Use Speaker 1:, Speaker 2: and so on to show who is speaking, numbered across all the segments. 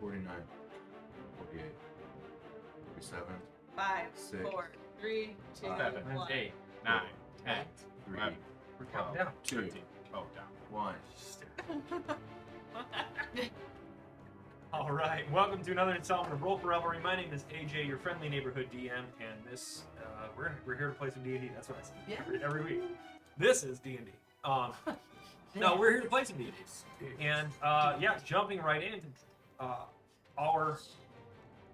Speaker 1: 49, 48, 47,
Speaker 2: 5,
Speaker 1: 6,
Speaker 2: 4, 3, 2,
Speaker 3: 7,
Speaker 2: 1.
Speaker 3: 8, 9, 10,
Speaker 1: 3,
Speaker 3: 11,
Speaker 4: We're counting down.
Speaker 1: 2,
Speaker 3: 13. Oh, down.
Speaker 1: 1.
Speaker 4: All right, welcome to another installment of Roll for Revelry. My name is AJ, your friendly neighborhood DM, and this we're here to play some D&D. That's what I say every week. This is D&D. No, we're here to play some D&D, and yeah, jumping right in, our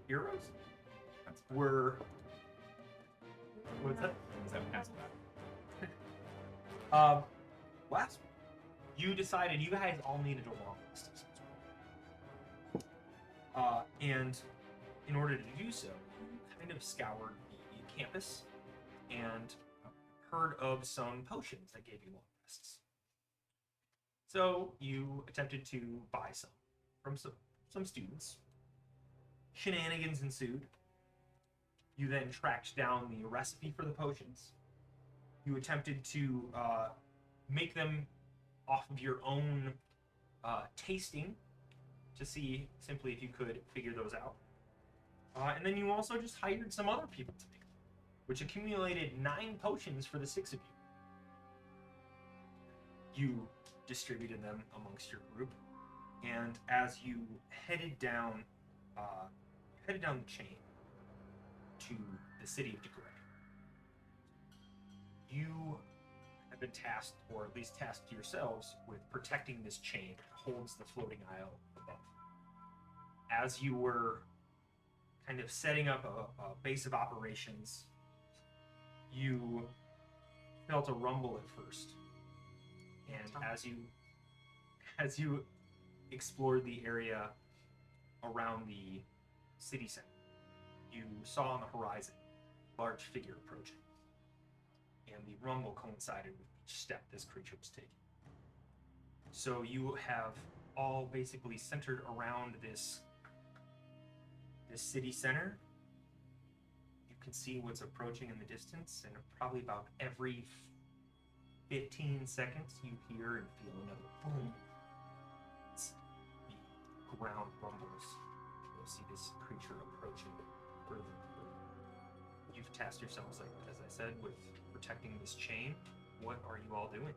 Speaker 4: heroes were what's that?
Speaker 3: Is that pencil
Speaker 4: Last you decided you guys all needed a long distance. And in order to do so, you kind of scoured the campus and heard of some potions that gave you long rests. So you attempted to buy some from some students. Shenanigans ensued. You then tracked down the recipe for the potions. You attempted to make them off of your own tasting to see simply if you could figure those out. And then you also just hired some other people to make them, which accumulated 9 potions for the 6 of you. You distributed them amongst your group, and as you headed down the chain to the city of DeGray, you have been tasked, or at least tasked yourselves, with protecting this chain that holds the floating isle above. As you were kind of setting up a base of operations, you felt a rumble at first, and as you explored the area around the city center, you saw on the horizon a large figure approaching, and the rumble coincided with each step this creature was taking. So you have all basically centered around this city center. You can see what's approaching in the distance, and probably about every 15 seconds you hear and feel another boom. The ground rumbles. You'll see this creature approaching further and further. You've tasked yourselves, like as I said, with protecting this chain. What are you all doing?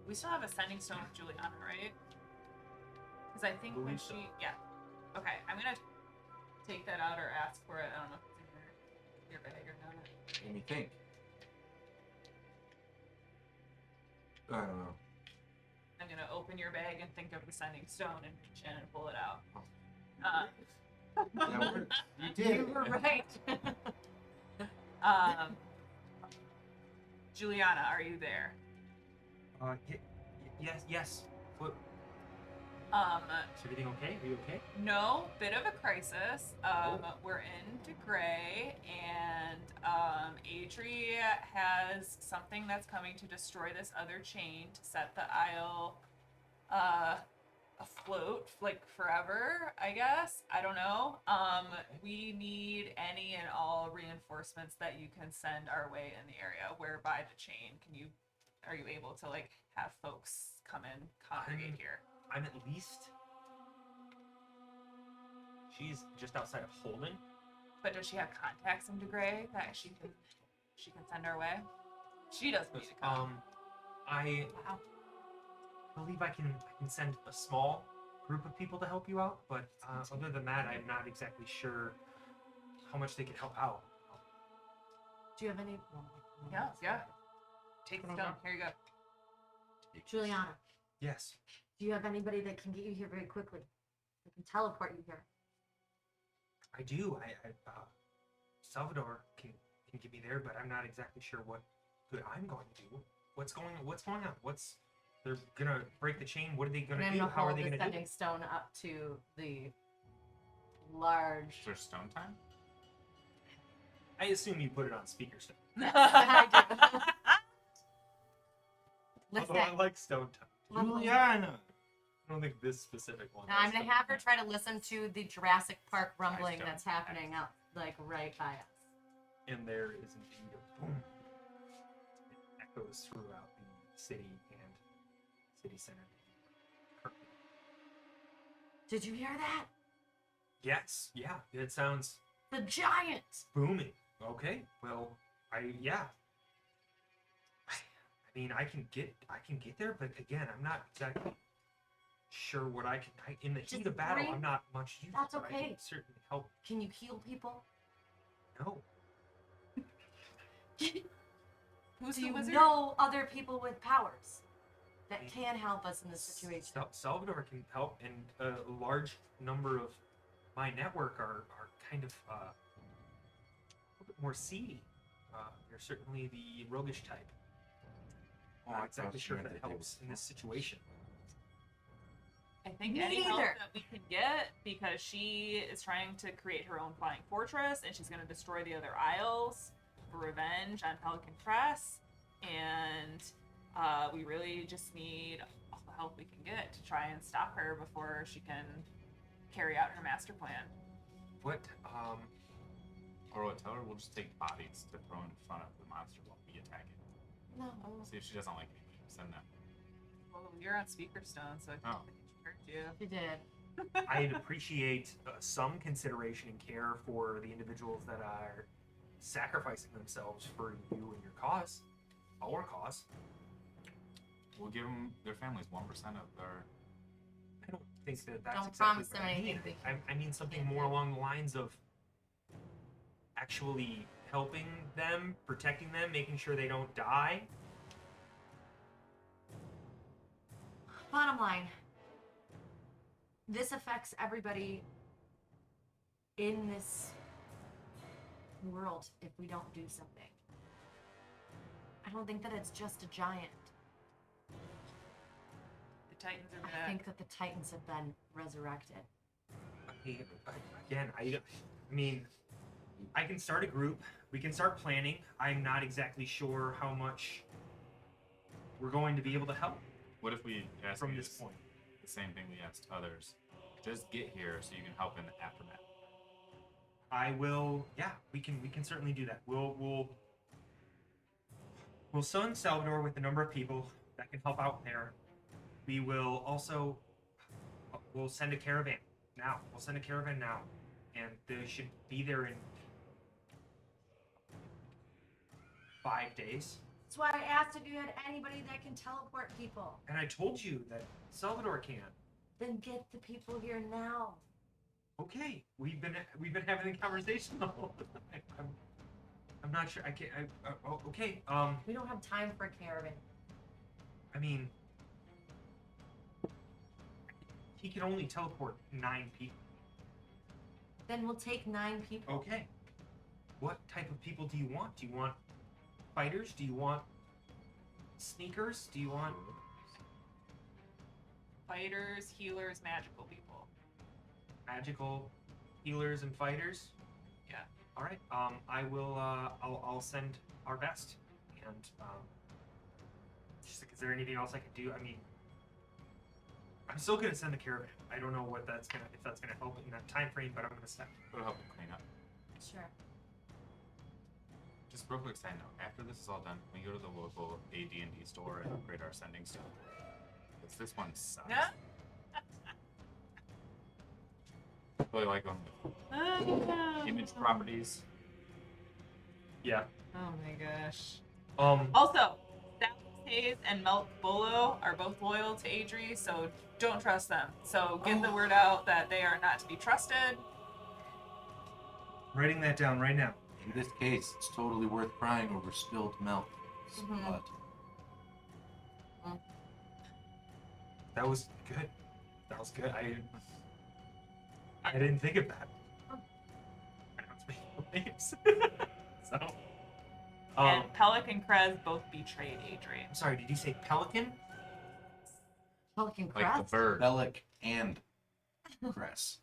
Speaker 2: We still have a sending stone with Juliana, right? Because I think when she... Yeah. Okay, I'm going to take that out or ask for it. I don't know if it's in your bag or not.
Speaker 1: Let me think. I don't know.
Speaker 2: I'm going to open your bag and think of the sending stone and reach in and pull it out.
Speaker 1: That works. You did.
Speaker 2: You were right. Juliana, are you there?
Speaker 4: Yes. What? Is everything okay? Are you okay?
Speaker 2: No, bit of a crisis. We're in DeGray, and Adri has something that's coming to destroy this other chain to set the isle afloat, like forever, I guess. I don't know. We need any and all reinforcements that you can send our way in the area. Where by the chain are you able to like have folks come in, congregate here?
Speaker 4: I'm at least... She's just outside of Holden.
Speaker 2: But does she have contacts in DeGray that she can send our way? She doesn't need to come.
Speaker 4: I believe I can send a small group of people to help you out, but other than that, I'm not exactly sure how much they can help out.
Speaker 5: Do you have any?
Speaker 2: Yeah. Take the stone. Here you go.
Speaker 5: Juliana,
Speaker 4: Yes.
Speaker 5: do you have anybody that can get you here very quickly? That can teleport you here?
Speaker 4: I do. Salvador can get me there, but I'm not exactly sure what good I'm going to do. What's going on? They're gonna break the chain. What are they gonna do? How are they gonna do
Speaker 5: sending
Speaker 4: it?
Speaker 5: stone up to the large.
Speaker 3: Is there stone time?
Speaker 4: I assume you put it on speaker stone.
Speaker 5: Listen,
Speaker 4: Although I like stone time.
Speaker 1: Juliana!
Speaker 4: I don't think this specific one.
Speaker 5: now I'm gonna
Speaker 4: has
Speaker 5: have her try to listen to the Jurassic Park rumbling
Speaker 3: stone.
Speaker 5: that's happening out like right by us.
Speaker 4: And there is indeed a boom. It echoes throughout the city and city center.
Speaker 5: Did you hear that?
Speaker 4: Yes. Yeah. It sounds
Speaker 5: The giant.
Speaker 4: booming. Okay. Well, I mean, I can get there, but again, I'm not exactly sure what I can. In the
Speaker 5: Just
Speaker 4: heat of battle,
Speaker 5: bring-
Speaker 4: I'm not much use.
Speaker 5: That's
Speaker 4: but I
Speaker 5: okay.
Speaker 4: can certainly help.
Speaker 5: Can you heal people?
Speaker 4: No.
Speaker 2: Who's
Speaker 5: Do
Speaker 2: the
Speaker 5: you
Speaker 2: wizard?
Speaker 5: know other people with powers that can help us in this situation?
Speaker 4: Salvador can help, and a large number of my network are kind of a little bit more seedy. They're certainly the roguish type.
Speaker 1: Oh,
Speaker 4: Not
Speaker 1: I
Speaker 4: exactly
Speaker 1: thought
Speaker 4: sure
Speaker 1: you
Speaker 4: if
Speaker 1: meant
Speaker 4: that
Speaker 1: they
Speaker 4: helps in
Speaker 1: were-
Speaker 4: this situation.
Speaker 2: I think
Speaker 5: Me
Speaker 2: any help
Speaker 5: neither.
Speaker 2: that we can get, because she is trying to create her own flying fortress and she's going to destroy the other isles for revenge on Pelican Crest. And we really just need all the help we can get to try and stop her before she can carry out her master plan.
Speaker 4: What?
Speaker 3: Or what, tell her we'll just take bodies to throw in front of the monster while we attack it.
Speaker 5: No.
Speaker 3: See if she doesn't like it. Send them.
Speaker 2: Well, you're on speakerstone, so I think
Speaker 3: Oh.
Speaker 2: she heard you.
Speaker 5: She did.
Speaker 4: I'd appreciate some consideration and care for the individuals that are sacrificing themselves for you and your cause, our cause.
Speaker 3: We'll give them their families 1% of their.
Speaker 4: I don't think that that's
Speaker 5: Don't
Speaker 4: exactly
Speaker 5: promise
Speaker 4: what
Speaker 5: them
Speaker 4: I mean.
Speaker 5: anything.
Speaker 4: I mean something more along the lines of actually helping them, protecting them, making sure they don't die.
Speaker 5: Bottom line, this affects everybody in this world if we don't do something. I don't think that it's just a giant.
Speaker 2: The Titans are
Speaker 5: I
Speaker 2: back.
Speaker 5: think that the Titans have been resurrected.
Speaker 4: Again, I mean, I can start a group. We can start planning. I'm not exactly sure how much we're going to be able to help
Speaker 3: What if we ask
Speaker 4: from
Speaker 3: you
Speaker 4: this point.
Speaker 3: the same thing we asked others? Just get here so you can help in the aftermath.
Speaker 4: I will. Yeah, we can certainly do that. We'll send Salvador with a number of people that can help out there. We will also we'll send a caravan now. We'll send a caravan now, and they should be there in 5 days.
Speaker 5: That's why I asked if you had anybody that can teleport people.
Speaker 4: And I told you that Salvador can.
Speaker 5: Then get the people here now.
Speaker 4: Okay, we've been having the conversation the whole time. I'm not sure. I can't. Okay.
Speaker 5: We don't have time for a caravan.
Speaker 4: I mean, he can only teleport 9 people.
Speaker 5: Then we'll take 9 people.
Speaker 4: Okay. What type of people do you want? Do you want fighters? Do you want sneakers? Do you want
Speaker 2: Fighters, healers, magical people.
Speaker 4: magical healers and fighters?
Speaker 2: Yeah.
Speaker 4: All right. I will. I'll send our best. And just like, is there anything else I can do? I mean, I'm still gonna send the caravan. I don't know what if that's gonna help in that time frame, but I'm gonna send.
Speaker 3: It'll help them clean up.
Speaker 5: Sure.
Speaker 3: Just real quick side note. After this is all done, we go to the local AD&D store and upgrade our sending stuff. Because this one sucks.
Speaker 2: Yeah?
Speaker 3: Really like them. Image properties.
Speaker 4: Yeah.
Speaker 2: Oh my gosh.
Speaker 4: Um.
Speaker 2: Also, Stavros Hayes and Melk Bolo are both loyal to Adri, so don't trust them. So get the word out that they are not to be trusted.
Speaker 4: Writing that down right now.
Speaker 1: In this case, it's totally worth crying over spilled milk.
Speaker 5: Mhm.
Speaker 1: Blood.
Speaker 4: That was good. That was good. I didn't think of that. Names. So.
Speaker 2: And Pelican Krez both betrayed Adri.
Speaker 4: I'm sorry. Did you say pelican?
Speaker 5: Pelican
Speaker 3: Like
Speaker 5: crest?
Speaker 3: the bird.
Speaker 1: Bellic and Cress.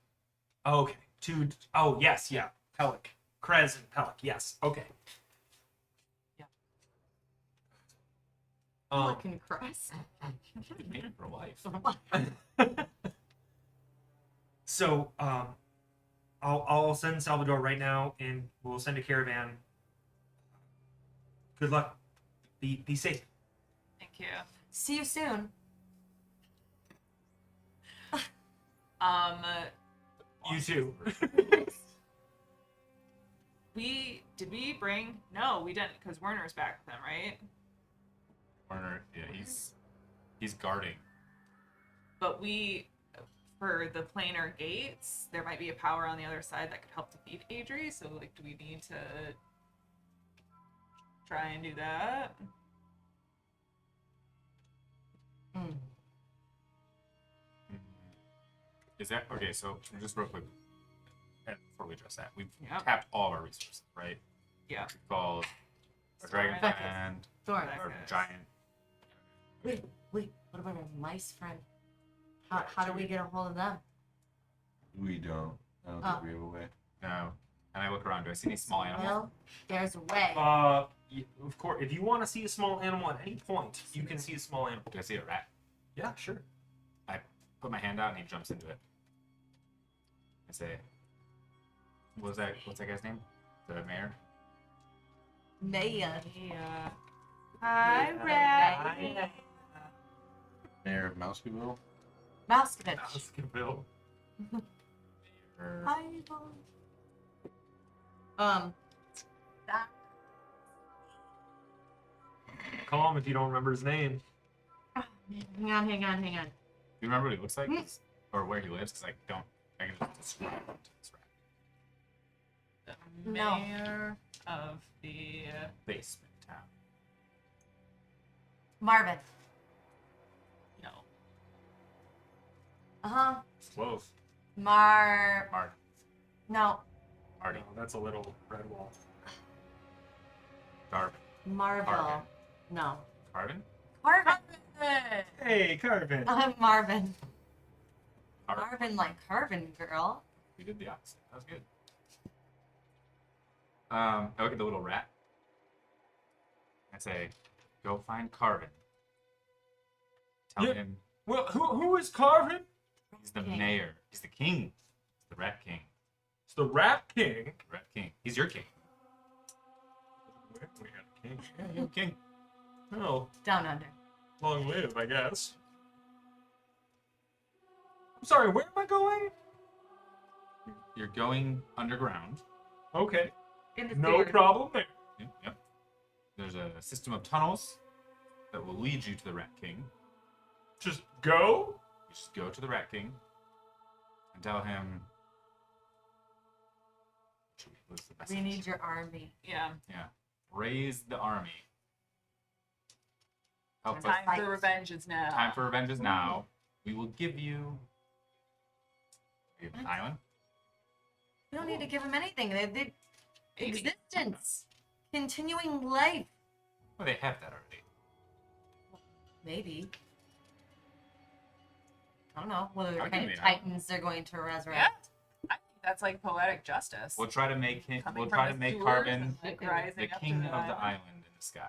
Speaker 4: Oh, okay. Oh, yes, yeah. Pelic. Krez and Pelic. Yes. Okay.
Speaker 2: Yeah.
Speaker 5: Pelican crest?
Speaker 3: You made it for life.
Speaker 4: So, I'll send Salvador right now, and we'll send a caravan. Good luck. Be safe.
Speaker 2: Thank you.
Speaker 5: See you soon.
Speaker 4: You too.
Speaker 2: Did we bring? No, we didn't, because Werner's back with them, right?
Speaker 3: Werner, yeah, he's guarding.
Speaker 2: But for the planar gates, there might be a power on the other side that could help defeat Adri. So, like, do we need to try and do that?
Speaker 5: Mm.
Speaker 3: Is that okay? So just real quick, before we address that, we've
Speaker 2: Yep.
Speaker 3: tapped all of our resources, right?
Speaker 2: Yeah.
Speaker 3: We've called our
Speaker 2: Storm
Speaker 3: dragon
Speaker 5: Bucket.
Speaker 3: friend,
Speaker 5: Thorn.
Speaker 2: Bucket.
Speaker 3: our
Speaker 2: Yes.
Speaker 3: giant.
Speaker 5: Wait, what about our mice friend? How do we get a hold of them?
Speaker 1: We don't. I don't
Speaker 5: Oh.
Speaker 1: think we have a way.
Speaker 3: No. And I look around. Do I see any small animals?
Speaker 5: Well, there's a way.
Speaker 4: Of course, if you want to see a small animal at any point, you can see a small animal.
Speaker 3: Do I see a rat?
Speaker 4: Yeah, sure.
Speaker 3: I put my hand out and he jumps into it. I say, What's that guy's name? The mayor?
Speaker 5: Maya.
Speaker 2: Yeah. Hi,
Speaker 4: Yeah.
Speaker 2: Red.
Speaker 1: Mayor of Mouseville?
Speaker 5: Mousevich.
Speaker 4: Baskerville.
Speaker 3: Or-
Speaker 5: Hi, that.
Speaker 4: Call him if you don't remember his name.
Speaker 5: Hang on.
Speaker 3: Do you remember what he looks like? Or where he lives? Because I can just describe him to this rat.
Speaker 2: The
Speaker 5: No.
Speaker 2: mayor of the
Speaker 3: Basement town.
Speaker 5: Marvin.
Speaker 2: no.
Speaker 5: Uh-huh.
Speaker 4: It's close.
Speaker 3: Marty.
Speaker 5: No.
Speaker 3: Marty.
Speaker 4: No, that's a little red wall.
Speaker 3: Darvin.
Speaker 5: Marvel.
Speaker 3: Carvin.
Speaker 5: No.
Speaker 3: Carvin?
Speaker 5: Marvin.
Speaker 4: Hey, Carvin.
Speaker 5: Marvin.
Speaker 3: Carvin.
Speaker 5: Marvin like Carvin, girl.
Speaker 3: We did the opposite. That was good. I look at the little rat. I say, go find Carvin. Tell
Speaker 4: Yeah.
Speaker 3: him
Speaker 4: Well, who is Carvin?
Speaker 3: he's the
Speaker 5: King.
Speaker 3: mayor. He's the king. He's the rat king.
Speaker 4: It's the Rat King.
Speaker 3: The rat king. He's your king.
Speaker 4: We had a king.
Speaker 3: Yeah, you're the king.
Speaker 4: Oh,
Speaker 5: Down under.
Speaker 4: long live, I guess. I'm sorry, where am I going?
Speaker 3: You're going underground.
Speaker 4: Okay,
Speaker 5: In the
Speaker 4: no
Speaker 5: stairs.
Speaker 4: problem there.
Speaker 3: Yep. There's a system of tunnels that will lead you to the rat king.
Speaker 4: Just go?
Speaker 3: You just go to the rat king and tell him. What's the
Speaker 5: We
Speaker 3: message?
Speaker 5: need your army.
Speaker 2: Yeah.
Speaker 3: Yeah. Raise the army. Help us.
Speaker 2: Time for revenge is now.
Speaker 3: Time for revenge is now. We will give you an island.
Speaker 5: We don't need to give them anything. They
Speaker 2: Maybe.
Speaker 5: existence. Continuing life.
Speaker 3: Well, they have that already.
Speaker 5: Maybe. I don't know whether they're
Speaker 3: I'll
Speaker 5: kind
Speaker 3: give
Speaker 5: of
Speaker 3: you that.
Speaker 5: titans they're going to resurrect.
Speaker 2: Yeah. I think that's like poetic justice.
Speaker 3: We'll try to make him.
Speaker 2: Coming
Speaker 3: We'll
Speaker 2: from
Speaker 3: try
Speaker 2: the
Speaker 3: to make
Speaker 2: sewers
Speaker 3: Carbon
Speaker 2: and, like,
Speaker 5: the
Speaker 2: rising
Speaker 3: the
Speaker 2: up to
Speaker 3: king of the
Speaker 2: island.
Speaker 3: island in the sky.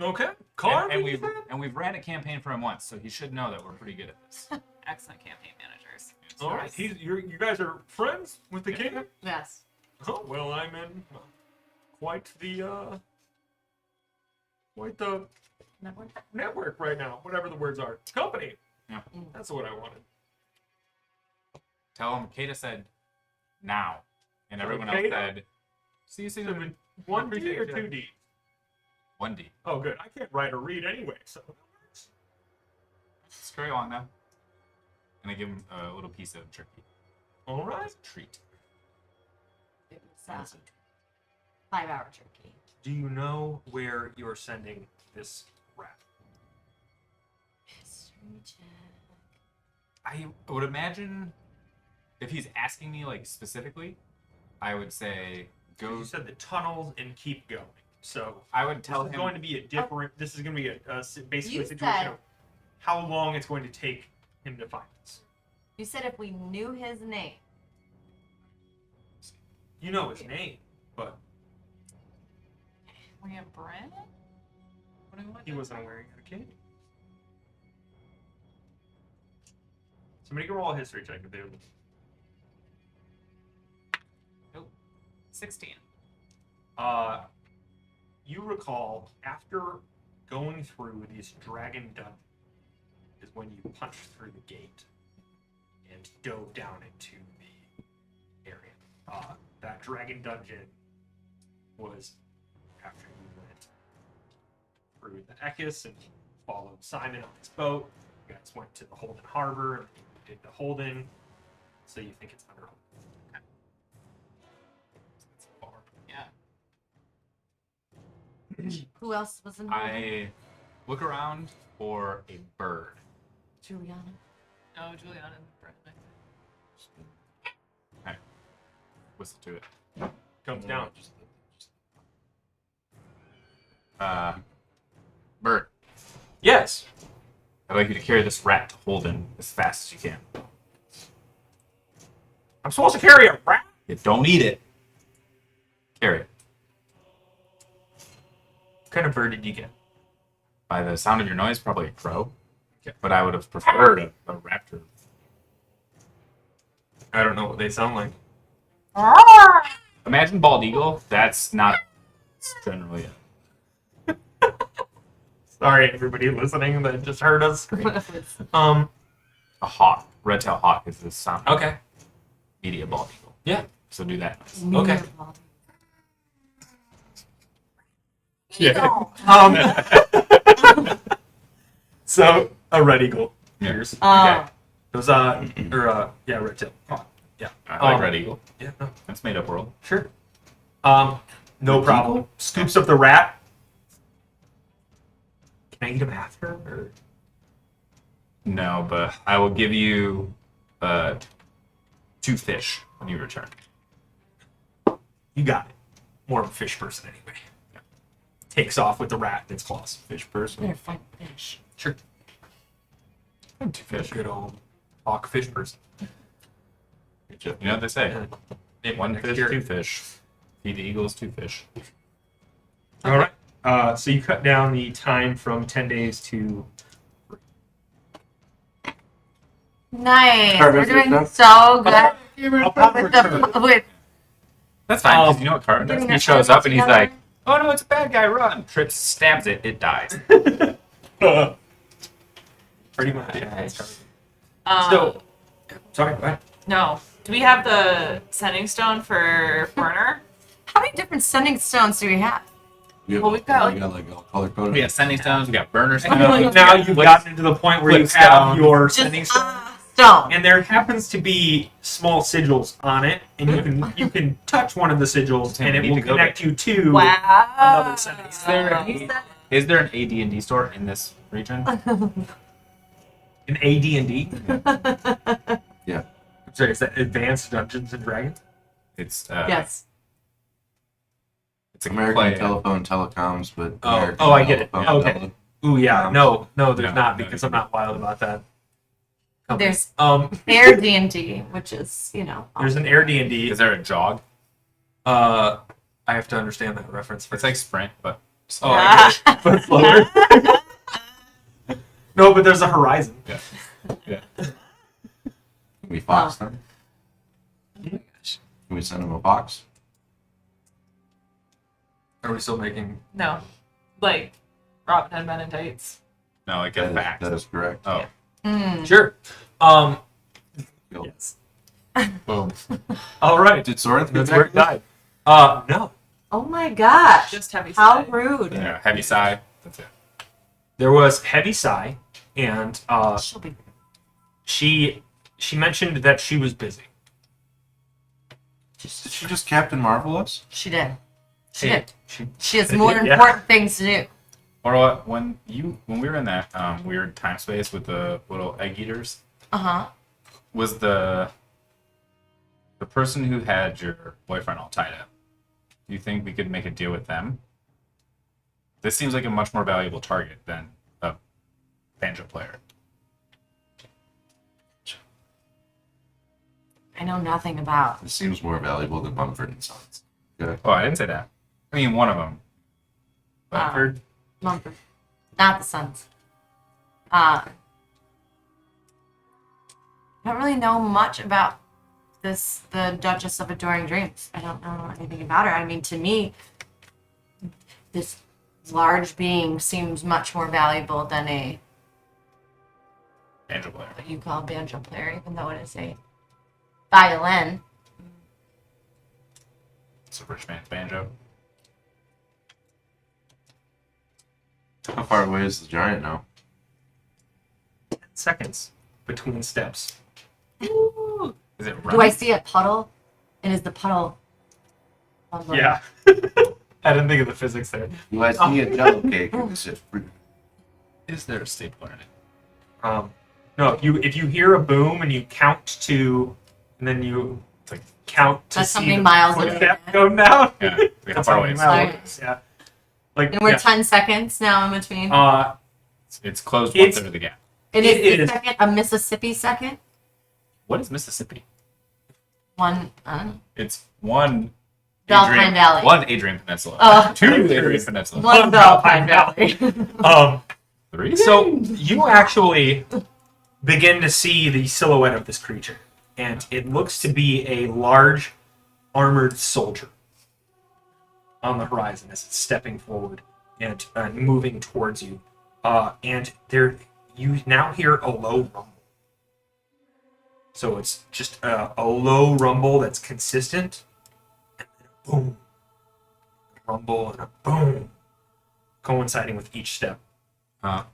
Speaker 4: Okay, Carvin.
Speaker 3: And
Speaker 4: you
Speaker 3: we've
Speaker 4: said?
Speaker 3: ran a campaign for him once, so he should know that we're pretty good at this.
Speaker 2: Excellent campaign managers.
Speaker 4: All right, you guys are friends with the
Speaker 3: Yeah.
Speaker 4: king.
Speaker 5: Yes.
Speaker 4: Oh well, I'm in quite the network right now. Whatever the words are, company.
Speaker 3: Yeah.
Speaker 4: That's what I wanted.
Speaker 3: Tell him Kata said now, and
Speaker 4: So
Speaker 3: everyone else
Speaker 4: Kata-
Speaker 3: said see you
Speaker 4: So
Speaker 3: soon.
Speaker 4: 1D or
Speaker 3: appreciate you.
Speaker 4: 2D?
Speaker 3: 1D.
Speaker 4: Oh, good. I can't write or read anyway, so.
Speaker 3: Let's carry on now. And I give him a little piece of turkey.
Speaker 4: All right.
Speaker 3: As a treat.
Speaker 5: It was 5-hour turkey.
Speaker 4: Do you know where you're sending this rat?
Speaker 5: History check.
Speaker 3: I would imagine if he's asking me like specifically, I would say go.
Speaker 4: You said the tunnels and keep going. So
Speaker 3: I would tell
Speaker 4: this is
Speaker 3: him.
Speaker 4: going to be a different. This is going to be basically
Speaker 5: You
Speaker 4: a situation
Speaker 5: said-
Speaker 4: of how long it's going to take him to find us.
Speaker 5: You said if we knew his name.
Speaker 4: You know his name, but
Speaker 2: We have Brent? What do we want
Speaker 4: he
Speaker 2: to
Speaker 4: wasn't
Speaker 2: say?
Speaker 4: wearing a kid. Somebody can roll a history check if they would.
Speaker 2: 16.
Speaker 4: You recall after going through these dragon dungeons is when you punched through the gate and dove down into the area. That dragon dungeon was after you went through the Ekis and followed Simon on his boat. You guys went to the Holden Harbor and did the Holden, so you think it's under Holden.
Speaker 2: Yeah.
Speaker 5: Who else was involved?
Speaker 3: I look around for a bird.
Speaker 5: Juliana.
Speaker 2: No, Juliana.
Speaker 3: Whistle to it.
Speaker 4: Comes down.
Speaker 3: Bird.
Speaker 4: Yes.
Speaker 3: I'd like you to carry this rat to Holden as fast as you can.
Speaker 4: I'm supposed to carry a rat?
Speaker 3: You don't eat it. Carry it.
Speaker 4: What kind of bird did you get?
Speaker 3: By the sound of your noise, probably a crow. But I would have preferred a raptor.
Speaker 4: I don't know what they sound like.
Speaker 3: Imagine bald eagle. That's not generally it.
Speaker 4: Sorry, everybody listening that just heard us.
Speaker 3: A hawk. Red-tailed hawk is the sound.
Speaker 4: Okay.
Speaker 3: Media bald eagle.
Speaker 4: Yeah.
Speaker 3: So do that.
Speaker 4: Okay.
Speaker 3: Yeah.
Speaker 4: So a red eagle.
Speaker 3: Yeah.
Speaker 4: Yours.
Speaker 5: Oh.
Speaker 4: Okay. Those red tail. Oh, yeah.
Speaker 3: I like red eagle.
Speaker 4: Yeah. No.
Speaker 3: That's made up world.
Speaker 4: Sure. No problem. Scoops up the rat. Can I eat him after? Or?
Speaker 3: No, but I will give you 2 fish when you return.
Speaker 4: You got it. More of a fish person anyway. Yeah. Takes off with the rat in its claws.
Speaker 1: Fish person.
Speaker 5: They're fun fish.
Speaker 4: Sure.
Speaker 3: 2 fish.
Speaker 4: Good old hawk fish person.
Speaker 3: You know what they say?
Speaker 4: Maybe
Speaker 3: 1
Speaker 4: next
Speaker 3: fish,
Speaker 4: year.
Speaker 3: 2 fish. Feed the eagles 2 fish.
Speaker 4: All right. So you cut down the time from 10 days to.
Speaker 5: Nice.
Speaker 1: Our
Speaker 5: We're
Speaker 1: visitor's
Speaker 5: doing
Speaker 1: done?
Speaker 5: so good
Speaker 4: I'll probably
Speaker 5: with
Speaker 4: return.
Speaker 5: with
Speaker 3: That's fine, because you know what Carton does?
Speaker 5: getting
Speaker 3: He
Speaker 5: our
Speaker 3: shows
Speaker 5: families
Speaker 3: up and he's
Speaker 5: together.
Speaker 3: like, oh no, it's a bad guy, run. Trips, stabs it, it dies.
Speaker 4: Pretty much. Yeah.
Speaker 2: Um,
Speaker 4: So, sorry. Go ahead.
Speaker 2: no. Do we have the sending stone for Burner?
Speaker 5: How many different sending stones do we have?
Speaker 2: Well, we've got, like-
Speaker 1: like all color coded.
Speaker 3: We got sending stones, we got burner
Speaker 4: I feel like
Speaker 3: stones.
Speaker 4: now you've gotten to the point where you
Speaker 3: Flip
Speaker 4: have
Speaker 3: stone.
Speaker 4: your
Speaker 5: Just
Speaker 4: sending stone,
Speaker 5: stone.
Speaker 4: and there happens to be small sigils on it, and you can touch one of the sigils,
Speaker 3: Tim,
Speaker 4: and
Speaker 3: we
Speaker 4: it
Speaker 3: need
Speaker 4: will
Speaker 3: to go
Speaker 4: connect you to
Speaker 2: Wow.
Speaker 4: another sending
Speaker 3: Is there,
Speaker 5: You said-
Speaker 3: is there an AD&D store in this region?
Speaker 4: an AD&D.
Speaker 1: Yeah.
Speaker 4: Sorry, is that Advanced Dungeons and Dragons?
Speaker 3: It's
Speaker 5: Yes.
Speaker 3: it's a
Speaker 1: American
Speaker 3: play.
Speaker 1: Telephone Telecoms, but
Speaker 4: Oh,
Speaker 1: American
Speaker 4: oh, I get it.
Speaker 1: Telephone
Speaker 4: Okay.
Speaker 1: Tele-
Speaker 4: Ooh, yeah. No, there's
Speaker 3: No,
Speaker 4: not
Speaker 3: no,
Speaker 4: because
Speaker 3: no.
Speaker 4: I'm not wild about that.
Speaker 5: There's
Speaker 4: Um,
Speaker 5: Air D&D, which is,
Speaker 4: there's an Air D&D.
Speaker 3: Is there a jog?
Speaker 4: I have to understand that reference
Speaker 3: It's
Speaker 4: first.
Speaker 3: like Sprint, but
Speaker 4: Oh, I get it. But slower. No, but there's a Horizon.
Speaker 3: yeah.
Speaker 1: Can we fox them? Can we send them a box?
Speaker 4: Are we still making?
Speaker 2: No. Like, Robin Hood Men in Tights.
Speaker 3: No, like a fax.
Speaker 1: That is correct.
Speaker 3: Oh,
Speaker 5: Mm.
Speaker 4: Sure. Yes.
Speaker 3: boom.
Speaker 4: All right.
Speaker 1: Did Soren think
Speaker 4: That's where it died. No.
Speaker 5: Oh my gosh.
Speaker 2: Just heavy
Speaker 5: How
Speaker 2: side.
Speaker 5: rude.
Speaker 3: Yeah, heavy sigh. That's it.
Speaker 4: There was Heavy Sigh, and
Speaker 5: She'll be
Speaker 4: she mentioned that she was busy.
Speaker 1: Did she just Captain Marvel us?
Speaker 5: She did. She
Speaker 4: Hey,
Speaker 5: did.
Speaker 4: She,
Speaker 5: She has more
Speaker 4: Yeah.
Speaker 5: important things to do.
Speaker 3: Or what? When we were in that weird time space with the little egg eaters,
Speaker 5: Uh-huh.
Speaker 3: was the person who had your boyfriend all tied up. Do you think we could make a deal with them? This seems like a much more valuable target than a banjo player.
Speaker 5: I know nothing about.
Speaker 1: It seems more valuable than Mumford and Sons. Okay.
Speaker 3: Oh, I didn't say that. I mean, one of them.
Speaker 4: Mumford.
Speaker 5: Mumford. Not the Sons. I don't really know much about the Duchess of Adoring Dreams. I don't know anything about her. I mean, to me, this large being seems much more valuable than a
Speaker 3: Banjo player.
Speaker 5: what you call a banjo player, even though it is a violin.
Speaker 3: It's a rich man's banjo.
Speaker 1: How far away is the giant now?
Speaker 4: 10 seconds between steps.
Speaker 5: Ooh.
Speaker 3: Is it
Speaker 5: Do I
Speaker 3: running?
Speaker 5: see a puddle? And is the puddle?
Speaker 4: Yeah. I didn't think of the physics there.
Speaker 1: Do I see a jello cake? Or is it fruit?
Speaker 3: Is there a stapler in it?
Speaker 4: No, if you hear a boom and you count to, and then you
Speaker 3: It's like,
Speaker 4: count to
Speaker 5: That's
Speaker 4: see
Speaker 5: how many
Speaker 4: the
Speaker 5: miles it
Speaker 4: footstep
Speaker 5: is.
Speaker 4: go down.
Speaker 3: yeah. Like, how
Speaker 4: That's
Speaker 3: far
Speaker 4: how
Speaker 3: away
Speaker 4: many
Speaker 3: is
Speaker 4: miles
Speaker 3: it?
Speaker 4: it is, yeah. Like,
Speaker 5: And we're
Speaker 4: yeah.
Speaker 5: 10 seconds now in between.
Speaker 3: It's closed
Speaker 4: It's-
Speaker 3: 1/3 of the gap.
Speaker 5: It
Speaker 4: it
Speaker 5: is a
Speaker 4: is.
Speaker 5: second, a Mississippi second.
Speaker 3: What is Mississippi?
Speaker 5: One, I don't know.
Speaker 3: It's one
Speaker 5: Alpine Valley.
Speaker 3: One Adrian Peninsula.
Speaker 5: Oh.
Speaker 3: 2 Adrian Peninsula.
Speaker 5: One
Speaker 4: Alpine
Speaker 5: Alpine Valley.
Speaker 3: 3?
Speaker 4: So you actually begin to see the silhouette of this creature, and it looks to be a large armored soldier on the horizon as it's stepping forward and moving towards you. And there, you now hear a low rumble. So it's just a low rumble that's consistent, and then a boom, a rumble, and a boom, coinciding with each step.
Speaker 3: How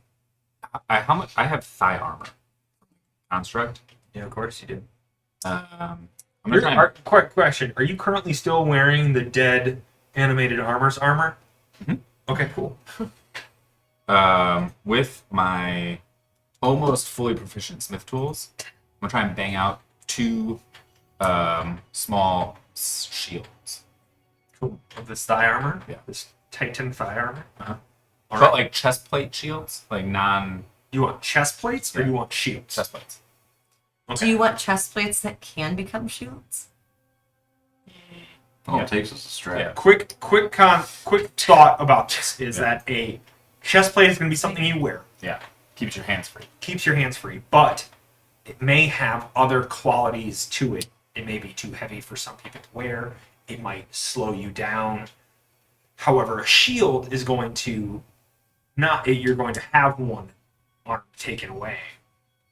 Speaker 3: much? I have thigh armor. Construct.
Speaker 4: Yeah, of course you do.
Speaker 3: I'm gonna try and,
Speaker 4: Quick question: are you currently still wearing the dead animated armor's armor?
Speaker 3: Mhm.
Speaker 4: Okay, cool.
Speaker 3: with my almost fully proficient smith tools, I'm gonna try and bang out 2 small shields.
Speaker 4: Cool. Of this thigh armor?
Speaker 3: Yeah.
Speaker 4: This Titan thigh armor?
Speaker 3: Uh-huh.
Speaker 4: All
Speaker 3: But
Speaker 4: right.
Speaker 3: like chest plate shields, like non
Speaker 4: You want chest plates or
Speaker 3: Yeah.
Speaker 4: you want shields?
Speaker 3: chest plates.
Speaker 5: Do you want chest plates that can become shields?
Speaker 1: All
Speaker 3: Yeah.
Speaker 1: it takes is a strap.
Speaker 3: Yeah.
Speaker 4: Quick thought about this is
Speaker 3: Yeah.
Speaker 4: that a chest plate is going to be something you wear.
Speaker 3: Yeah, keeps your hands free.
Speaker 4: Keeps your hands free, but it may have other qualities to it. It may be too heavy for some people to wear. It might slow you down. However, a shield is going to not. You're going to have one arm taken away,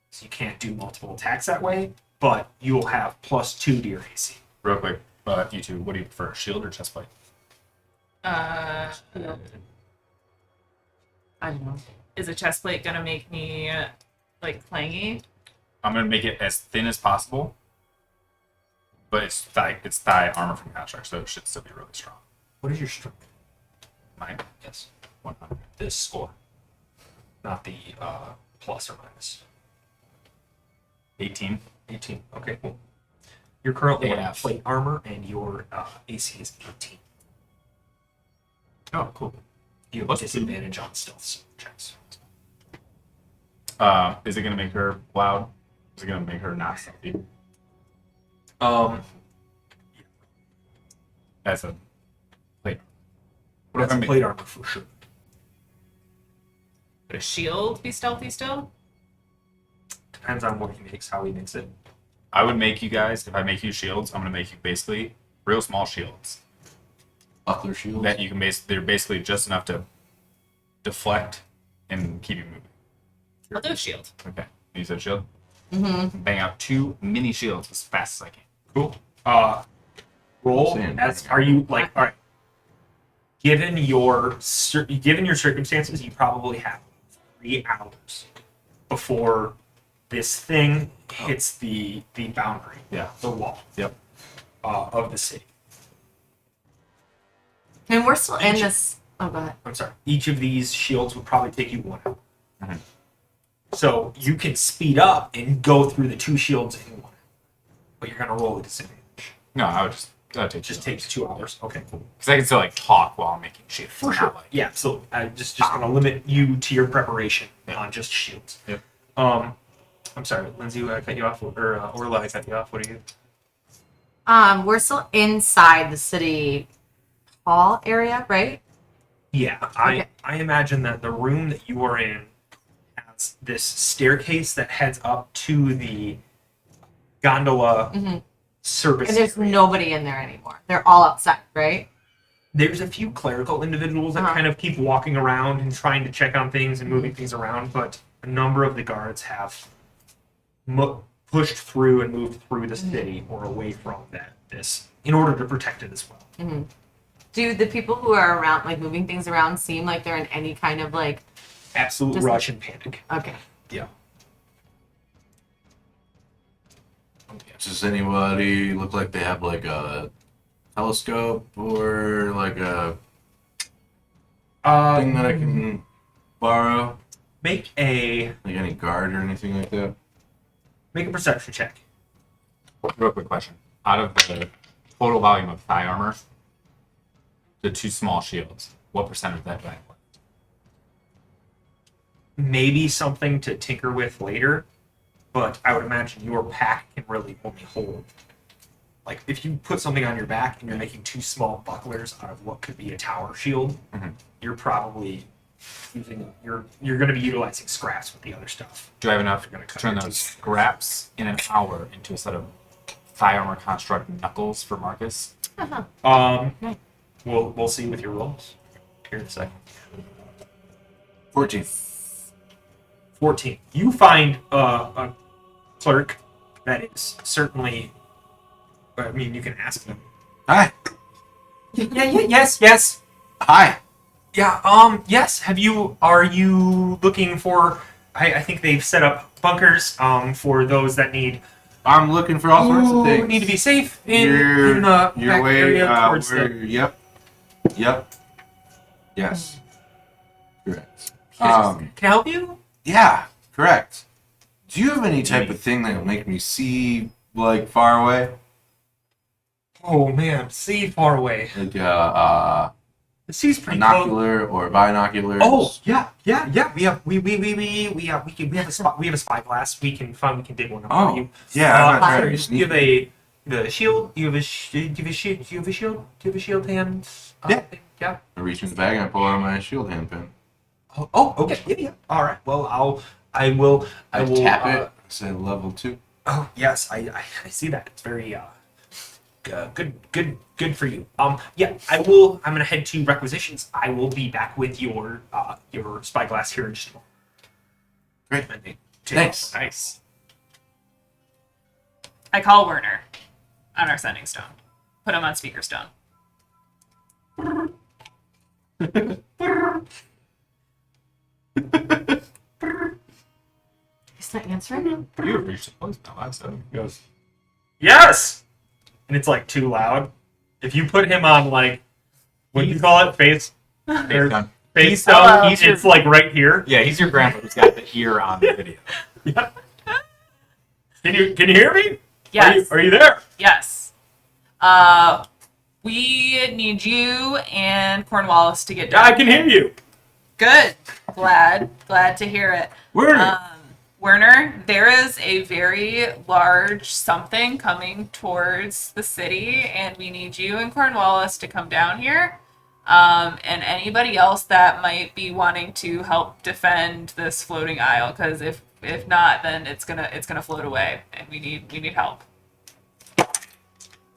Speaker 4: so you can't do multiple attacks that way. But you'll have +2 to your AC.
Speaker 3: Real quick, you two, what do you prefer, shield or chest plate?
Speaker 5: I don't know.
Speaker 2: Is a chest plate gonna make me like clangy?
Speaker 3: I'm gonna make it as thin as possible, but it's thigh armor from construct, so it should still be really strong.
Speaker 4: What is your strength?
Speaker 3: Mine,
Speaker 4: Yes,
Speaker 3: 100.
Speaker 4: this score, not the plus or minus.
Speaker 3: 18.
Speaker 4: 18. Okay, cool. You're currently wearing
Speaker 3: AF.
Speaker 4: plate armor, and your AC is 18.
Speaker 3: Oh, cool.
Speaker 4: You have
Speaker 3: Plus
Speaker 4: disadvantage on stealth checks.
Speaker 3: Is it gonna make her loud? Is it gonna make her not stealthy? That's a plate. What if
Speaker 4: That's
Speaker 3: I
Speaker 4: a
Speaker 3: make
Speaker 4: plate armor for sure.
Speaker 2: Would a shield be stealthy still?
Speaker 4: Depends on what he makes, how he makes it.
Speaker 3: I would make you guys, if I make you shields, I'm gonna make you basically real small shields
Speaker 1: Buckler shields.
Speaker 3: that you can they're basically just enough to deflect and keep you moving.
Speaker 2: I'll do a shield.
Speaker 3: Okay. You said shield?
Speaker 5: Mm-hmm.
Speaker 3: Bang out 2 mini shields as fast as I can.
Speaker 4: Cool. Roll
Speaker 1: Same.
Speaker 4: as are you like all right. Given your circumstances, you probably have 3 hours before this thing hits the boundary,
Speaker 3: Yeah.
Speaker 4: the wall
Speaker 3: Yep.
Speaker 4: of the city.
Speaker 5: And we're still in this. Oh, go ahead.
Speaker 4: I'm sorry. Each of these shields would probably take you 1 hour.
Speaker 3: Mhm.
Speaker 4: So you can speed up and go through the 2 shields in 1 hour, but you're gonna roll a disadvantage.
Speaker 3: No, I would just
Speaker 4: It just takes 2 hours. Okay, cool.
Speaker 3: because I can still like talk while I'm making shields.
Speaker 4: For
Speaker 3: Not
Speaker 4: sure.
Speaker 3: like-
Speaker 4: Yeah, so I just gonna limit you to your preparation on just shields.
Speaker 3: Yep.
Speaker 4: I'm sorry, Lindsay, I cut you off, or Orla, I cut you off. What are you?
Speaker 5: We're still inside the city hall area, right?
Speaker 4: Yeah,
Speaker 5: Okay.
Speaker 4: I imagine that the room that you are in has this staircase that heads up to the gondola
Speaker 5: Mm-hmm.
Speaker 4: service.
Speaker 5: And there's
Speaker 4: area.
Speaker 5: nobody in there anymore. They're all outside, right?
Speaker 4: There's a few clerical individuals that
Speaker 5: Uh-huh.
Speaker 4: kind of keep walking around and trying to check on things and moving things around, but a number of the guards have pushed through and moved through the city or away from this in order to protect it as well.
Speaker 5: Mm-hmm. Do the people who are around, like moving things around, seem like they're in any kind of like
Speaker 4: Absolute
Speaker 5: Just-
Speaker 4: rush and panic.
Speaker 5: okay?
Speaker 4: Yeah.
Speaker 1: Does anybody look like they have like a telescope or like a thing that I can borrow?
Speaker 4: Make a
Speaker 1: Like any guard or anything like that?
Speaker 4: perception check.
Speaker 3: Real quick question. Out of the total volume of thigh armor, the 2 small shields, what percent of that do I have?
Speaker 4: Maybe something to tinker with later, but I would imagine your pack can really only hold. Like, if you put something on your back and you're making 2 small bucklers out of what could be a tower shield, you're probably you're going to be utilizing scraps with the other stuff.
Speaker 3: Do I have enough
Speaker 4: You're gonna
Speaker 3: to
Speaker 4: cut
Speaker 3: turn
Speaker 4: your
Speaker 3: those
Speaker 4: teeth.
Speaker 3: scraps in an hour into a set of thigh armor construct knuckles for Marcus?
Speaker 5: Okay.
Speaker 4: We'll see with your rolls here in a second.
Speaker 1: 14.
Speaker 4: 14. You find a clerk that is certainly. I mean, you can ask them.
Speaker 1: Hi.
Speaker 4: Yes.
Speaker 1: Hi.
Speaker 4: Yeah. Yes. Are you looking for? I think they've set up bunkers. For those that need.
Speaker 1: I'm looking for all sorts of
Speaker 4: who
Speaker 1: things.
Speaker 4: need to be safe in
Speaker 1: Your
Speaker 4: the back
Speaker 1: way,
Speaker 4: area towards
Speaker 1: where,
Speaker 4: the.
Speaker 1: Yep. Yes. Correct.
Speaker 4: Can I help you?
Speaker 1: Yeah, correct. Do you have any type of thing that will make me see, like, far away?
Speaker 4: Oh man, see far away.
Speaker 1: Like,
Speaker 4: The sea's pretty close.
Speaker 1: binocular or binoculars?
Speaker 4: Oh yeah. We have a spot. We have a spyglass. We can dig one up for
Speaker 1: Oh,
Speaker 4: you.
Speaker 1: yeah. I'm not
Speaker 5: fire.
Speaker 1: trying to
Speaker 4: You have a shield. You have a shield. Do you have a shield hand?
Speaker 1: Yeah.
Speaker 4: Thing? Yeah.
Speaker 1: I reach in the bag and I pull out my shield hand pin.
Speaker 4: Oh, okay. Yeah. All right. Well, I will.
Speaker 1: Tap it. Say level 2.
Speaker 4: Oh yes, I see that. It's very good for you. Yeah, I will. I'm gonna head to requisitions. I will be back with your spyglass here in just a moment.
Speaker 1: Great. Thanks.
Speaker 3: Nice.
Speaker 2: I call Werner on our sending stone. Put him on speaker stone.
Speaker 5: He's not answering.
Speaker 3: You have reached the place now, I said.
Speaker 4: He goes, yes, and it's like too loud. If you put him on like, what do you call it, face
Speaker 3: Done.
Speaker 4: face
Speaker 2: Hello.
Speaker 4: tone, it's like right here.
Speaker 3: Yeah, he's your grandpa who's got the ear on the video.
Speaker 4: Yeah. Can you hear me?
Speaker 2: Yes.
Speaker 4: Are you there?
Speaker 2: Yes. We need you and Cornwallis to get
Speaker 4: Yeah,
Speaker 2: down.
Speaker 4: I can hear you.
Speaker 2: Good. Glad to hear it.
Speaker 4: Werner.
Speaker 2: Werner, there is a very large something coming towards the city, and we need you and Cornwallis to come down here. And anybody else that might be wanting to help defend this floating isle, because if not, then it's gonna float away, and we need help.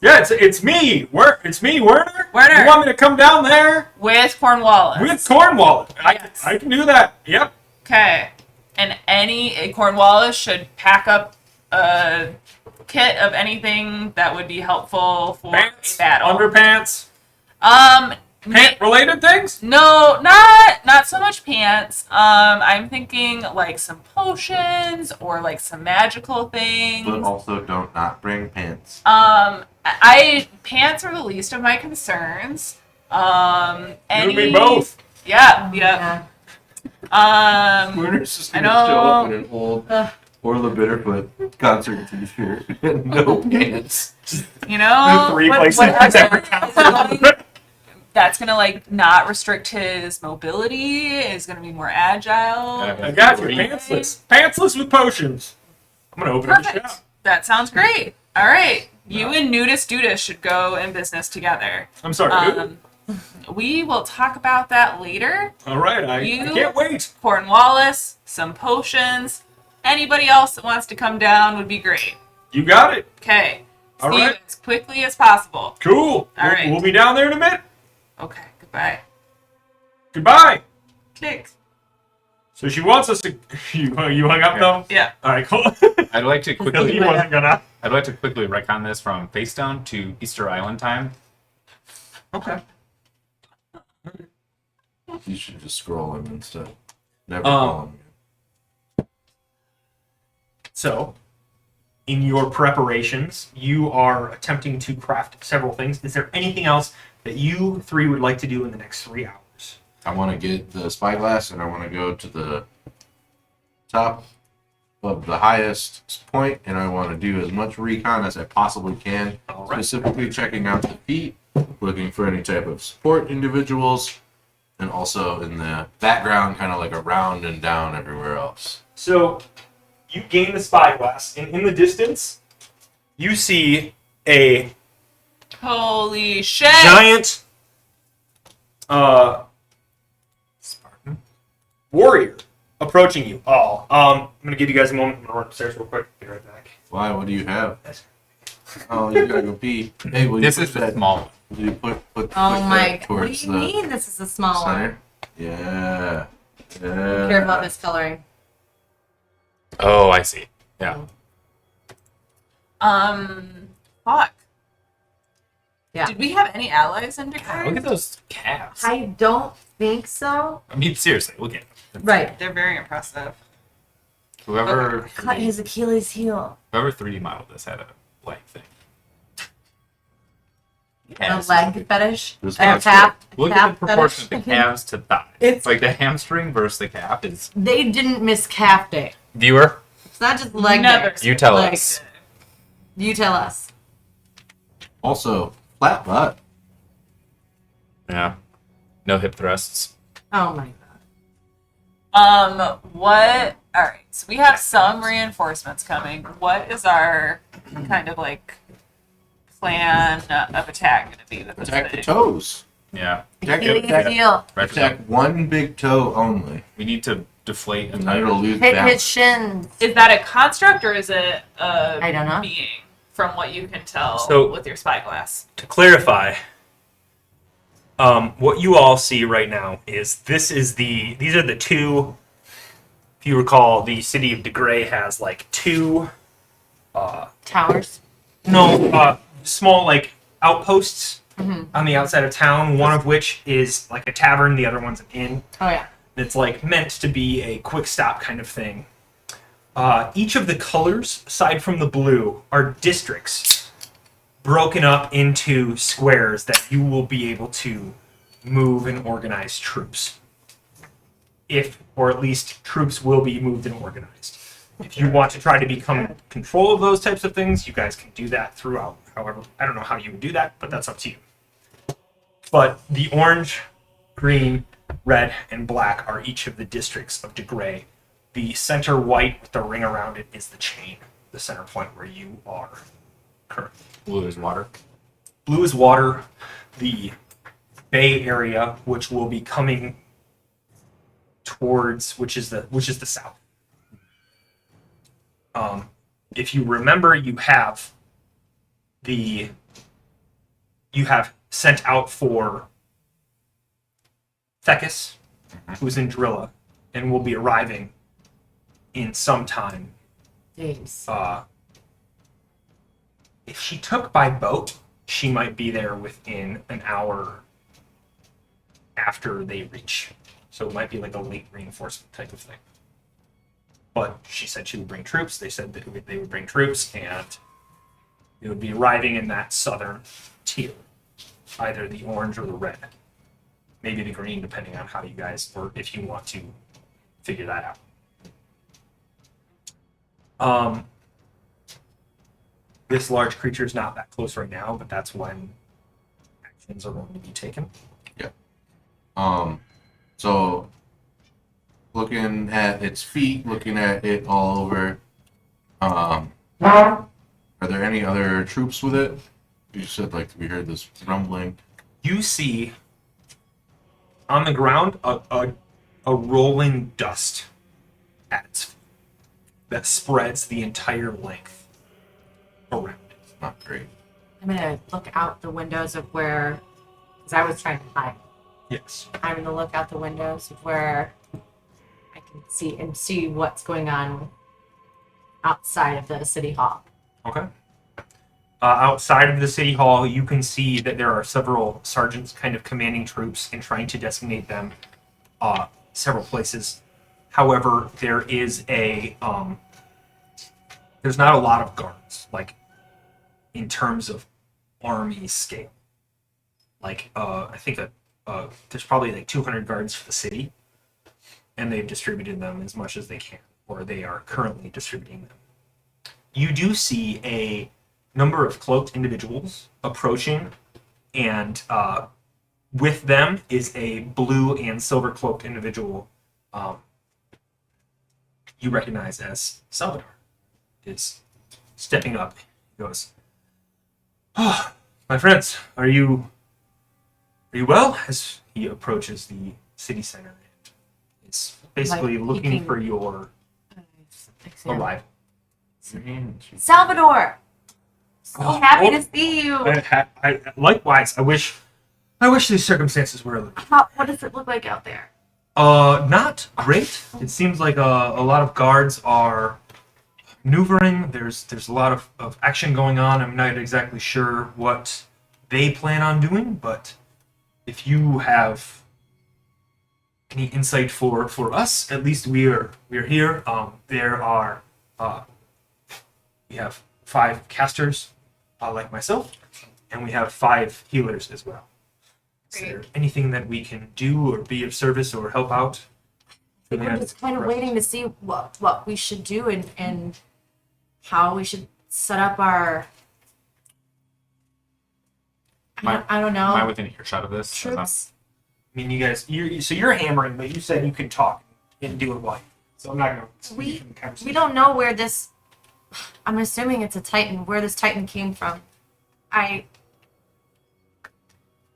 Speaker 4: Yeah, it's me. It's me, Werner.
Speaker 2: Werner.
Speaker 4: You want me to come down there
Speaker 2: With Cornwallis.
Speaker 4: with Cornwallis?
Speaker 2: Yes.
Speaker 4: I can do that. Yep.
Speaker 2: Okay. And Cornwallis should pack up a kit of anything that would be helpful for
Speaker 4: Pants,
Speaker 2: a battle.
Speaker 4: underpants,
Speaker 2: Ma-
Speaker 4: pant-related things.
Speaker 2: No, not so much pants. I'm thinking like some potions or like some magical things.
Speaker 1: But also don't not bring pants.
Speaker 2: Pants are the least of my concerns.
Speaker 4: You and me both.
Speaker 2: Yeah.
Speaker 1: Werner's just
Speaker 2: I
Speaker 1: gonna show up
Speaker 2: know.
Speaker 1: in an old Orla Bitterfoot concert t-shirt and no pants.
Speaker 2: You know,
Speaker 4: Three
Speaker 2: what-
Speaker 4: places
Speaker 2: whatever
Speaker 4: every
Speaker 2: is
Speaker 4: concert.
Speaker 2: going- that's gonna like not restrict his mobility. Is gonna be more agile.
Speaker 4: I got you. Pantsless with potions. I'm gonna open up the shop.
Speaker 2: Perfect. That sounds great. All right, you and Nudist Dudas should go in business together.
Speaker 4: I'm sorry. dude.
Speaker 2: We will talk about that later.
Speaker 4: All right. I
Speaker 2: you-
Speaker 4: can't wait.
Speaker 2: Cornwallis, some potions. Anybody else that wants to come down would be great.
Speaker 4: You got it.
Speaker 2: Okay.
Speaker 4: All
Speaker 2: See you
Speaker 4: right.
Speaker 2: as quickly as possible.
Speaker 4: Cool.
Speaker 2: All right.
Speaker 4: We'll be down there in a minute.
Speaker 2: Okay. Goodbye.
Speaker 4: Goodbye.
Speaker 2: Clicks.
Speaker 4: So she wants us to. You hung up though.
Speaker 2: Yeah.
Speaker 4: All right, cool.
Speaker 3: I'd like to
Speaker 4: he
Speaker 3: quickly
Speaker 4: wasn't gonna.
Speaker 3: I'd like to quickly retcon this from Facedown to Easter Island time.
Speaker 4: Okay.
Speaker 1: You should just scroll him instead. Never
Speaker 4: Um,
Speaker 1: call him.
Speaker 4: So, in your preparations, you are attempting to craft several things. Is there anything else that you three would like to do in the next 3 hours?
Speaker 1: I want to get the spyglass, and I want to go to the top of the highest point, and I want to do as much recon as I possibly can.
Speaker 4: All right.
Speaker 1: Specifically checking out the feet, looking for any type of support individuals, and also in the background, kind of like around and down everywhere else.
Speaker 4: So, you gain the spyglass, and in the distance, you see a
Speaker 2: Holy shit!
Speaker 4: giant
Speaker 3: Spartan.
Speaker 4: warrior approaching you all. I'm gonna give you guys a moment. I'm gonna run upstairs real quick. Be right back.
Speaker 1: Why? What do you have? Oh, you gotta go pee. Hey, will you
Speaker 3: This
Speaker 1: push
Speaker 3: is the
Speaker 1: that?
Speaker 3: small one.
Speaker 1: Will you put
Speaker 5: Oh
Speaker 1: push
Speaker 5: my
Speaker 1: that
Speaker 5: god. What do
Speaker 1: towards
Speaker 5: you
Speaker 1: the
Speaker 5: mean this is a small one?
Speaker 1: center? Yeah.
Speaker 5: Careful of his coloring.
Speaker 3: Oh, I see. Yeah.
Speaker 2: Fuck.
Speaker 5: Yeah.
Speaker 2: Did we have any allies in Dakar?
Speaker 3: Look at those calves.
Speaker 5: I don't think so.
Speaker 3: I mean, seriously, look at them.
Speaker 5: Right.
Speaker 2: They're very impressive.
Speaker 3: Whoever
Speaker 5: Cut his Achilles heel.
Speaker 3: 3D modeled this had a leg thing.
Speaker 5: A leg fetish.
Speaker 1: This
Speaker 5: A
Speaker 1: one's
Speaker 5: calf.
Speaker 3: Look
Speaker 5: calf
Speaker 3: at the proportion of the
Speaker 5: fetish.
Speaker 3: calves to thighs.
Speaker 5: It's-
Speaker 3: like the hamstring versus the calf is.
Speaker 5: They didn't miss calf day.
Speaker 3: Viewer,
Speaker 5: It's not just leg
Speaker 2: Never.
Speaker 5: day.
Speaker 3: you tell
Speaker 5: Like-
Speaker 3: us.
Speaker 5: You tell us.
Speaker 1: Also, flat butt.
Speaker 3: Yeah. No hip thrusts.
Speaker 5: Oh my god.
Speaker 2: What? All right. So we have some reinforcements coming. What is our kind of like plan of attack going to be with this
Speaker 1: Attack the
Speaker 2: thing?
Speaker 1: toes.
Speaker 3: Yeah.
Speaker 1: Attack,
Speaker 5: Achilles
Speaker 1: attack,
Speaker 5: heel.
Speaker 1: attack one big toe only.
Speaker 3: We need to deflate
Speaker 1: And then it'll
Speaker 3: another.
Speaker 1: lose
Speaker 5: Hit
Speaker 1: balance.
Speaker 5: his shins.
Speaker 2: Is that a construct or is it a
Speaker 5: I don't know.
Speaker 2: being? From what you can tell
Speaker 4: So-
Speaker 2: with your spyglass.
Speaker 4: To clarify, what you all see right now is these are the two. If you recall, the city of DeGray has like two
Speaker 5: Towers.
Speaker 4: small like outposts
Speaker 5: Mm-hmm.
Speaker 4: on the outside of town. One of which is like a tavern, the other one's an inn.
Speaker 5: Oh yeah.
Speaker 4: It's like meant to be a quick stop kind of thing. Each of the colors, aside from the blue, are districts broken up into squares that you will be able to move and organize troops. Or at least troops will be moved and organized. If you want to try to become in control of those types of things, you guys can do that throughout. However, I don't know how you would do that, but that's up to you. But the orange, green, red, and black are each of the districts of DeGray. The center white with the ring around it is the chain, the center point where you are currently.
Speaker 3: Blue is water.
Speaker 4: Blue is water, the bay area, which will be coming towards, which is the south. If you remember, you have sent out for Thecus, who's in Drilla, and will be arriving in some time.
Speaker 5: Days.
Speaker 4: If she took by boat, she might be there within an hour after they reach. So it might be like a late reinforcement type of thing. But she said she would bring troops. They said that they would bring troops, and it would be arriving in that southern tier, either the orange or the red. Maybe the green, depending on how you guys, or if you want to figure that out. This large creature is not that close right now, but that's when actions are going to be taken.
Speaker 1: So looking at its feet, looking at it all over, are there any other troops with it? You said like we heard this rumbling.
Speaker 4: You see on the ground a rolling dust at its feet that spreads the entire length around it.
Speaker 1: Not great.
Speaker 5: I'm gonna look out the windows of where, because I was trying to hide.
Speaker 4: Yes.
Speaker 5: I'm gonna look out the windows of where I can see what's going on outside of the city hall.
Speaker 4: Okay. Outside of the city hall, you can see that there are several sergeants kind of commanding troops and trying to designate them several places. However, there is there's not a lot of guards, like in terms of army scale. Like I think that there's probably like 200 guards for the city, and they've distributed them as much as they can, or they are currently distributing them. You do see a number of cloaked individuals approaching, and with them is a blue and silver cloaked individual you recognize as Salvador. Is stepping up. He goes, "Oh, my friends, are you well?" As he approaches the city center and is basically
Speaker 5: Like
Speaker 4: looking
Speaker 5: peeking.
Speaker 4: for your arrival.
Speaker 5: Salvador, so
Speaker 4: Oh,
Speaker 5: happy
Speaker 4: oh.
Speaker 5: to see you.
Speaker 4: Likewise, I wish these circumstances were a little.
Speaker 5: What does it look like out there?
Speaker 4: Not great. It seems like a lot of guards are maneuvering. There's a lot of action going on. I'm not exactly sure what they plan on doing, but if you have any insight for us, at least we're here. There are we have 5 casters like myself, and we have 5 healers as well. Is there anything that we can do or be of service or help out?
Speaker 5: We're just kind of waiting to see what we should do and how we should set up our. I don't know.
Speaker 3: Am I within earshot of this?
Speaker 5: Troops.
Speaker 4: I mean, you guys, you're hammering, but you said you could talk and do it while. So I'm not going to.
Speaker 5: We don't know where this. I'm assuming it's a Titan. Where this Titan came from.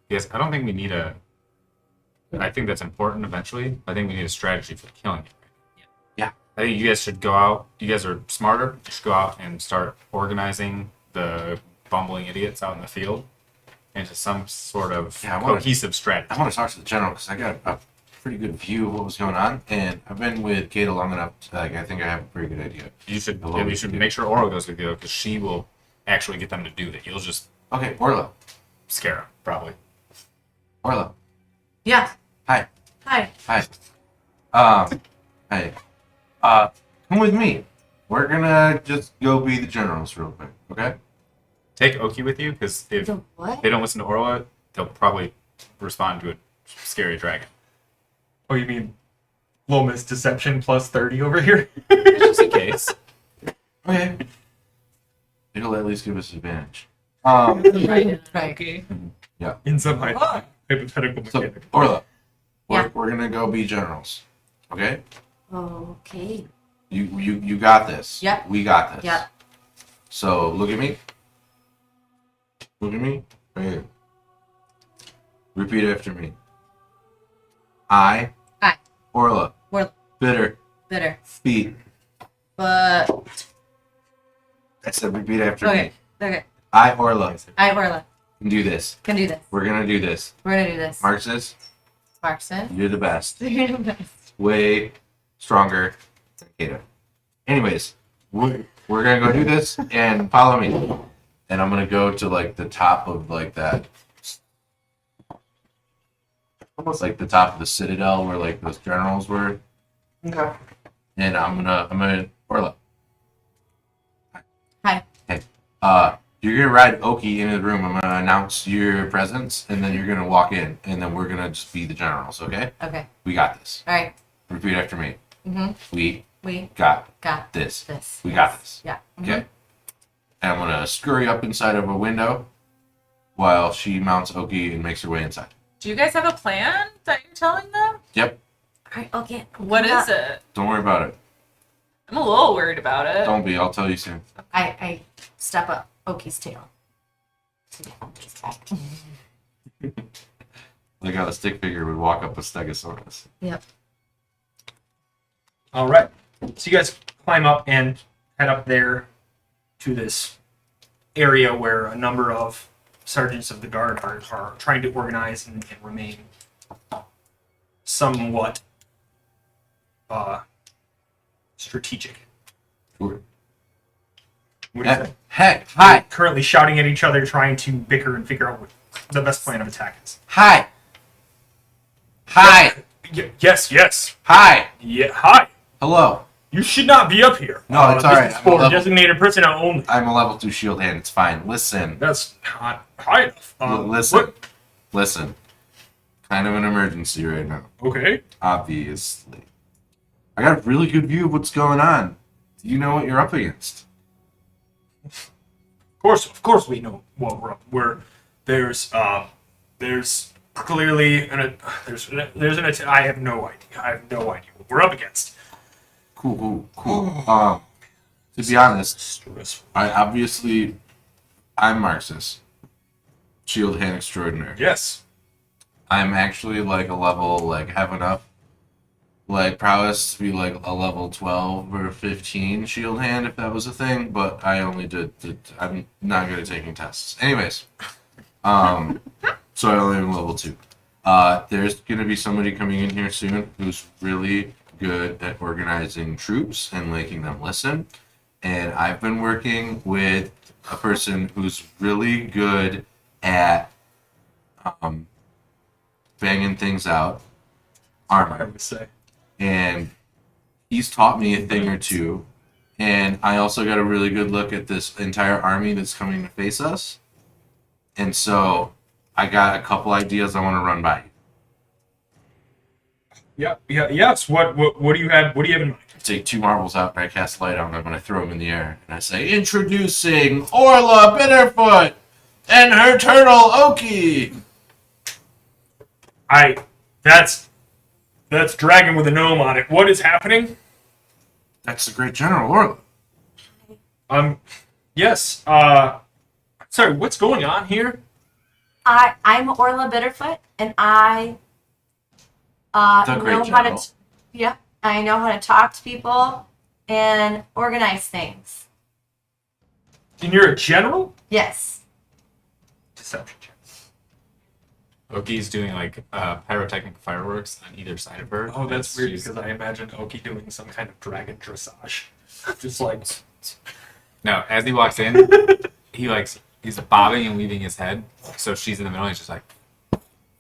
Speaker 3: Yes, I don't think we need a. I think that's important eventually. I think we need a strategy for killing it.
Speaker 1: Yeah.
Speaker 3: I think you guys should go out. You guys are smarter. You should go out and start organizing the bumbling idiots out in the field into some sort of cohesive strategy.
Speaker 1: I want to talk to the general because I got a pretty good view of what was going on, and I've been with Kata long enough. I think I have a pretty good idea.
Speaker 3: You should.
Speaker 1: Hello,
Speaker 3: You should make sure Oro goes with you because she will actually get them to do that. You'll just
Speaker 1: Okay, Orla.
Speaker 3: scare them probably.
Speaker 1: Orla.
Speaker 5: Yeah.
Speaker 1: Hi.
Speaker 5: Hi.
Speaker 1: Hi. Hey. Come with me. We're gonna just go be the generals real quick, okay?
Speaker 3: Take Oki with you because if
Speaker 5: The what?
Speaker 3: they don't listen to Orla, they'll probably respond to a scary dragon.
Speaker 4: Oh, you mean Lomas Deception plus 30 over here?
Speaker 3: Just in case.
Speaker 1: Okay. It'll at least give us advantage.
Speaker 5: Right.
Speaker 2: Okay.
Speaker 4: In some hypothetical
Speaker 1: So,
Speaker 4: mechanic.
Speaker 1: Orla,
Speaker 5: Yeah.
Speaker 1: we're gonna go be generals, okay?
Speaker 5: Okay.
Speaker 1: You got this.
Speaker 5: Yep.
Speaker 1: We got this.
Speaker 5: Yep.
Speaker 1: So look at me. Look at me. Right here. Repeat after me. I. Orla.
Speaker 5: Orla.
Speaker 1: Bitter.
Speaker 5: Bitter.
Speaker 1: Feet.
Speaker 5: But
Speaker 1: I said repeat after
Speaker 5: okay.
Speaker 1: me.
Speaker 5: Okay.
Speaker 1: I, Orla,
Speaker 5: Orla
Speaker 1: can do this.
Speaker 5: can do this.
Speaker 1: We're gonna do this.
Speaker 5: We're gonna do this.
Speaker 1: Marxist,
Speaker 5: Markson.
Speaker 1: you're the best.
Speaker 5: You're the best.
Speaker 1: Way stronger than Kato. Anyways, we're gonna go do this and follow me. And I'm gonna go to like the top of like that, almost like the top of the citadel where like those generals were.
Speaker 4: Okay.
Speaker 1: And I'm gonna Orla.
Speaker 5: Hi.
Speaker 1: Hey, you're gonna ride Oki into the room. I'm gonna announce your presence, and then you're gonna walk in, and then we're gonna just be the generals. Okay?
Speaker 5: Okay.
Speaker 1: We got this.
Speaker 5: All right.
Speaker 1: Repeat after me.
Speaker 5: Mhm.
Speaker 1: We
Speaker 5: We
Speaker 1: got
Speaker 5: got
Speaker 1: this.
Speaker 5: this.
Speaker 1: We got this.
Speaker 5: Yeah.
Speaker 1: Okay. And I'm gonna scurry up inside of a window while she mounts Oki and makes her way inside.
Speaker 2: Do you guys have a plan that you're telling them?
Speaker 1: Yep.
Speaker 5: All right. Okay.
Speaker 2: What is it?
Speaker 1: Don't worry about it.
Speaker 2: I'm a little worried about it.
Speaker 1: Don't be. I'll tell you soon.
Speaker 5: I step up Oki's tail.
Speaker 1: Like how a stick figure would walk up a stegosaurus.
Speaker 5: Yep.
Speaker 4: All right. So you guys climb up and head up there to this area where a number of sergeants of the guard are trying to organize and remain somewhat strategic.
Speaker 1: Sure.
Speaker 4: What is that?
Speaker 1: Heck,
Speaker 4: You're
Speaker 1: hi,
Speaker 4: currently shouting at each other, trying to bicker and figure out what the best plan of attack is.
Speaker 1: hi, hi,
Speaker 4: Yes, yes.
Speaker 1: hi,
Speaker 4: Yeah, hi.
Speaker 1: hello.
Speaker 4: You should not be up here.
Speaker 1: No, it's all right.
Speaker 4: This is
Speaker 1: I'm a
Speaker 4: for
Speaker 1: level-
Speaker 4: designated personnel only.
Speaker 1: I'm a level 2 shield hand. It's fine. Listen,
Speaker 4: That's not high enough.
Speaker 1: listen, listen. Kind of an emergency right now.
Speaker 4: Okay.
Speaker 1: Obviously, I got a really good view of what's going on. Do you know what you're up against?
Speaker 4: Of course, we know what we're up. There's clearly there's an I have no idea. I have no idea what we're up against.
Speaker 1: Cool. To be honest,
Speaker 4: Stressful.
Speaker 1: I'm Marxist. Shield hand extraordinary.
Speaker 4: Yes.
Speaker 1: I'm actually like a level, like have enough like prowess to be like a level 12 or 15 shield hand if that was a thing, but I only did I'm not good at taking tests. Anyways, so I only am level 2. There's gonna be somebody coming in here soon who's really good at organizing troops and making them listen. And I've been working with a person who's really good at banging things out,
Speaker 4: I
Speaker 1: armor.
Speaker 4: would say.
Speaker 1: And he's taught me a thing or two. And I also got a really good look at this entire army that's coming to face us. And so I got a couple ideas I want to run by you.
Speaker 4: Yes. What do you have? What do you have in mind?
Speaker 1: I take 2 marbles out and I cast light on them and I throw them in the air. And I say, introducing Orla Bitterfoot and her turtle Oki.
Speaker 4: That's dragon with a gnome on it. What is happening?
Speaker 1: That's the great General Orla.
Speaker 4: Yes. Sorry. What's going on here?
Speaker 5: I'm Orla Bitterfoot, and I
Speaker 1: The great
Speaker 5: know how
Speaker 1: general.
Speaker 5: to. Yeah, I know how to talk to people and organize things.
Speaker 4: And you're a general?
Speaker 5: Yes.
Speaker 4: Deception check.
Speaker 3: Oki's doing like pyrotechnic fireworks on either side of her.
Speaker 4: Oh, that's weird
Speaker 3: She's-
Speaker 4: because I imagine Oki doing some kind of dragon dressage. Just like
Speaker 3: No, as he walks in, he's bobbing and weaving his head. So she's in the middle and he's just like,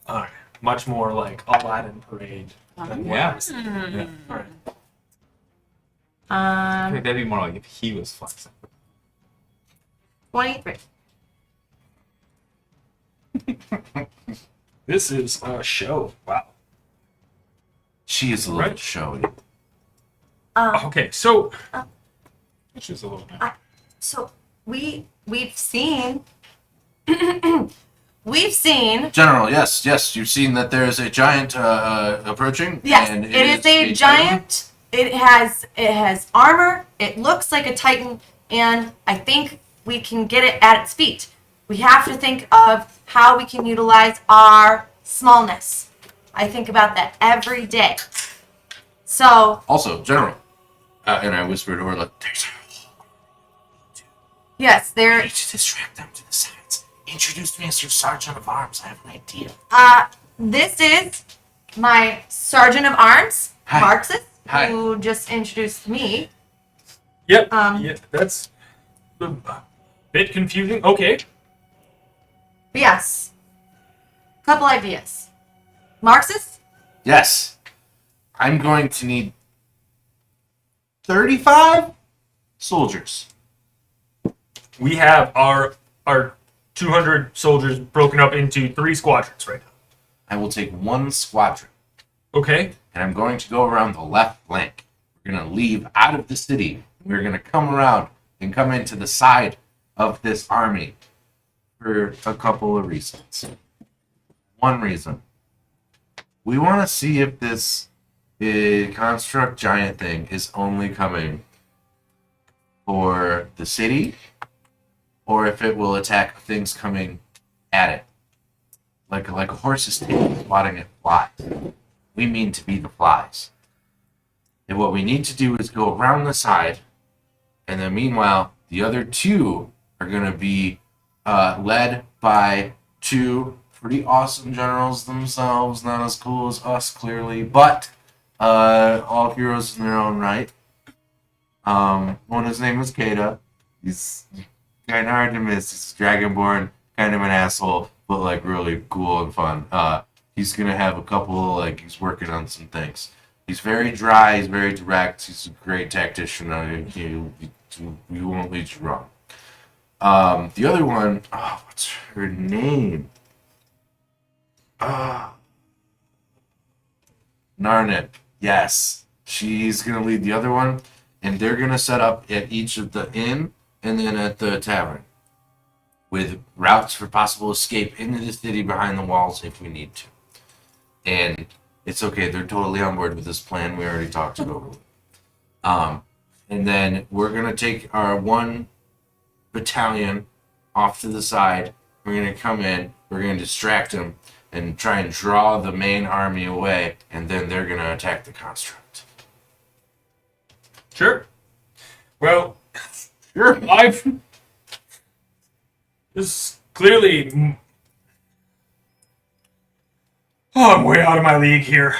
Speaker 4: alright. Much more like Aladdin parade. Than what
Speaker 3: Yeah.
Speaker 4: I was thinking. Yeah. Alright.
Speaker 3: I think that'd be more like if he was flexing.
Speaker 5: 23.
Speaker 4: This is a show. Wow.
Speaker 1: She is a little
Speaker 4: Right.
Speaker 1: showy.
Speaker 4: Okay, so
Speaker 3: She's a little bit.
Speaker 5: So we've seen we've seen.
Speaker 1: General, yes, you've seen that there is a giant approaching.
Speaker 5: Yes,
Speaker 1: and
Speaker 5: it is a
Speaker 1: titan.
Speaker 5: giant. It has armor. It looks like a titan, and I think we can get it at its feet. We have to think of how we can utilize our smallness. I think about that every day. So
Speaker 1: Also, General, and I whispered to her, like, there's
Speaker 5: yes,
Speaker 1: a
Speaker 5: there.
Speaker 1: need to distract them to the sides. Introduce me as your sergeant of arms. I have an idea.
Speaker 5: This is my sergeant of arms,
Speaker 1: Hi.
Speaker 5: Marxist,
Speaker 1: Hi.
Speaker 5: who just introduced me.
Speaker 4: yep.
Speaker 5: Um,
Speaker 4: That's a bit confusing. Okay.
Speaker 5: But yes, couple ideas. Marxist.
Speaker 1: Yes, I'm going to need 35 soldiers.
Speaker 4: We have our 200 soldiers broken up into 3 squadrons right now.
Speaker 1: I will take 1 squadron,
Speaker 4: Okay.
Speaker 1: and I'm going to go around the left flank. We're going to leave out of the city. We're going to come around and come into the side of this army for a couple of reasons. One reason. We want to see if this construct giant thing is only coming for the city or if it will attack things coming at it. Like a horse's tail swatting at flies. We mean to be the flies. And what we need to do is go around the side, and then meanwhile, the other 2 are going to be led by 2 pretty awesome generals themselves. Not as cool as us, clearly, but all heroes in their own right. One his name was Kata. He's kind of hard to miss. He's dragonborn, kind of an asshole, but like really cool and fun. He's gonna have a couple he's working on some things. He's very dry. He's very direct. He's a great tactician. He won't lead you wrong. The other one, what's her name? Narnip. Yes, she's gonna lead the other one, and they're gonna set up at each of the inn and then at the tavern with routes for possible escape into the city behind the walls if we need to. And it's okay; they're totally on board with this plan. We already talked it over. And then we're gonna take our one battalion off to the side. We're gonna come in. We're gonna distract them and try and draw the main army away, and then they're gonna attack the construct.
Speaker 4: Sure. Well,
Speaker 1: Sure.
Speaker 4: I've this clearly. Oh, I'm way out of my league here.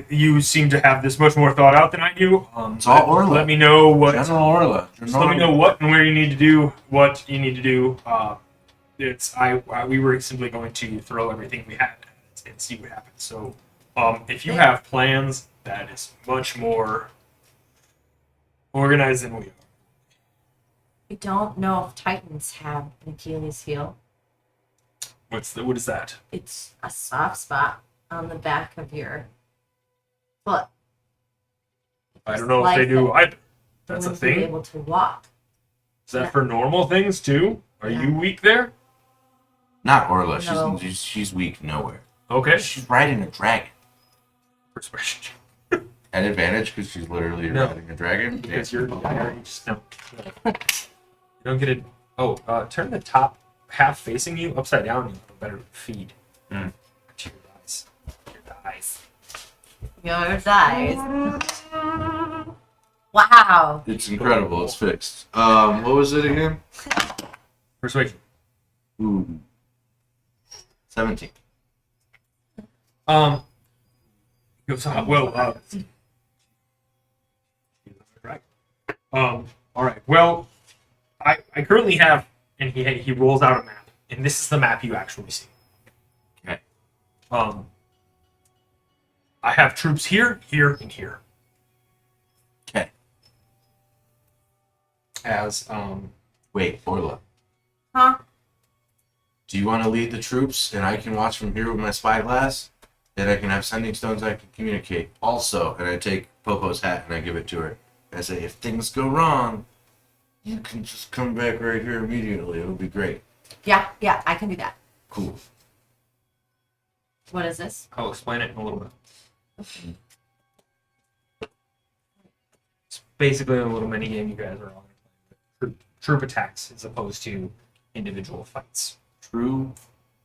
Speaker 4: You seem to have this much more thought out than I do.
Speaker 1: It's all Orla.
Speaker 4: Let me know what.
Speaker 1: General Orla.
Speaker 4: Just let me know what and where you need to do what you need to do. We were simply going to throw everything we had and see what happens. So, if you have plans, that is much more organized than we are.
Speaker 5: We don't know if Titans have an Achilles heel.
Speaker 4: What is that?
Speaker 5: It's a soft spot on the back of your foot.
Speaker 4: I don't know if they do. That's a
Speaker 5: Wouldn't be
Speaker 4: thing.
Speaker 5: able to walk.
Speaker 4: Is that for normal things too? Are you weak there?
Speaker 1: Not Orla.
Speaker 5: No.
Speaker 1: She's weak nowhere.
Speaker 4: Okay.
Speaker 1: She's riding a dragon.
Speaker 4: Persuasion.
Speaker 1: At advantage because she's literally
Speaker 4: No.
Speaker 1: riding a dragon.
Speaker 4: Because you're just no. You don't get it. Oh, turn the top half facing you upside down. You have a better feed. To your eyes. Your eyes.
Speaker 5: Your dies. Wow.
Speaker 1: It's incredible. It's fixed. What was it again?
Speaker 4: Persuasion.
Speaker 1: Ooh. 17.
Speaker 4: Goes on. Well, all right. Well, I currently have, and he rolls out a map, and this is the map you actually see.
Speaker 1: Okay.
Speaker 4: I have troops here, here, and here.
Speaker 1: Okay.
Speaker 4: As
Speaker 1: Wait, Orla.
Speaker 5: Huh?
Speaker 1: Do you want to lead the troops and I can watch from here with my spyglass? And I can have sending stones I can communicate. Also, and I take Popo's hat and I give it to her. I say, if things go wrong, you can just come back right here immediately. It would be great.
Speaker 5: Yeah, I can do that.
Speaker 1: Cool.
Speaker 5: What is this?
Speaker 4: I'll explain it in a little bit. It's basically a little mini game you guys are all playing. Troop attacks as opposed to individual fights.
Speaker 1: True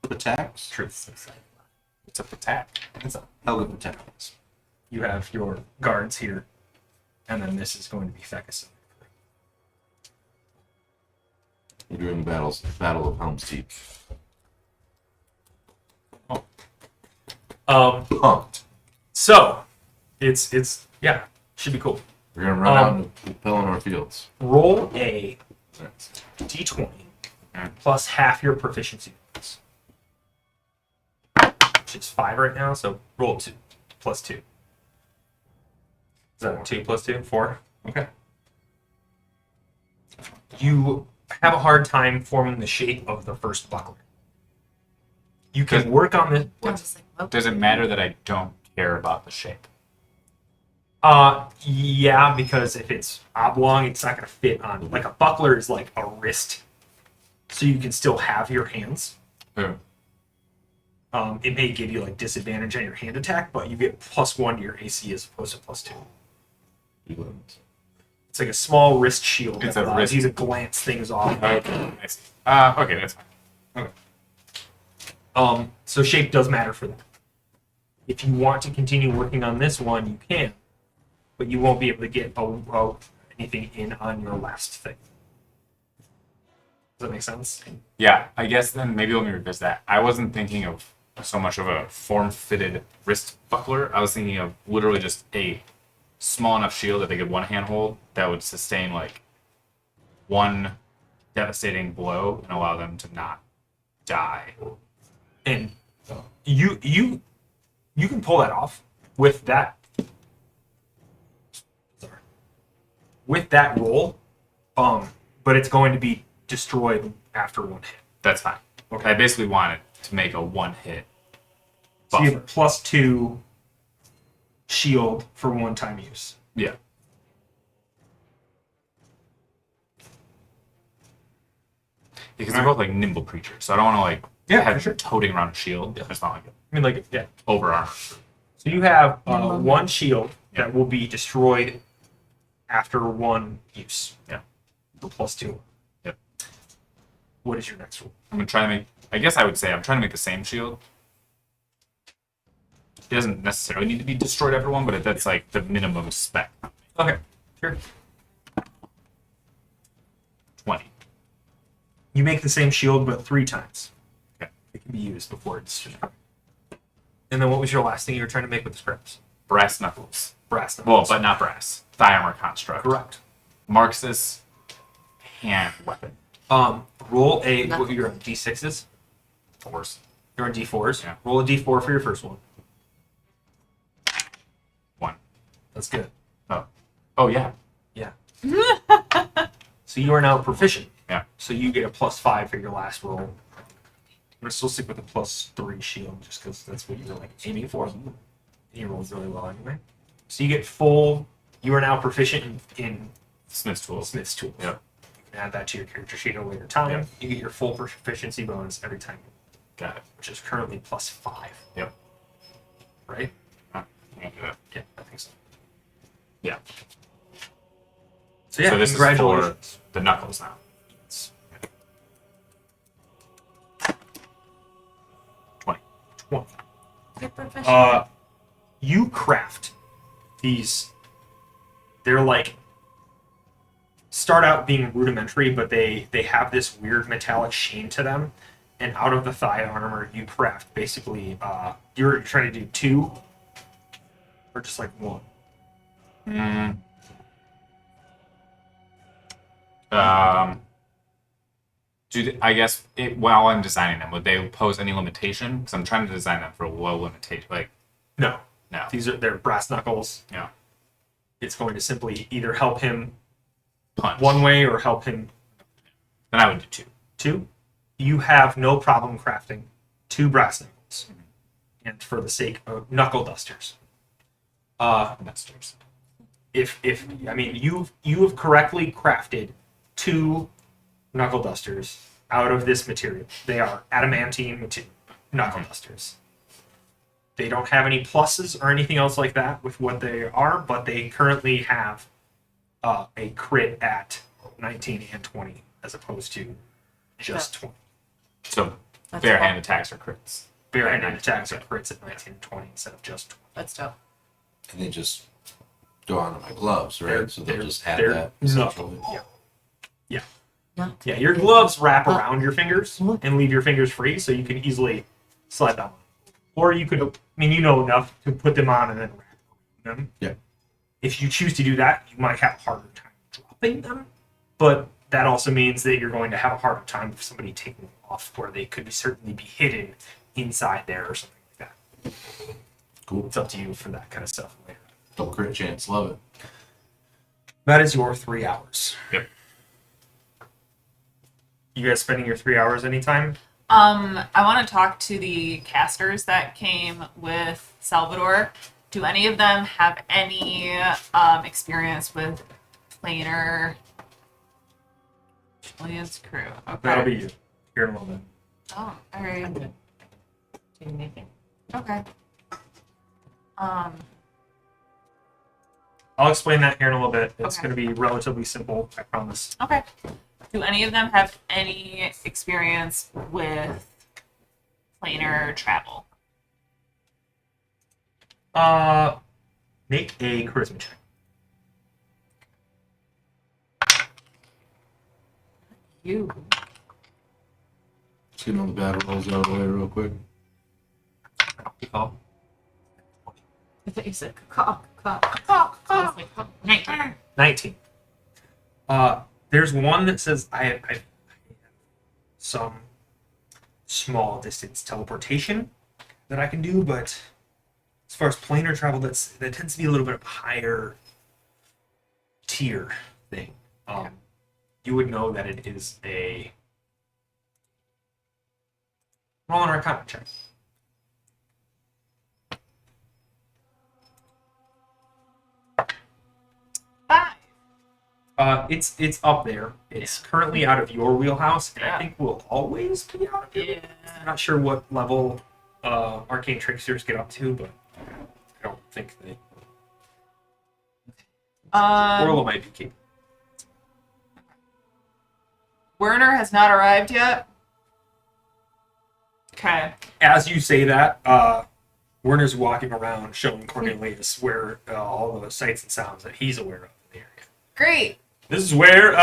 Speaker 1: attacks?
Speaker 4: Troops.
Speaker 3: It's a attack.
Speaker 1: It's a hell of attacks.
Speaker 4: You have your guards here, and then this is going to be Fecus.
Speaker 1: We're doing Battle of Helm's Deep. Pumped.
Speaker 4: So it's yeah, should be cool.
Speaker 1: We're gonna run out into Pelennor Fields.
Speaker 4: Roll a
Speaker 1: That's
Speaker 4: d20 plus half your proficiency points, which is 5 right now. So roll 2 plus 2. Is that 2 plus 2? 4. Okay. You have a hard time forming the shape of the first buckler. You can work on this.
Speaker 5: I'm just like, oh.
Speaker 3: Does it matter that I don't care about the shape?
Speaker 4: Yeah, because if it's oblong, it's not going to fit on. Like a buckler is like a wrist, so you can still have your hands.
Speaker 3: Oh.
Speaker 4: It may give you like disadvantage on your hand attack, but you get +1 to your AC as opposed to +2. It's like a small wrist shield
Speaker 3: It's
Speaker 4: that
Speaker 3: a
Speaker 4: allows
Speaker 3: wrist-
Speaker 4: you to glance things off.
Speaker 3: Okay, I see. Okay, that's fine. Okay.
Speaker 4: So shape does matter for that. If you want to continue working on this one, you can, but you won't be able to get anything in on your last thing. Does that make sense?
Speaker 3: Yeah, I guess then maybe let me revisit that. I wasn't thinking of so much of a form-fitted wrist buckler. I was thinking of literally just a small enough shield that they could one hand hold that would sustain like one devastating blow and allow them to not die.
Speaker 4: And you can pull that off with that. Sorry. With that roll, but it's going to be destroyed after one hit.
Speaker 3: That's fine.
Speaker 4: Okay.
Speaker 3: I basically wanted to make a one hit
Speaker 4: So you
Speaker 3: buffer.
Speaker 4: have +2 shield for one-time use.
Speaker 3: Yeah. Because they're both like nimble creatures, so I don't want to like
Speaker 4: Yeah,
Speaker 3: have
Speaker 4: for sure.
Speaker 3: toting around a shield. It's not like
Speaker 4: I mean, like, yeah.
Speaker 3: over armor.
Speaker 4: So you have
Speaker 5: Minimum.
Speaker 4: one shield
Speaker 3: Yeah.
Speaker 4: that will be destroyed after one use.
Speaker 3: Yeah.
Speaker 4: The +2.
Speaker 3: Yep.
Speaker 4: What is your next rule?
Speaker 3: I'm gonna try to make. I guess I would say I'm trying to make the same shield. It doesn't necessarily need to be destroyed after one, but that's like the minimum spec.
Speaker 4: Okay. Sure.
Speaker 3: 20.
Speaker 4: You make the same shield, but 3 times.
Speaker 3: Okay.
Speaker 4: It can be used before it's destroyed. And then what was your last thing you were trying to make with the scraps?
Speaker 3: Brass knuckles.
Speaker 4: Brass
Speaker 3: Well,
Speaker 4: knuckles.
Speaker 3: but not brass. Thigh armor construct.
Speaker 4: Correct.
Speaker 3: Marxist hand weapon.
Speaker 4: Roll a. What, you're on D6s?
Speaker 3: Force.
Speaker 4: You're on D4s?
Speaker 3: Yeah.
Speaker 4: Roll a D4 for your first one.
Speaker 3: 1.
Speaker 4: That's good.
Speaker 3: Oh yeah.
Speaker 4: Yeah. So you are now proficient.
Speaker 3: Yeah.
Speaker 4: So you get a +5 for your last roll. I'm gonna still stick with a +3 shield just because that's what you were like aiming for. And you rolled really well anyway. So you get full. You are now proficient in
Speaker 3: Smith's tools.
Speaker 4: Smith's tools.
Speaker 3: Yeah.
Speaker 4: You can add that to your character sheet at a later time.
Speaker 3: Yeah.
Speaker 4: You get your full proficiency bonus every time,
Speaker 3: Got it.
Speaker 4: which is currently +5.
Speaker 3: Yep.
Speaker 4: Right?
Speaker 3: I can do that.
Speaker 4: Yeah, I think so.
Speaker 3: Yeah.
Speaker 4: So yeah,
Speaker 3: So this
Speaker 4: congratulations.
Speaker 3: is for the knuckles now. It's- 20.
Speaker 4: 20.
Speaker 5: You're proficient.
Speaker 4: You craft these. They're like start out being rudimentary, but they have this weird metallic sheen to them. And out of the thigh armor, you craft basically. You're trying to do 2, or just like 1.
Speaker 3: Mm. I guess while I'm designing them, would they pose any limitation? Because I'm trying to design them for a low limitation. Like,
Speaker 4: No,
Speaker 3: no.
Speaker 4: they're brass knuckles.
Speaker 3: Yeah.
Speaker 4: It's going to simply either help him
Speaker 3: Punch.
Speaker 4: one way or help him
Speaker 3: Then I would do 2.
Speaker 4: 2. You have no problem crafting 2 brass knuckles, and for the sake of knuckle dusters.
Speaker 3: Dusters.
Speaker 4: If I mean you have correctly crafted 2 knuckle dusters out of this material. They are adamantine knuckle dusters. They don't have any pluses or anything else like that with what they are, but they currently have a crit at 19 and 20 as opposed to just 20.
Speaker 3: So
Speaker 5: That's
Speaker 3: bare-hand
Speaker 5: dope.
Speaker 3: attacks are crits.
Speaker 4: Bare-handed
Speaker 3: 19,
Speaker 4: attacks are
Speaker 3: yeah.
Speaker 4: crits at 19 and 20 instead of just 20.
Speaker 5: That's dope.
Speaker 1: And they just go onto my gloves, right? So they'll just add
Speaker 4: they're-
Speaker 1: that.
Speaker 4: no.
Speaker 1: essentially.
Speaker 5: No.
Speaker 4: Yeah, your gloves wrap around your fingers and leave your fingers free, so you can easily slide them on. Or you could, I mean, you know enough to put them on and then wrap them.
Speaker 1: Yeah.
Speaker 4: If you choose to do that, you might have a harder time dropping them, but that also means that you're going to have a harder time with somebody taking them off, where they could certainly be hidden inside there or something like that.
Speaker 1: Cool.
Speaker 4: It's up to you for that kind of stuff later.
Speaker 1: Double crit chance. Love it.
Speaker 4: That is your 3 hours.
Speaker 3: Yep.
Speaker 4: You guys spending your 3 hours anytime?
Speaker 2: I want to talk to the casters that came with Salvador. Do any of them have any experience with planar Julian's crew? Okay.
Speaker 4: That'll be you here in a little bit.
Speaker 2: Oh, all right.
Speaker 5: I'm good. Do anything.
Speaker 2: Okay.
Speaker 4: I'll explain that here in a little bit. It's
Speaker 2: Okay.
Speaker 4: going to be relatively simple, I promise.
Speaker 2: Okay. Do any of them have any experience with planar travel?
Speaker 4: Make a charisma check.
Speaker 2: You.
Speaker 1: Just getting all the battle rolls out of the way real quick.
Speaker 4: Oh.
Speaker 5: I thought you said caw. I was like, oh, 19.
Speaker 4: 19. There's one that says I have some small distance teleportation that I can do, but as far as planar travel, that tends to be a little bit of a higher tier thing. You would know that it is a roll an Arcana check.
Speaker 2: 5.
Speaker 4: It's up there. It's currently out of your wheelhouse, and I think will always be out of your wheelhouse. I'm not sure what level arcane tricksters get up to, but I don't think they. Orla might be capable.
Speaker 2: Werner has not arrived yet. Okay.
Speaker 4: As you say that, Werner's walking around showing Cornelius where all the sights and sounds that he's aware of in the area.
Speaker 2: Great.
Speaker 4: This is where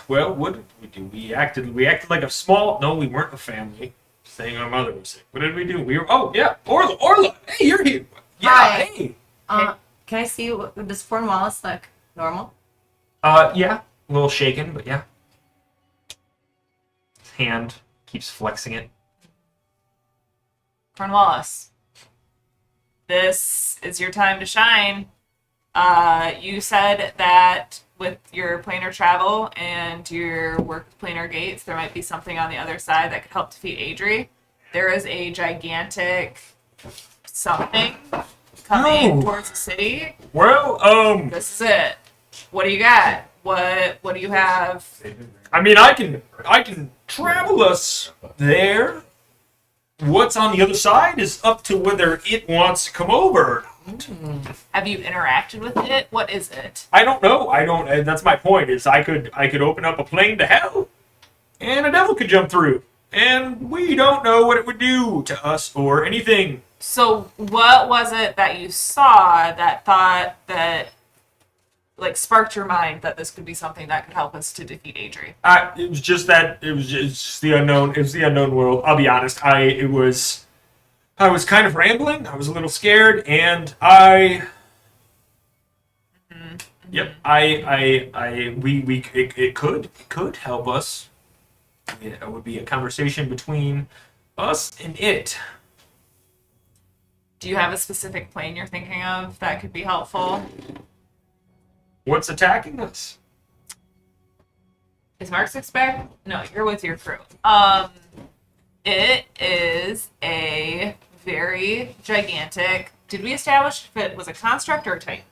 Speaker 4: what did we do? We acted like a small. No, we weren't a family. Saying our mother was sick. What did we do? We were. Oh yeah, Orla. Hey, you're here. Yeah.
Speaker 5: Hi.
Speaker 4: Hey.
Speaker 5: Can I see does Cornwallis look normal?
Speaker 4: Yeah, a little shaken, but yeah. His hand keeps flexing it.
Speaker 2: Cornwallis, this is your time to shine. You said that with your planar travel and your work with planar gates, there might be something on the other side that could help defeat Adri. There is a gigantic something coming towards the city.
Speaker 4: Well,
Speaker 2: This is it. What do you got? What do you have?
Speaker 4: I mean, I can travel us there. What's on the other side is up to whether it wants to come over.
Speaker 2: Have you interacted with it? What is it?
Speaker 4: I don't know. I don't. That's my point. Is I could open up a plane to hell, and a devil could jump through, and we don't know what it would do to us or anything.
Speaker 2: So what was it that you saw that thought that like sparked your mind that this could be something that could help us to defeat Adri?
Speaker 4: It was just the unknown. It was the unknown world. I'll be honest. I was kind of rambling. I was a little scared, and Yep. It could help us. It would be a conversation between us and it.
Speaker 2: Do you have a specific plane you're thinking of that could be helpful?
Speaker 4: What's attacking us?
Speaker 2: Is Mark Six back? No, you're with your crew. It is a very gigantic. Did we establish if it was a construct or a titan?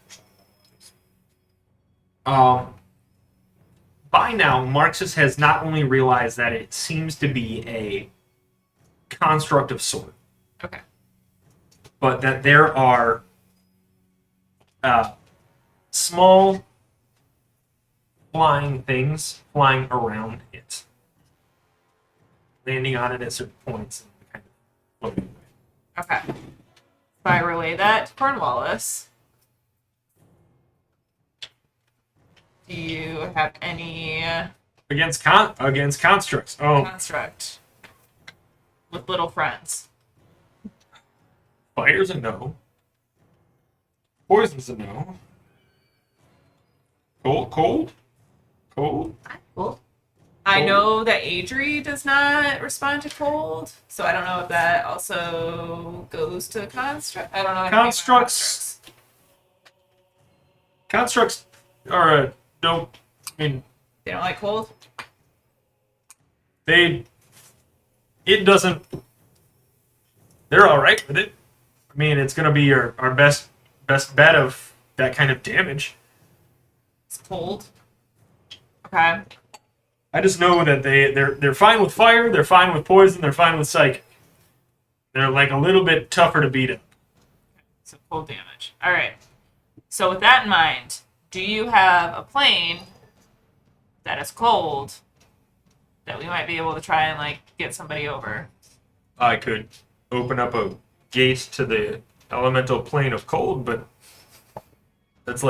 Speaker 4: By now, Marxus has not only realized that it seems to be a construct of sort,
Speaker 2: Okay.
Speaker 4: but that there are small flying things flying around it, landing on it at certain points and kind of floating away.
Speaker 2: Okay. If I relay that to Cornwallis, do you have any
Speaker 4: Against constructs. Oh,
Speaker 2: construct with little friends?
Speaker 4: fire's a no. Poison's a no. Cold.
Speaker 5: Cool.
Speaker 2: I know that Adri does not respond to cold, so I don't know if that also goes to construct. I don't know. anything about
Speaker 4: Constructs are don't. I mean,
Speaker 2: They don't like cold.
Speaker 4: it doesn't. They're all right with it. I mean, it's gonna be our best bet of that kind of damage.
Speaker 2: It's cold. Okay.
Speaker 4: I just know that they're fine with fire. They're fine with poison. They're fine with psychic. They're like a little bit tougher to beat up.
Speaker 2: So cold damage. All right. So with that in mind, do you have a plane that is cold that we might be able to try and like get somebody over?
Speaker 4: I could open up a gate to the elemental plane of cold, but that's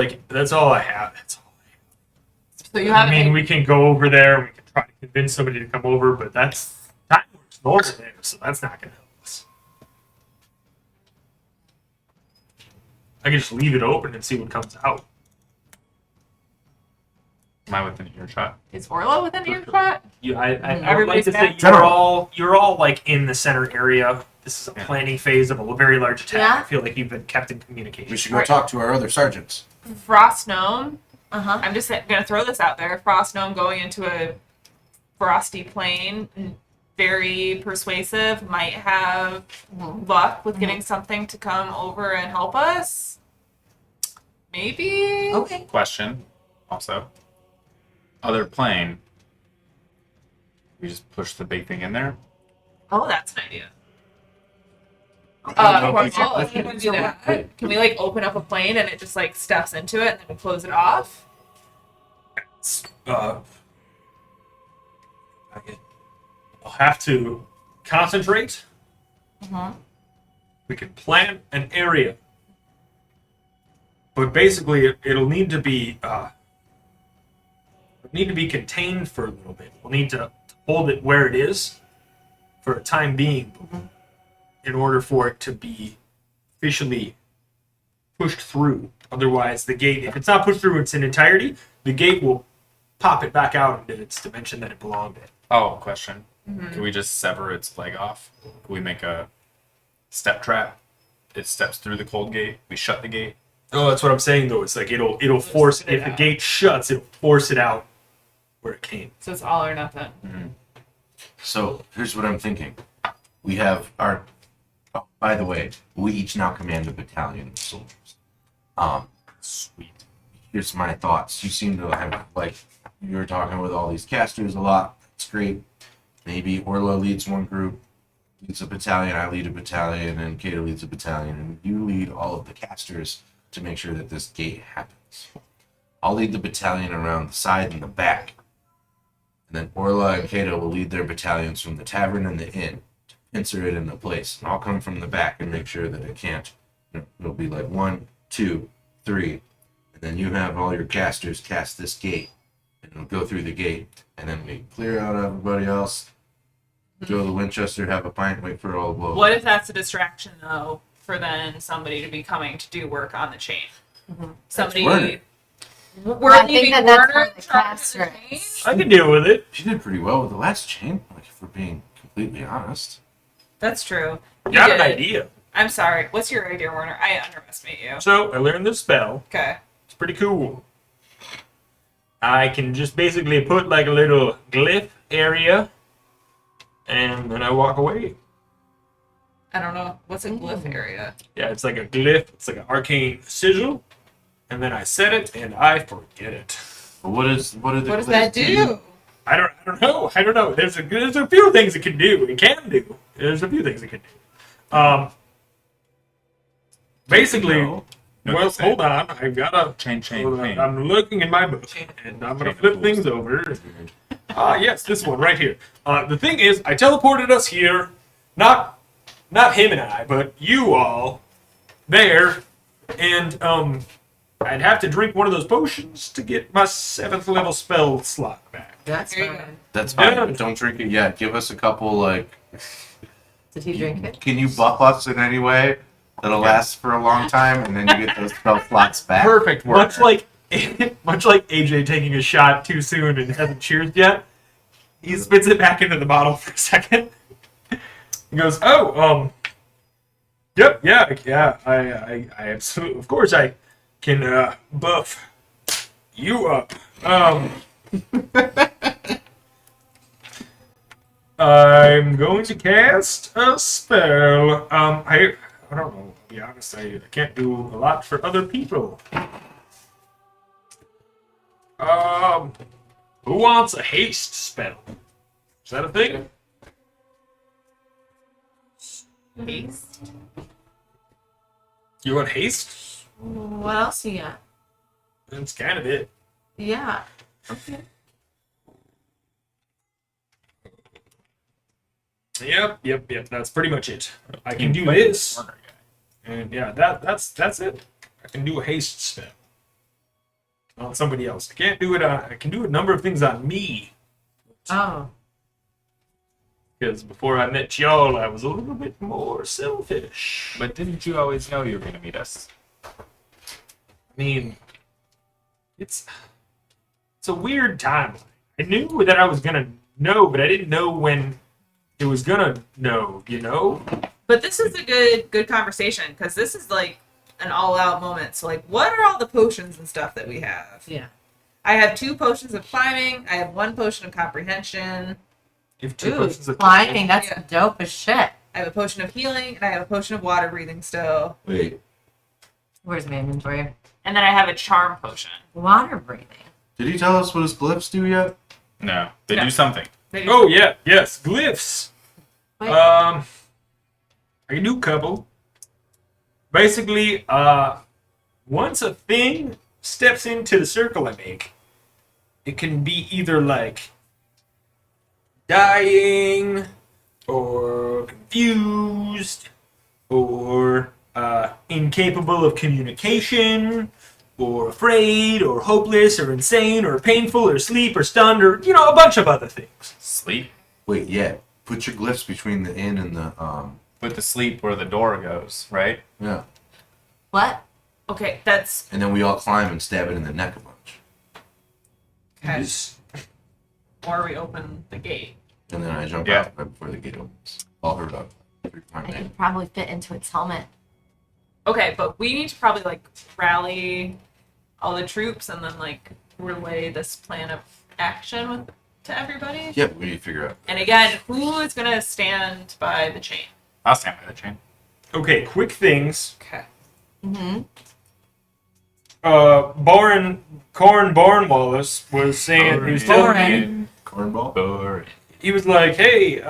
Speaker 4: all I have. That's all.
Speaker 2: So you have.
Speaker 4: I mean, we can go over there. We can try to convince somebody to come over, but that's time works normal there, so that's not going to help us. I can just leave it open and see what comes out.
Speaker 3: Am I within earshot?
Speaker 2: Is Orla within earshot?
Speaker 4: I would like
Speaker 2: Everybody's
Speaker 4: to say
Speaker 2: back?
Speaker 4: you're all like in the center area. This is a planning phase of a very large attack.
Speaker 5: Yeah.
Speaker 4: I feel like you've been kept in communication.
Speaker 1: We should go talk to our other sergeants.
Speaker 2: Frost gnome.
Speaker 5: Uh-huh.
Speaker 2: I'm just gonna throw this out there. Frost gnome going into a frosty plain, very persuasive. Might have luck with getting something to come over and help us. Maybe.
Speaker 5: Okay.
Speaker 3: Question, also. Other plane. We just push the big thing in there.
Speaker 2: Oh, that's an idea.
Speaker 1: Let's
Speaker 2: Can we do that? Can we like open up a plane and it just like steps into it and then we close it off?
Speaker 4: I'll have to concentrate. We can plan an area, but basically it'll need to be contained for a little bit. We'll need to hold it where it is for a time being, in order for it to be officially pushed through. Otherwise, the gate, if it's not pushed through in its entirety, the gate will pop it back out into its dimension that it belonged in.
Speaker 3: Oh, question. Can we just sever its leg off? Can we make a step trap? It steps through the cold gate. We shut the gate.
Speaker 4: Oh, that's what I'm saying though. It's like it'll force,
Speaker 2: spit it
Speaker 4: if the
Speaker 2: out.
Speaker 4: gate shuts, it'll force it out where it came.
Speaker 2: So it's all or nothing.
Speaker 1: So here's what I'm thinking. We have our. Oh, by the way, we each now command a battalion of soldiers. Sweet. Here's my thoughts. You seem to have you were talking with all these casters a lot. It's great. Maybe Orla leads one group, leads a battalion. I lead a battalion, and Kato leads a battalion, and you lead all of the casters to make sure that this gate happens. I'll lead the battalion around the side and the back. And then Orla and Kato will lead their battalions from the tavern and the inn to pincer it into place. And I'll come from the back and make sure that it can't. It'll be like 1, 2, 3. And then you have all your casters cast this gate. And it'll go through the gate. And then we clear out everybody else. Go to the Winchester, have a pint, wait for it all to blow.
Speaker 2: What if that's a distraction though for then somebody to be coming to do work on the chain? Somebody.
Speaker 1: Werner.
Speaker 2: We're
Speaker 5: I think
Speaker 2: leaving
Speaker 5: that's
Speaker 2: Werner
Speaker 5: for the
Speaker 2: in charge of the
Speaker 5: caster.
Speaker 2: chain?
Speaker 4: I can deal with it.
Speaker 1: She did pretty well with the last chain, if we're being completely honest.
Speaker 2: That's true. You
Speaker 4: Got an
Speaker 2: did.
Speaker 4: idea.
Speaker 2: I'm sorry. What's your idea, Werner? I underestimate you.
Speaker 4: So I learned this spell.
Speaker 2: Okay.
Speaker 4: It's pretty cool. I can just basically put like a little glyph area, and then I walk away.
Speaker 2: I don't know. What's a glyph area?
Speaker 4: Yeah, it's like a glyph. It's like an arcane sigil, and then I set it and I forget it.
Speaker 1: But what are the
Speaker 2: What does
Speaker 1: glyphs
Speaker 2: that do?
Speaker 4: I don't know. There's a few things it can do. It can do. There's a few things it can do. Basically,
Speaker 1: No.
Speaker 4: well, hold on. I've got a
Speaker 3: Chain.
Speaker 4: I'm looking in my book, and I'm gonna flip things over. Yes, this one right here. The thing is, I teleported us here, not him and I, but you all there, and I'd have to drink one of those potions to get my 7th level spell slot back.
Speaker 5: That's
Speaker 2: There you go.
Speaker 5: fine.
Speaker 1: That's fine,
Speaker 4: Yeah.
Speaker 1: but don't drink it yet. Give us a couple,
Speaker 5: Did he drink it?
Speaker 1: Can you buff us in any way that'll last for a long time, and then you get those spell slots back?
Speaker 3: Perfect work.
Speaker 4: Much like AJ taking a shot too soon and hasn't cheered yet, he spits it back into the bottle for a second. He goes, "Oh, yep, yeah, I absolutely, of course, I can buff you up. I'm going to cast a spell. I don't know. To be honest, I can't do a lot for other people. Who wants a haste spell? Is that a thing?
Speaker 2: Haste.
Speaker 4: You want haste?
Speaker 5: What else you got?
Speaker 4: That's kind of it.
Speaker 5: Yeah. Okay.
Speaker 4: Yep. That's pretty much it. I can do this, and yeah, that's it. I can do a haste spell on somebody else. I can't do it. I can do a number of things on me.
Speaker 5: Oh.
Speaker 4: Because before I met y'all, I was a little bit more selfish.
Speaker 3: But didn't you always know you were going to meet us?
Speaker 4: I mean, it's a weird timeline. I knew that I was gonna know, but I didn't know when it was gonna know. You know?
Speaker 2: But this is a good conversation because this is like an all-out moment. So like, what are all the potions and stuff that we have?
Speaker 5: Yeah.
Speaker 2: I have 2 potions of climbing. I have 1 potion of comprehension.
Speaker 4: If two
Speaker 5: Ooh,
Speaker 4: potions of
Speaker 5: climbing, that's
Speaker 2: Yeah.
Speaker 5: dope as shit.
Speaker 2: I have a potion of healing, and I have a potion of water breathing still.
Speaker 1: Wait,
Speaker 5: Where's my inventory?
Speaker 2: And then I have a charm potion.
Speaker 5: Water breathing.
Speaker 1: did he tell us what his glyphs do yet?
Speaker 3: No, they
Speaker 2: No.
Speaker 3: do something.
Speaker 2: They do-
Speaker 4: Oh yeah, yes, glyphs.
Speaker 5: Wait.
Speaker 4: I can do a couple. Basically, once a thing steps into the circle I make, it can be either like dying, or confused, or incapable of communication, or afraid, or hopeless, or insane, or painful, or asleep, or stunned, or a bunch of other things.
Speaker 3: Sleep.
Speaker 1: Wait, yeah. Put your glyphs between the inn and the
Speaker 3: With the sleep where the door goes, right?
Speaker 1: yeah.
Speaker 5: What?
Speaker 2: Okay, that's
Speaker 1: And then we all climb and stab it in the neck a bunch.
Speaker 2: okay.
Speaker 4: Just-
Speaker 2: Or we open the gate.
Speaker 1: And then I jump
Speaker 3: Yeah.
Speaker 1: out right before the gate opens. All hurt up.
Speaker 5: I could probably fit into its helmet.
Speaker 2: Okay, but we need to probably like rally all the troops and then like relay this plan of action to everybody.
Speaker 1: Yeah, but we need to figure out.
Speaker 2: And again, who is gonna stand by the chain?
Speaker 3: I'll stand by the chain.
Speaker 4: Okay, quick things.
Speaker 2: Okay.
Speaker 5: Mm-hmm.
Speaker 4: Corn Barnwallace was saying he was telling me
Speaker 1: Cornball?
Speaker 3: Boring.
Speaker 4: he was like, hey,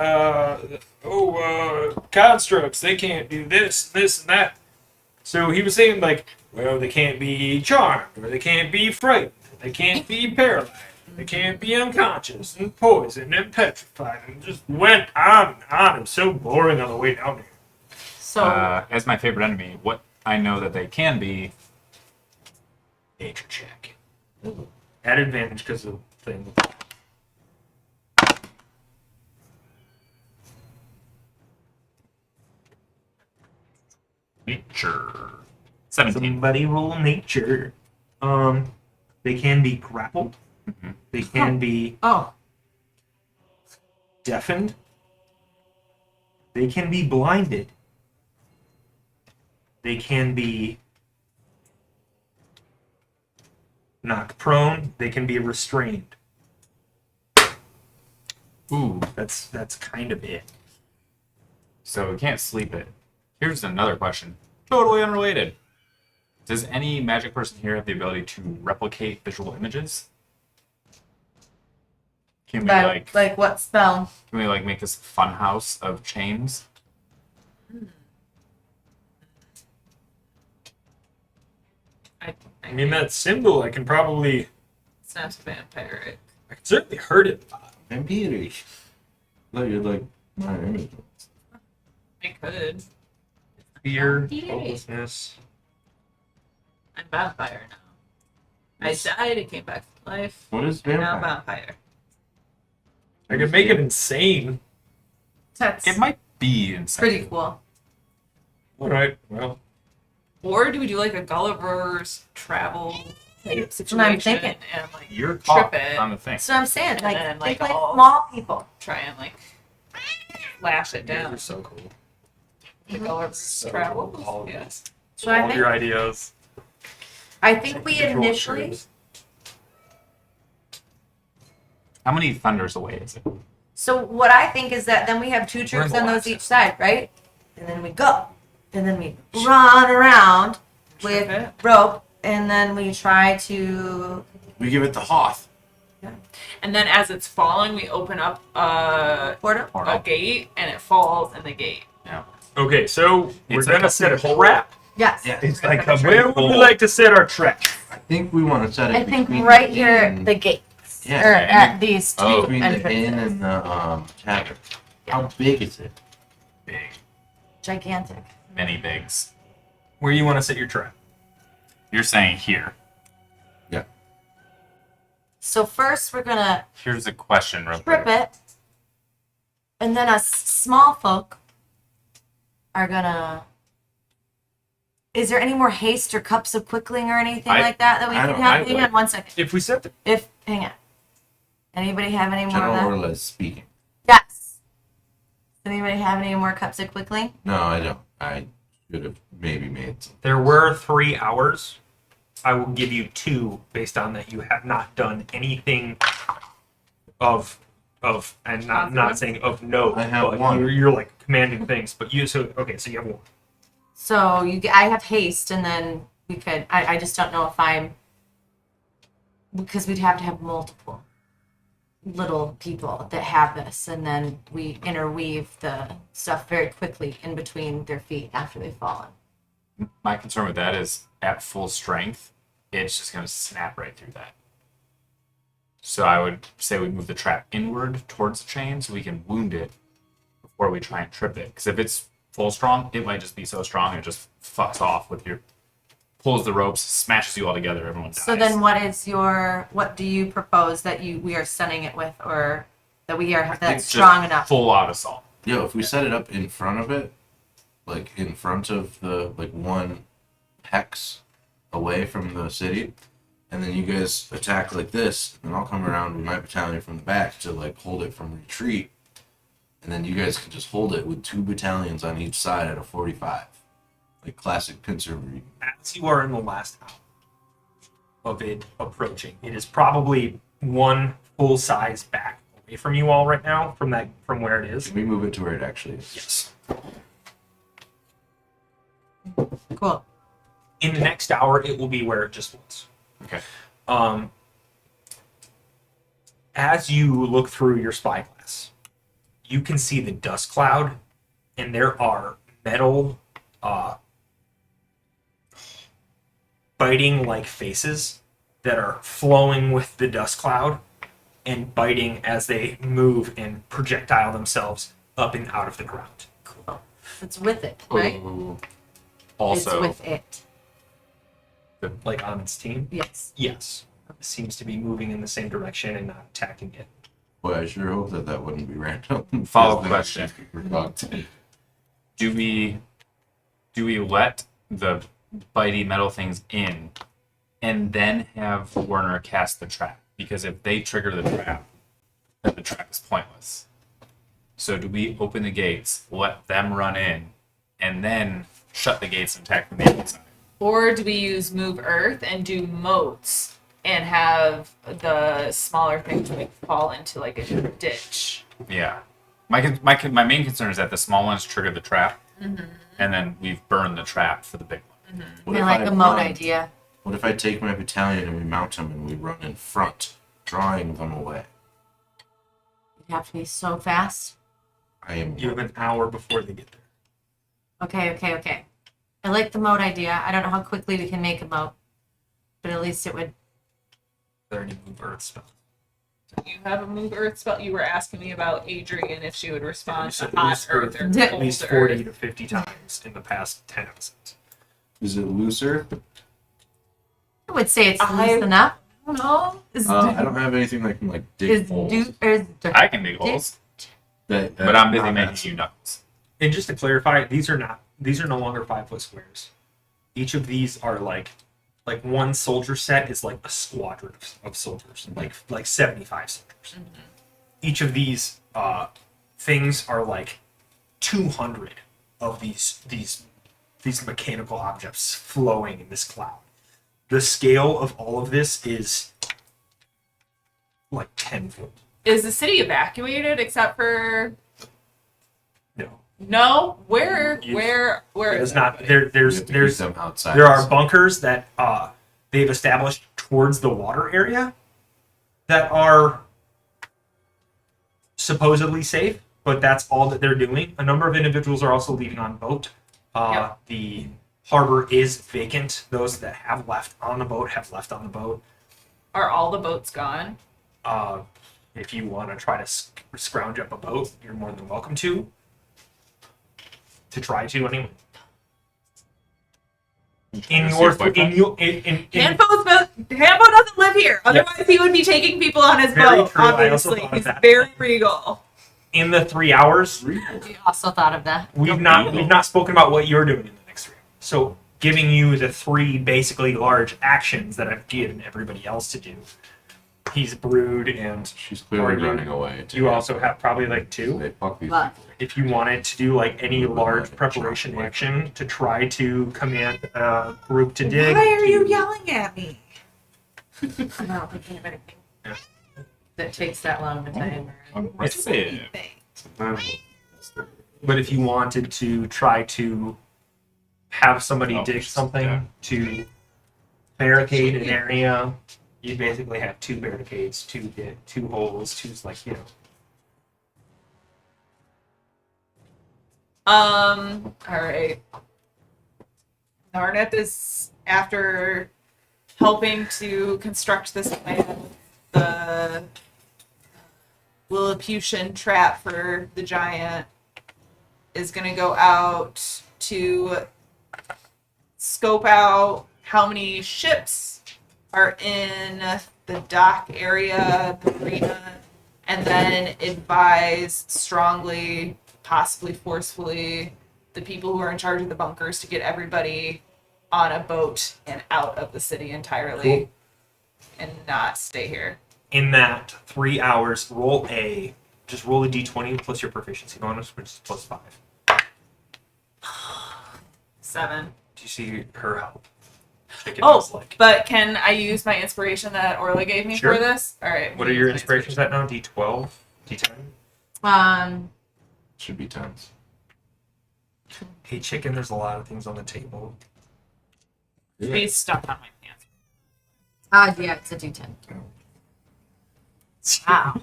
Speaker 4: constructs, they can't do this, this, and that. So he was saying like, well, they can't be charmed, or they can't be frightened, they can't be paralyzed, they can't be unconscious and poisoned and petrified, and just went on and on. It was so boring on the way down there.
Speaker 5: So
Speaker 3: As my favorite enemy, what I know that they can be. Nature check.
Speaker 4: At advantage because of the thing.
Speaker 3: Nature. 17.
Speaker 4: Somebody roll nature. They can be grappled.
Speaker 3: Mhm.
Speaker 4: They can be
Speaker 5: oh,
Speaker 4: deafened. They can be blinded. They can be knocked prone. They can be restrained.
Speaker 3: Ooh.
Speaker 4: That's kind of it.
Speaker 3: So we can't sleep it. Here's another question. Totally unrelated. Does any magic person here have the ability to replicate visual images? Can we
Speaker 5: like what spell?
Speaker 3: can we make this fun house of chains?
Speaker 4: I mean, that symbol, I can probably,
Speaker 2: It's not vampiric.
Speaker 4: I can certainly hurt it.
Speaker 1: Vampirish. Like, you're like, alright.
Speaker 2: I could.
Speaker 4: Fear,
Speaker 5: Yay.
Speaker 4: hopelessness.
Speaker 2: I'm vampire now. I died, I came back to life.
Speaker 1: What is
Speaker 2: And now I'm
Speaker 1: vampire?
Speaker 2: vampire.
Speaker 4: I could make it insane.
Speaker 5: That's
Speaker 3: It might be insane.
Speaker 5: pretty cool.
Speaker 4: All right, well,
Speaker 2: Or do we do like a Gulliver's travel type
Speaker 5: what I'm
Speaker 2: situation
Speaker 5: thinking.
Speaker 2: and like
Speaker 3: You're
Speaker 2: trip
Speaker 3: caught
Speaker 2: it,
Speaker 3: on the thing.
Speaker 5: That's what I'm saying.
Speaker 2: And
Speaker 5: Like,
Speaker 2: then,
Speaker 5: think
Speaker 2: like,
Speaker 5: like
Speaker 2: all-
Speaker 5: small people.
Speaker 2: try and like lash it
Speaker 4: you guys
Speaker 2: down?
Speaker 4: are so cool.
Speaker 2: The Gulliver's
Speaker 4: So
Speaker 2: travel.
Speaker 4: cool, all of
Speaker 2: Yeah.
Speaker 4: this.
Speaker 5: So I
Speaker 4: All
Speaker 5: think
Speaker 4: your ideas.
Speaker 5: I think we
Speaker 4: Control
Speaker 5: initially.
Speaker 4: trips.
Speaker 3: How many thunders away is it?
Speaker 5: So what I think is that then we have 2 troops
Speaker 3: the
Speaker 5: on those
Speaker 3: last
Speaker 5: each side, right? And then we go, and then we run around
Speaker 2: Trip
Speaker 5: with
Speaker 2: it.
Speaker 5: rope, and then we try to.
Speaker 1: We give it the Hoth.
Speaker 2: And then as it's falling, we open up
Speaker 5: Portal?
Speaker 2: a gate, and it falls in the gate.
Speaker 3: Yeah.
Speaker 4: Okay, so we're
Speaker 3: It's
Speaker 4: gonna
Speaker 3: like a
Speaker 4: set a
Speaker 3: hole.
Speaker 4: trap.
Speaker 5: Yes.
Speaker 1: Yeah.
Speaker 3: It's
Speaker 2: like a
Speaker 4: Where would we like to set our trap?
Speaker 1: I think we want to set it
Speaker 5: I think
Speaker 1: between
Speaker 5: right
Speaker 1: the
Speaker 5: here,
Speaker 1: inn-
Speaker 5: the gates,
Speaker 1: Yeah,
Speaker 5: or
Speaker 3: and
Speaker 5: at these 2
Speaker 3: oh,
Speaker 1: between the inn
Speaker 5: entrances.
Speaker 1: and the tavern. How big is it?
Speaker 3: Big.
Speaker 5: Gigantic.
Speaker 3: Many bigs.
Speaker 4: Where you want to set your trap?
Speaker 3: You're saying here.
Speaker 5: So first we're gonna
Speaker 3: Here's a question real
Speaker 5: trip
Speaker 3: quick.
Speaker 5: it, and then us small folk are gonna Is there any more haste or cups of quickling or anything
Speaker 3: I-
Speaker 5: like that we
Speaker 1: I
Speaker 5: can
Speaker 1: don't-
Speaker 5: have?
Speaker 1: I
Speaker 5: Hang
Speaker 1: would.
Speaker 5: on 1 second.
Speaker 4: If we set the
Speaker 5: Hang on. Anybody have any more of
Speaker 1: General
Speaker 5: that?
Speaker 1: Orlez speaking.
Speaker 5: Yes. Does anybody have any more cups of quickling?
Speaker 1: No, I don't. I should have maybe made some.
Speaker 4: There were 3 hours. I will give you 2 based on that you have not done anything of and not saying of note.
Speaker 1: I have
Speaker 4: but
Speaker 1: one.
Speaker 4: You're like commanding things, but you so you have 1.
Speaker 5: So I have haste, and then we could. I just don't know if I'm because we'd have to have multiple little people that have this, and then we interweave the stuff very quickly in between their feet after they've fallen.
Speaker 3: My concern with that is at full strength, it's just going to snap right through that. So I would say we move the trap inward towards the chain so we can wound it before we try and trip it. Because if it's full strong, it might just be so strong it just fucks off with your pulls the ropes, smashes you all together, everyone dies.
Speaker 5: So then, what do you propose that we are stunning it with, or that we are
Speaker 3: think
Speaker 5: that's
Speaker 3: just
Speaker 5: strong enough?
Speaker 3: Full out assault.
Speaker 1: Yo, if we set it up in front of it, like in front of the one hex away from the city, and then you guys attack like this, and I'll come around with my battalion from the back to like hold it from retreat, and then you guys can just hold it with 2 battalions on each side at a 45, like classic pincer breed.
Speaker 4: As you are in the last hour of it approaching, it is probably 1 full size back away from you all right now from where it is.
Speaker 1: Can we move it to where it actually is?
Speaker 4: Yes.
Speaker 5: Cool.
Speaker 4: In the next hour, it will be where it just was.
Speaker 3: Okay.
Speaker 4: As you look through your spyglass, you can see the dust cloud, and there are metal, biting like faces that are flowing with the dust cloud and biting as they move and projectile themselves up and out of the ground.
Speaker 5: Cool. It's with it, right?
Speaker 3: Ooh. Also,
Speaker 5: It's with it.
Speaker 4: Like on its team?
Speaker 5: Yes.
Speaker 4: Yes. It seems to be moving in the same direction and not attacking it.
Speaker 1: Boy, I sure hope that wouldn't be random.
Speaker 3: Follow-up question.
Speaker 1: question.
Speaker 3: do we let the bitey metal things in and then have Werner cast the trap? Because if they trigger the trap, then the trap is pointless. So do we open the gates, let them run in, and then shut the gates and attack from the inside?
Speaker 2: Or do we use move earth and do moats and have the smaller things like fall into like a ditch?
Speaker 3: Yeah. My main concern is that the small ones trigger the trap, and then we've burned the trap for the big one.
Speaker 1: What
Speaker 5: I
Speaker 1: if
Speaker 5: like
Speaker 1: I
Speaker 5: a moat
Speaker 1: run-
Speaker 5: idea.
Speaker 1: What if I take my battalion and we mount them and we run in front, drawing them away?
Speaker 5: You have to be so fast.
Speaker 1: I am.
Speaker 4: You have an hour before they get there.
Speaker 5: Okay. I like the moat idea. I don't know how quickly we can make a moat, but at least it would.
Speaker 4: Are there any move earth spells?
Speaker 2: You have a move earth spell. You were asking me about Adrian if she would respond
Speaker 4: said
Speaker 2: to hot
Speaker 4: loose
Speaker 2: earth or
Speaker 5: Yeah.
Speaker 4: At
Speaker 2: cold
Speaker 4: least
Speaker 2: earth.
Speaker 4: 40 to 50 times in the past 10 episodes.
Speaker 1: Is it looser?
Speaker 5: I would say it's
Speaker 2: I-
Speaker 5: loose enough. I don't know. Is
Speaker 1: I don't have anything that can like dig holes.
Speaker 3: I can dig holes, but I'm busy making you knuckles.
Speaker 4: And just to clarify, these are no longer 5-foot squares. Each of these are like one soldier set is like a squadron of soldiers, like 75 soldiers. Each of these things are like 200 of these mechanical objects flowing in this cloud. The scale of all of this is like tenfold.
Speaker 2: Is the city evacuated except for
Speaker 4: No,
Speaker 2: no? Where
Speaker 4: You-
Speaker 2: where
Speaker 4: it is
Speaker 2: is
Speaker 4: not.
Speaker 2: everybody?
Speaker 1: We have to keep
Speaker 4: There's
Speaker 1: them outside.
Speaker 4: There are bunkers that they've established towards the water area that are supposedly safe, but that's all that they're doing. A number of individuals are also leaving on boat.
Speaker 2: Yep.
Speaker 4: The harbor is vacant. Those that have left on the boat have left on the boat.
Speaker 2: Are all the boats gone?
Speaker 4: If you want to try to scrounge up a boat, you're more than welcome to. To try to anyway.
Speaker 2: Handful doesn't live here. Otherwise, he would be taking people on his
Speaker 4: Very
Speaker 2: boat.
Speaker 4: true. I also
Speaker 2: Obviously,
Speaker 4: thought of
Speaker 2: he's
Speaker 4: that.
Speaker 2: very regal.
Speaker 4: In the 3 hours,
Speaker 5: We also thought of that.
Speaker 4: we've not spoken about what you're doing in the next 3 hours. So giving you the 3 basically large actions that I've given everybody else to do. He's brewed, and
Speaker 1: She's clearly
Speaker 4: Are you-
Speaker 1: running away. Too.
Speaker 4: you also have probably like 2.
Speaker 1: They fuck these
Speaker 5: What?
Speaker 1: people.
Speaker 4: If you wanted to do like any large preparation action to try to command a group to dig.
Speaker 2: Why are you yelling at me?
Speaker 5: I'm not thinking of anything
Speaker 4: Yeah.
Speaker 5: that takes that long of a time.
Speaker 3: Aggressive.
Speaker 4: But if you wanted to try to have somebody
Speaker 3: Oh,
Speaker 4: dig something
Speaker 3: yeah.
Speaker 4: to barricade an area, you basically have 2 barricades, 2 holes, 2's like, you know.
Speaker 2: All right. Narneth is, after helping to construct this plan, the Lilliputian trap for the giant, is going to go out to scope out how many ships are in the dock area, the marina, and then advise strongly, possibly forcefully, the people who are in charge of the bunkers to get everybody on a boat and out of the city entirely.
Speaker 4: Cool.
Speaker 2: And not stay here.
Speaker 4: In that 3 hours, just roll a d20 plus your proficiency bonus, which is +5.
Speaker 2: 7.
Speaker 4: Do you see her help? Chicken
Speaker 2: Oh,
Speaker 4: is like,
Speaker 2: but can I use my inspiration that Orla gave me
Speaker 4: Sure.
Speaker 2: for this? All right.
Speaker 4: what are your inspirations at now? D12? D10?
Speaker 1: Should be tens.
Speaker 4: Hey, chicken, there's a lot of things on the table.
Speaker 2: Be stuck on my pants.
Speaker 5: Yeah, it's a D10. Wow.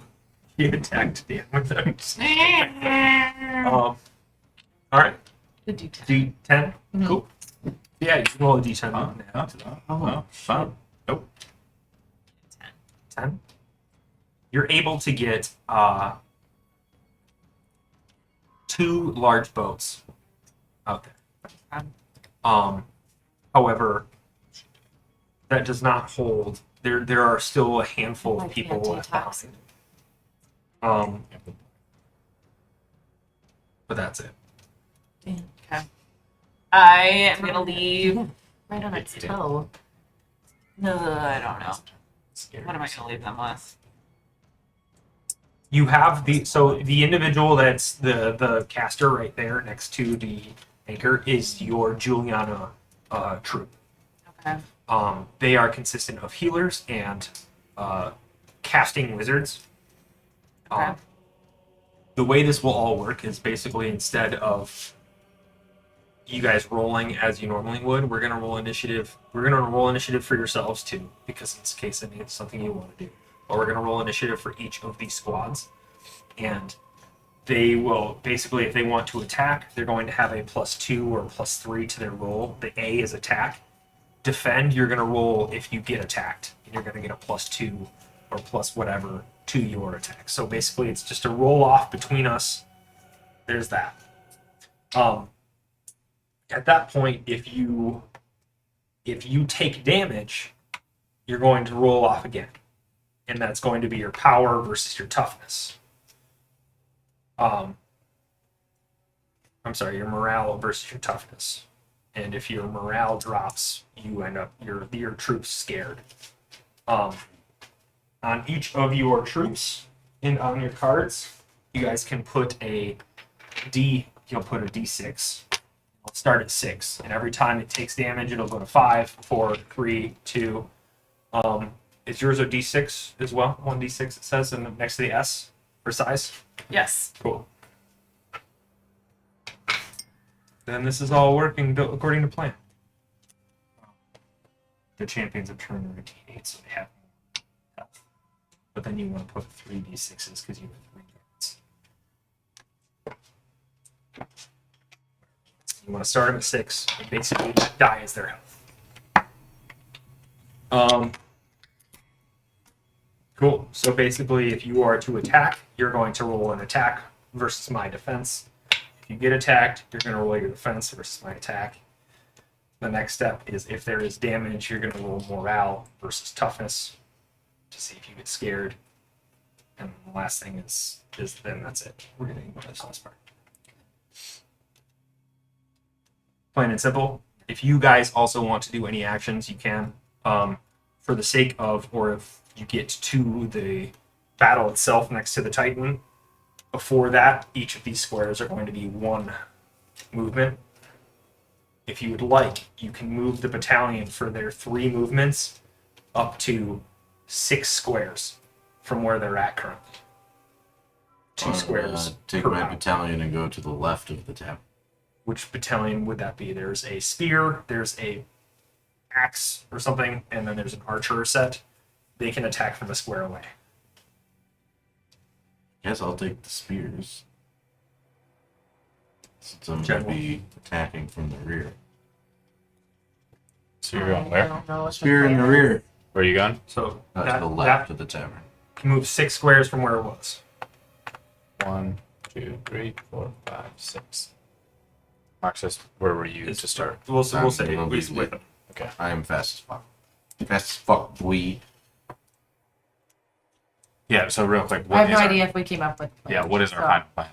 Speaker 4: You attacked Dan with them. All right,
Speaker 2: The D10.
Speaker 4: D10.
Speaker 2: Mhm.
Speaker 4: Cool. Yeah, you can roll a D10.
Speaker 3: Fun. Nope.
Speaker 4: 10. You're able to get 2 large boats out there. However, that does not hold. There are still a handful of people left behind. But that's it.
Speaker 2: Okay. I am going to leave.
Speaker 5: Right on its toe.
Speaker 2: No, I don't know. What am I going to leave them with?
Speaker 4: You have the individual that's the caster right there next to the anchor is your Juliana troop.
Speaker 2: Okay.
Speaker 4: They are consistent of healers and casting wizards.
Speaker 2: Okay.
Speaker 4: The way this will all work is basically instead of you guys rolling as you normally would, we're gonna roll initiative. We're gonna roll initiative for yourselves too, because in this case it's something you want to do. But we're gonna roll initiative for each of these squads, and they will basically, if they want to attack, they're going to have a +2 or +3 to their roll. The A is attack. Defend, you're gonna roll if you get attacked, and you're gonna get a +2 or plus whatever to your attack. So basically, it's just a roll off between us. There's that. At that point, if you take damage, you're going to roll off again, and that's going to be your power versus your toughness. I'm sorry, your morale versus your toughness. And if your morale drops, you end up your troops scared. On each of your troops and on your cards, you guys can put a D. You'll put a D6. It'll start at 6, and every time it takes damage, it'll go to 5, 4, 3, 2. Is yours a D6 as well? 1D6 it says, and next to the S for size.
Speaker 2: Yes.
Speaker 4: Cool. Then this is all working according to plan. The champions of turn are a D8, so they have more health. But then you want to put 3d6s because you have 3 units. You want to start them at 6, and basically that die is their health. Cool. So basically, if you are to attack, you're going to roll an attack versus my defense. If you get attacked, you're going to roll your defense versus my attack. The next step is if there is damage, you're going to roll morale versus toughness to see if you get scared. And the last thing is then that's it. We're getting to this last part. Plain and simple. If you guys also want to do any actions, you can. For the sake of, or if you get to the battle itself next to the Titan, before that, each of these squares are going to be one movement. If you would like, you can move the battalion for their 3 movements up to 6 squares from where they're at currently. 2 squares
Speaker 1: Take
Speaker 4: per
Speaker 1: my
Speaker 4: round.
Speaker 1: battalion and go to the left of the tavern.
Speaker 4: Which battalion would that be? There's a spear, there's a axe or something, and then there's an archer set. They can attack from a square away.
Speaker 1: Guess I'll take the spears. Since I'm going to
Speaker 4: General.
Speaker 1: be attacking from the rear.
Speaker 3: So you're going where?
Speaker 5: don't know.
Speaker 1: Spear in the rear.
Speaker 3: Where are you going?
Speaker 4: So
Speaker 1: To
Speaker 4: that,
Speaker 1: the left
Speaker 4: that
Speaker 1: of the tavern.
Speaker 4: can move 6 squares from where it was.
Speaker 3: 1, 2, 3, 4, 5, 6. Mark says, where were you to start?
Speaker 4: We'll say
Speaker 1: I'm
Speaker 4: he's with him.
Speaker 3: Okay.
Speaker 1: I am fast as fuck. Fast as fuck, boy.
Speaker 3: Yeah, so real quick,
Speaker 5: I
Speaker 3: what
Speaker 5: have no
Speaker 3: is our,
Speaker 5: idea if we came up with.
Speaker 3: yeah, what is our
Speaker 5: So-
Speaker 3: final plan?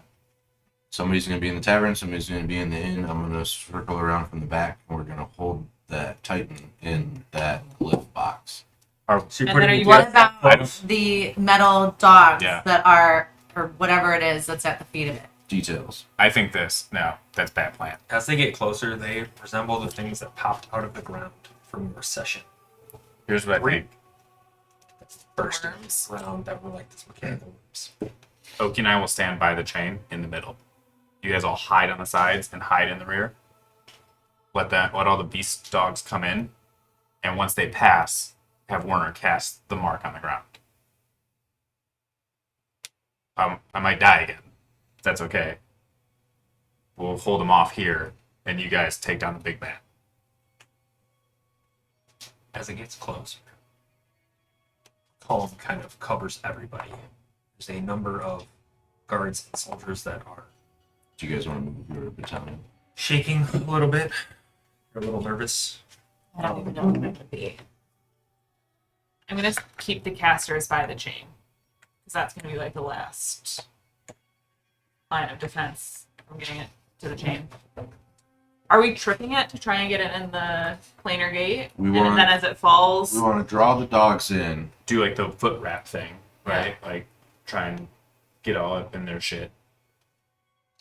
Speaker 1: Somebody's going to be in the tavern, somebody's going to be in the inn. I'm going to circle around from the back, and we're going to hold that Titan in that lift box.
Speaker 3: Our,
Speaker 4: So you're
Speaker 2: And then
Speaker 4: putting
Speaker 2: are you
Speaker 5: What
Speaker 4: together-
Speaker 5: about the metal dogs
Speaker 3: Yeah.
Speaker 5: that are, or whatever it is that's at the feet of it?
Speaker 1: Details.
Speaker 3: I think this, no, that's bad plan.
Speaker 4: As they get closer, they resemble the things that popped out of the ground from your session.
Speaker 3: Here's what I think.
Speaker 4: Burst into
Speaker 2: Worms.
Speaker 4: the ground that were like this mechanical worms.
Speaker 3: Oki and I will stand by the chain in the middle. You guys all hide on the sides and hide in the rear. Let all the beast dogs come in, and once they pass, have Werner cast the mark on the ground. I might die again. If that's okay. We'll hold them off here, and you guys take down the big man.
Speaker 4: As it gets closer, column kind of covers everybody. There's a number of guards and soldiers that are
Speaker 1: Do you guys want to move your battalion?
Speaker 4: shaking a little bit. They're a little nervous.
Speaker 5: I don't even know what it would be.
Speaker 2: I'm gonna keep the casters by the chain because that's gonna be like the last line of defense from getting it to the chain. Are we tripping it to try and get it in the planar gate?
Speaker 1: We
Speaker 2: and
Speaker 1: want-
Speaker 2: then as it falls,
Speaker 1: We want to draw the dogs in.
Speaker 3: Do like the foot wrap thing, right? Like try and get all up in their shit.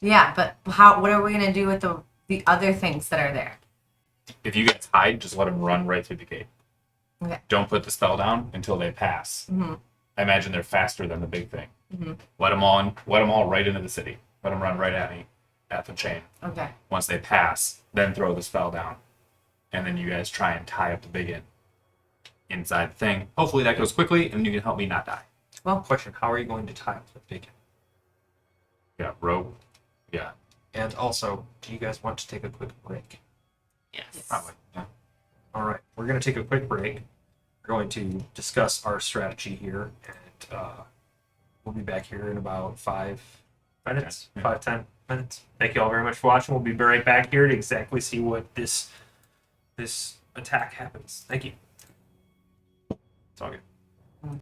Speaker 5: Yeah, but how? What are we gonna do with the other things that are there?
Speaker 3: If you guys hide, just let them run right through the gate.
Speaker 5: Okay.
Speaker 3: Don't put the spell down until they pass.
Speaker 5: Mm-hmm.
Speaker 3: I imagine they're faster than the big thing.
Speaker 5: Mhm.
Speaker 3: Let them all right into the city. Let them run right at me, at the chain.
Speaker 5: Okay.
Speaker 3: Once they pass, then throw the spell down, and then you guys try and tie up the big end inside the thing. Hopefully that goes quickly, and you can help me not die.
Speaker 4: Question: how are you going to tie up the bacon?
Speaker 3: Yeah, rope. Yeah,
Speaker 4: And also, do you guys want to take a quick break?
Speaker 2: yes.
Speaker 3: probably. Yeah.
Speaker 4: All right, we're going to take a quick break. We're going to discuss our strategy here, and we'll be back here in about 5 minutes,
Speaker 3: Yeah.
Speaker 4: 5-10 minutes. Thank you all very much for watching. We'll be right back here to exactly see what this attack happens. Thank you.
Speaker 3: It's all good.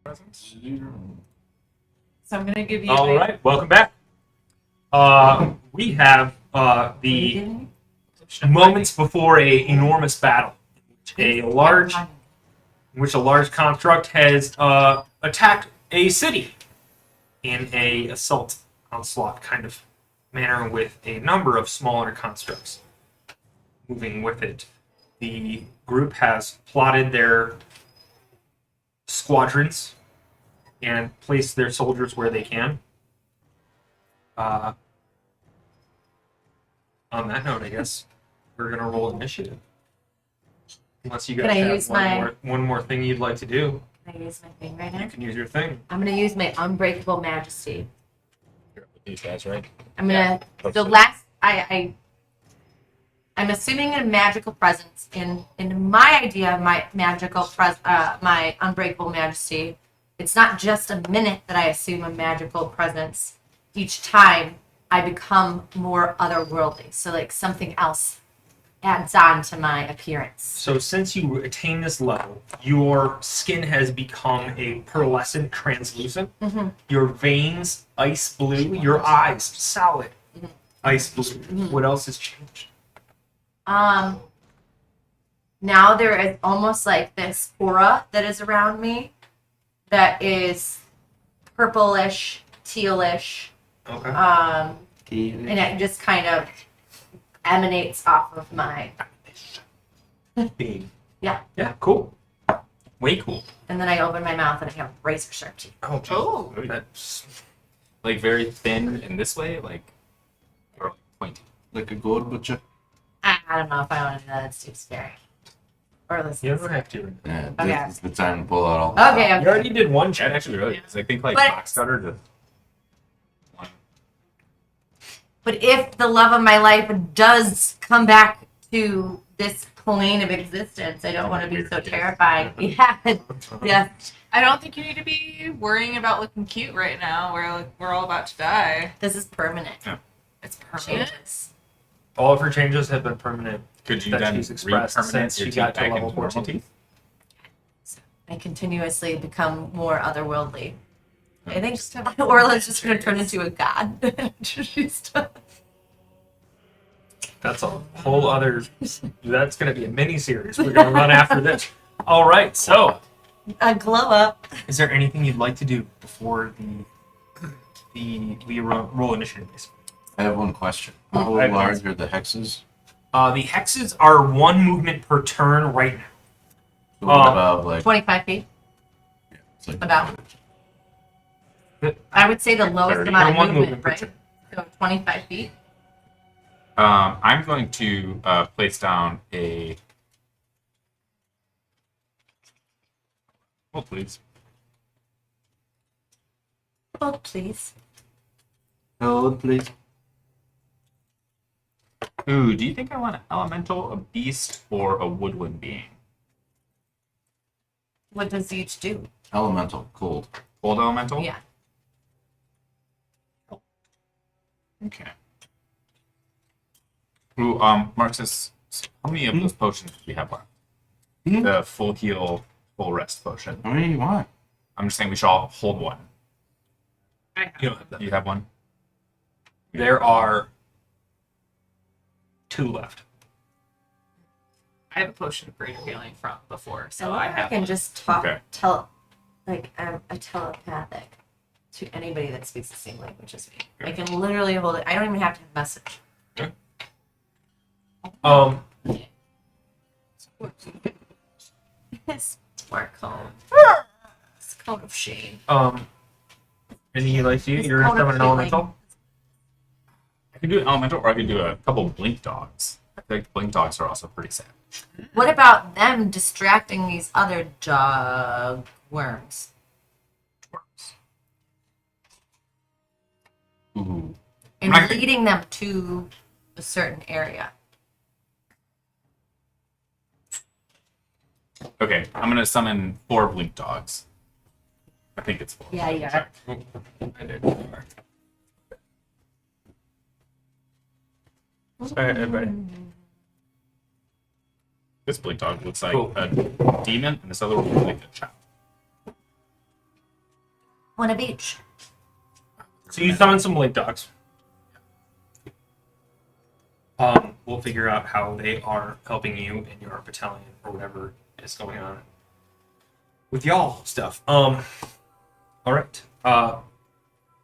Speaker 3: presence.
Speaker 2: So I'm gonna give you.
Speaker 4: All right, welcome back. We have the moments before a enormous battle, in which a large construct has attacked a city in a assault onslaught kind of manner with a number of smaller constructs moving with it. The group has plotted their squadrons and placed their soldiers where they can. On that note, I guess we're gonna roll initiative. Unless you
Speaker 5: Can
Speaker 4: guys
Speaker 5: I
Speaker 4: have
Speaker 5: use my-
Speaker 4: one more thing you'd like to do,
Speaker 5: Can I use my thing right
Speaker 4: you
Speaker 5: now?
Speaker 4: can use your thing.
Speaker 5: I'm gonna use my unbreakable majesty.
Speaker 3: These guys, right?
Speaker 5: I'm gonna the last I'm assuming a magical presence in my idea of my my unbreakable majesty. It's not just a minute that I assume a magical presence. Each time I become more otherworldly. So like something else adds on to my appearance.
Speaker 4: So since you attain this level, your skin has become a pearlescent translucent.
Speaker 5: Mm-hmm.
Speaker 4: Your veins ice blue. Your eyes solid ice blue.
Speaker 5: Mm-hmm.
Speaker 4: What else has changed?
Speaker 5: Now there is almost like this aura that is around me that is purplish, tealish,
Speaker 4: Okay.
Speaker 5: and it just kind of emanates off of my,
Speaker 4: Big.
Speaker 5: Yeah.
Speaker 4: Yeah. Cool. Way cool.
Speaker 5: and then I open my mouth and I have razor sharp teeth.
Speaker 4: Oh.
Speaker 2: Oh.
Speaker 4: That's
Speaker 3: Like very thin in this way, like or like pointy.
Speaker 1: Like a gold butcher.
Speaker 5: I don't know if I want to do that. It's too scary. Or listen.
Speaker 4: you don't have to.
Speaker 1: Yeah,
Speaker 5: Okay.
Speaker 1: this is the time to pull out all.
Speaker 5: Okay,
Speaker 4: You
Speaker 5: okay.
Speaker 4: already did one
Speaker 3: That
Speaker 4: check.
Speaker 3: actually really is. I think like
Speaker 5: But-
Speaker 3: box cutter to one.
Speaker 5: But if the love of my life does come back to this plane of existence, I don't want to be so terrified. Yeah, yeah.
Speaker 2: I don't think you need to be worrying about looking cute right now. We're all about to die.
Speaker 5: This is permanent.
Speaker 3: Yeah.
Speaker 2: It's permanent.
Speaker 5: Changes.
Speaker 4: All of her changes have been permanent.
Speaker 3: Could you
Speaker 4: That
Speaker 3: then
Speaker 4: she's expressed
Speaker 3: re-permanent
Speaker 4: since
Speaker 3: your
Speaker 4: she
Speaker 3: teeth
Speaker 4: got to
Speaker 3: back
Speaker 4: level
Speaker 3: into normal
Speaker 4: 14.
Speaker 3: teeth?
Speaker 5: I continuously become more otherworldly. I think
Speaker 2: Just have
Speaker 5: Orla's just going to turn into a god. She's
Speaker 4: That's a whole other. That's going to be a mini series we're going to run after this. All right. So,
Speaker 5: a glow up.
Speaker 4: is there anything you'd like to do before we roll initiative? Basically?
Speaker 1: I have one question. How
Speaker 4: I have
Speaker 1: large are the hexes?
Speaker 4: The hexes are one movement per turn right now.
Speaker 1: So what about like?
Speaker 5: 25 feet.
Speaker 1: It's like
Speaker 5: About. I would say the lowest
Speaker 3: Thirty.
Speaker 5: amount of
Speaker 4: One
Speaker 5: movement,
Speaker 4: per
Speaker 5: right?
Speaker 4: turn.
Speaker 5: So 25 feet.
Speaker 3: I'm going to place down a. Oh, please.
Speaker 5: Oh, please.
Speaker 1: Hold, please.
Speaker 3: Ooh, do you think I want an elemental, a beast, or a woodland being?
Speaker 5: What does each do?
Speaker 1: Elemental, cold.
Speaker 3: Cold elemental?
Speaker 5: Yeah.
Speaker 3: Okay. Ooh, Marxus, how many of those potions do we have left?
Speaker 1: Hmm?
Speaker 3: The full heal, full rest potion.
Speaker 1: How many do you want?
Speaker 3: I'm just saying we should all hold one.
Speaker 4: You don't have that.
Speaker 3: You have one?
Speaker 4: There are 2 left.
Speaker 2: I have a potion of greater healing from before, so
Speaker 5: I
Speaker 2: I
Speaker 5: wonder if I
Speaker 2: have.
Speaker 5: can just talk,
Speaker 3: Okay.
Speaker 5: I'm a telepathic to anybody that speaks the same language as me. I can literally hold it. I don't even have to have a message. It's smart cone. It's a cone of shame.
Speaker 4: Anything you'd like to do?
Speaker 5: It's
Speaker 4: You're going to
Speaker 5: cone
Speaker 4: summon
Speaker 5: of
Speaker 4: an
Speaker 5: healing.
Speaker 4: elemental?
Speaker 3: I could do an elemental, or I could do a couple blink dogs. I think blink dogs are also pretty savage.
Speaker 5: What about them distracting these other dog worms?
Speaker 3: Dwarves.
Speaker 1: Ooh.
Speaker 5: And
Speaker 3: Right.
Speaker 5: leading them to a certain area?
Speaker 3: Okay, I'm gonna summon 4 blink dogs. I think it's 4.
Speaker 5: Yeah, yeah.
Speaker 3: I did.
Speaker 4: Alright, everybody.
Speaker 3: This blink dog looks like
Speaker 4: Cool.
Speaker 3: a demon, and this other one looks like a child.
Speaker 5: One of each.
Speaker 4: So you summon some link dogs. We'll figure out how they are helping you in your battalion or whatever is going on with y'all stuff. All right. Last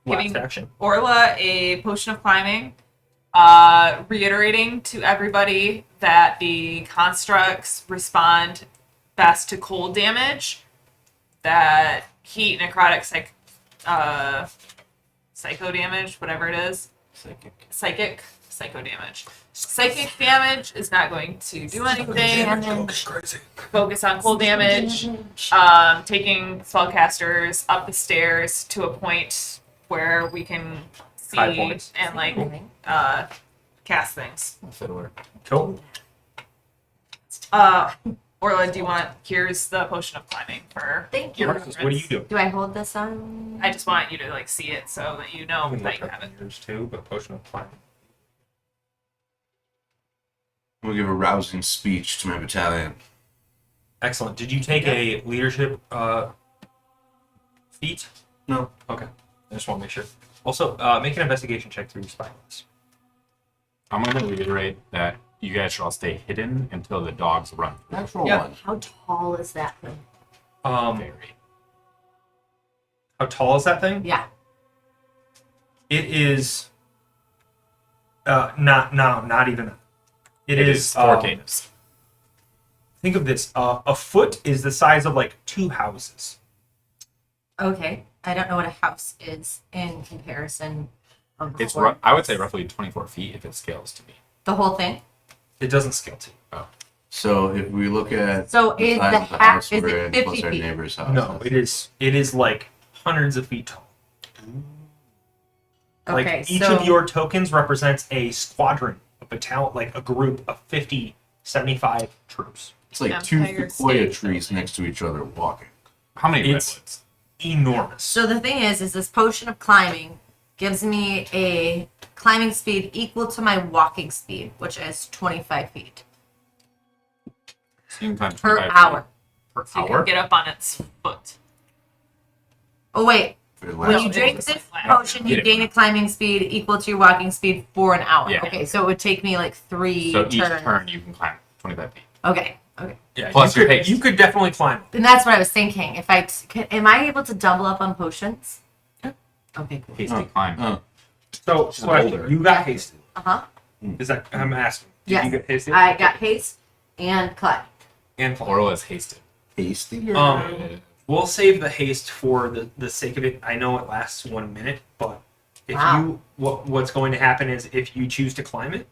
Speaker 2: Giving
Speaker 4: action.
Speaker 2: Orla a potion of climbing, reiterating to everybody that the constructs respond best to cold damage, that heat, necrotic, psycho damage, whatever it is. Psycho damage. Psychic damage is not going to do anything. Focus on cold damage. Taking spellcasters up the stairs to a point where we can see
Speaker 4: High points.
Speaker 2: and like cast things.
Speaker 4: Cool.
Speaker 2: Orla, do you want? Here's the potion of climbing for
Speaker 5: Thank
Speaker 2: your
Speaker 5: you.
Speaker 2: reference.
Speaker 4: What do you do?
Speaker 5: Do I hold this on?
Speaker 2: I just want you to like see it so that you know
Speaker 4: I can
Speaker 2: that
Speaker 4: look
Speaker 2: you
Speaker 4: up
Speaker 2: have it.
Speaker 4: yours too, but potion of climbing.
Speaker 1: I'm gonna give a rousing speech to my battalion.
Speaker 4: Excellent. Did you take a leadership feat?
Speaker 1: No.
Speaker 4: Okay. I just want to make sure. Also, make an investigation check through your spines.
Speaker 3: I'm going to reiterate that you guys should all stay hidden until the dogs run.
Speaker 1: Natural
Speaker 2: Yep.
Speaker 1: one.
Speaker 5: How tall is that thing?
Speaker 3: Very.
Speaker 4: How tall is that thing?
Speaker 5: Yeah.
Speaker 4: It is. Not even.
Speaker 3: It is 4K.
Speaker 4: Think of this. A foot is the size of like 2 houses.
Speaker 5: Okay. I don't know what a house is in comparison of
Speaker 3: It's
Speaker 5: foot.
Speaker 3: I would say roughly 24 feet if it scales to me.
Speaker 5: The whole thing.
Speaker 4: It doesn't scale to.
Speaker 1: So if we look at
Speaker 5: So
Speaker 1: the
Speaker 5: is
Speaker 1: size
Speaker 5: the
Speaker 1: of the
Speaker 5: hat
Speaker 1: house
Speaker 5: is
Speaker 1: we're
Speaker 5: it
Speaker 1: in
Speaker 5: 50
Speaker 1: plus our
Speaker 5: feet?
Speaker 1: neighbor's house.
Speaker 4: No, it is. It is like hundreds of feet tall. Like
Speaker 5: Okay,
Speaker 4: each
Speaker 5: so
Speaker 4: of your tokens represents a squadron, a battalion, like a group of 50, 75 troops.
Speaker 1: It's like 2
Speaker 2: Empire
Speaker 1: sequoia
Speaker 2: State
Speaker 1: trees
Speaker 2: Building.
Speaker 1: next to each other walking.
Speaker 3: How many
Speaker 4: It's-
Speaker 3: redwoods?
Speaker 4: Enormous.
Speaker 5: So the thing is this potion of climbing gives me a climbing speed equal to my walking speed, which is 25 feet
Speaker 3: So you can climb
Speaker 5: per
Speaker 3: 25
Speaker 5: hour.
Speaker 3: Per
Speaker 2: So you
Speaker 3: hour?
Speaker 2: can get up on its foot.
Speaker 5: Oh wait,
Speaker 1: For the
Speaker 5: when
Speaker 1: last
Speaker 5: you
Speaker 2: it's
Speaker 5: drink
Speaker 2: just
Speaker 5: this
Speaker 2: like
Speaker 5: potion, you
Speaker 3: Yeah.
Speaker 5: gain a climbing speed equal to your walking speed for an hour.
Speaker 3: Yeah.
Speaker 5: Okay, so it would take me like 3
Speaker 3: So
Speaker 5: turns.
Speaker 3: each turn you can climb 25 feet.
Speaker 5: Okay, okay.
Speaker 4: Yeah,
Speaker 3: Plus
Speaker 4: you
Speaker 3: your
Speaker 4: could,
Speaker 3: haste.
Speaker 4: you could definitely climb.
Speaker 5: And that's what I was thinking. If am I able to double up on potions? Okay, cool.
Speaker 3: Hasty climb.
Speaker 4: So,
Speaker 3: She's
Speaker 4: question,
Speaker 3: older.
Speaker 4: you got hasted.
Speaker 5: Uh-huh.
Speaker 4: Is that, I'm asking. Did
Speaker 5: Yes.
Speaker 4: you get hasted?
Speaker 5: I got haste and climb.
Speaker 4: And fall.
Speaker 3: Orla is hasted.
Speaker 1: tasty.
Speaker 4: We'll save the haste for the sake of it. I know it lasts 1 minute, but if
Speaker 5: Wow.
Speaker 4: what's going to happen is if you choose to climb it,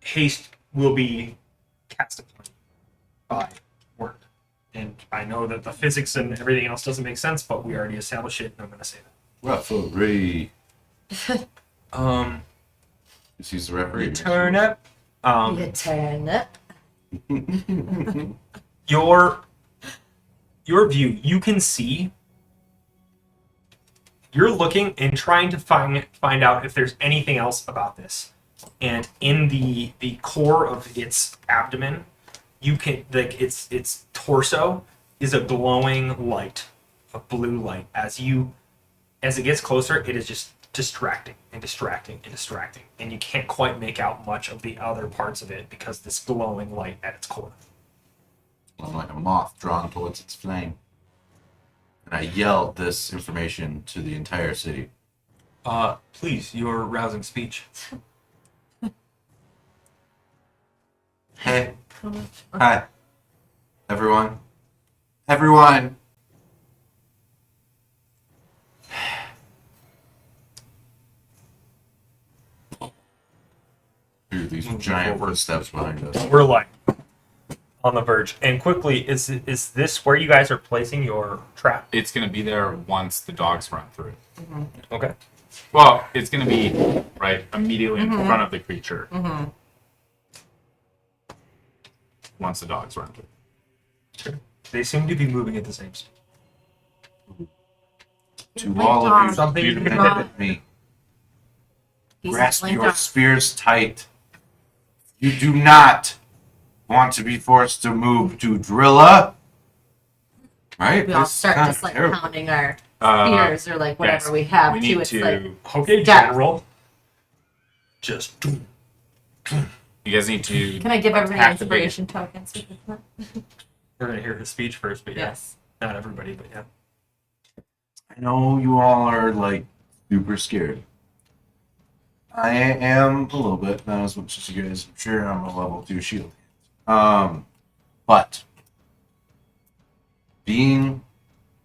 Speaker 4: haste will be cast upon you by word. And I know that the physics and everything else doesn't make sense, but we already established it, and I'm going to say
Speaker 1: Referee.
Speaker 4: that.
Speaker 1: He's the referee.
Speaker 4: You turn up.
Speaker 5: You turn it.
Speaker 4: Your view, you can see. You're looking and trying to find out if there's anything else about this. And in the core of its abdomen, you can like its torso is a glowing light, a blue light. As it gets closer, it is just distracting and distracting and distracting, and you can't quite make out much of the other parts of it because this glowing light at its core.
Speaker 1: I'm like a moth drawn towards its flame. And I yelled this information to the entire city.
Speaker 4: Please, your rousing speech.
Speaker 1: Hey. Hi. Everyone. Everyone. Hear these giant footsteps behind us.
Speaker 4: We're like on the verge. And quickly, is this where you guys are placing your trap?
Speaker 3: It's going to be there once the dogs run through it.
Speaker 4: Okay.
Speaker 3: Well, it's going to be right immediately in front of the creature. Once the dogs run through.
Speaker 4: They seem to be moving at the same speed.
Speaker 1: To all of you,
Speaker 4: Something
Speaker 1: you
Speaker 4: you can
Speaker 1: inhibit me.
Speaker 5: He's
Speaker 1: Grasp
Speaker 5: blinked
Speaker 1: your
Speaker 5: on.
Speaker 1: spears tight. You do not want to be forced to move to Drilla. Right?
Speaker 5: We all
Speaker 1: This is
Speaker 5: start
Speaker 1: kinda
Speaker 5: just like
Speaker 1: terrible.
Speaker 5: pounding our
Speaker 3: Uh,
Speaker 5: spears or like whatever
Speaker 3: guys,
Speaker 5: we have
Speaker 3: we
Speaker 5: to.
Speaker 3: need
Speaker 5: It's
Speaker 3: to.
Speaker 5: like
Speaker 4: Okay,
Speaker 5: Depth.
Speaker 4: General. Just
Speaker 3: You guys need to.
Speaker 5: can I give everybody
Speaker 3: attack the big-
Speaker 5: inspiration tokens?
Speaker 4: we're gonna hear his speech first, but yeah,
Speaker 5: Yes.
Speaker 4: not everybody, but yeah.
Speaker 1: I know you all are like super scared. I am a little bit, not as much as you guys. I'm sure I'm a level 2 shield. But being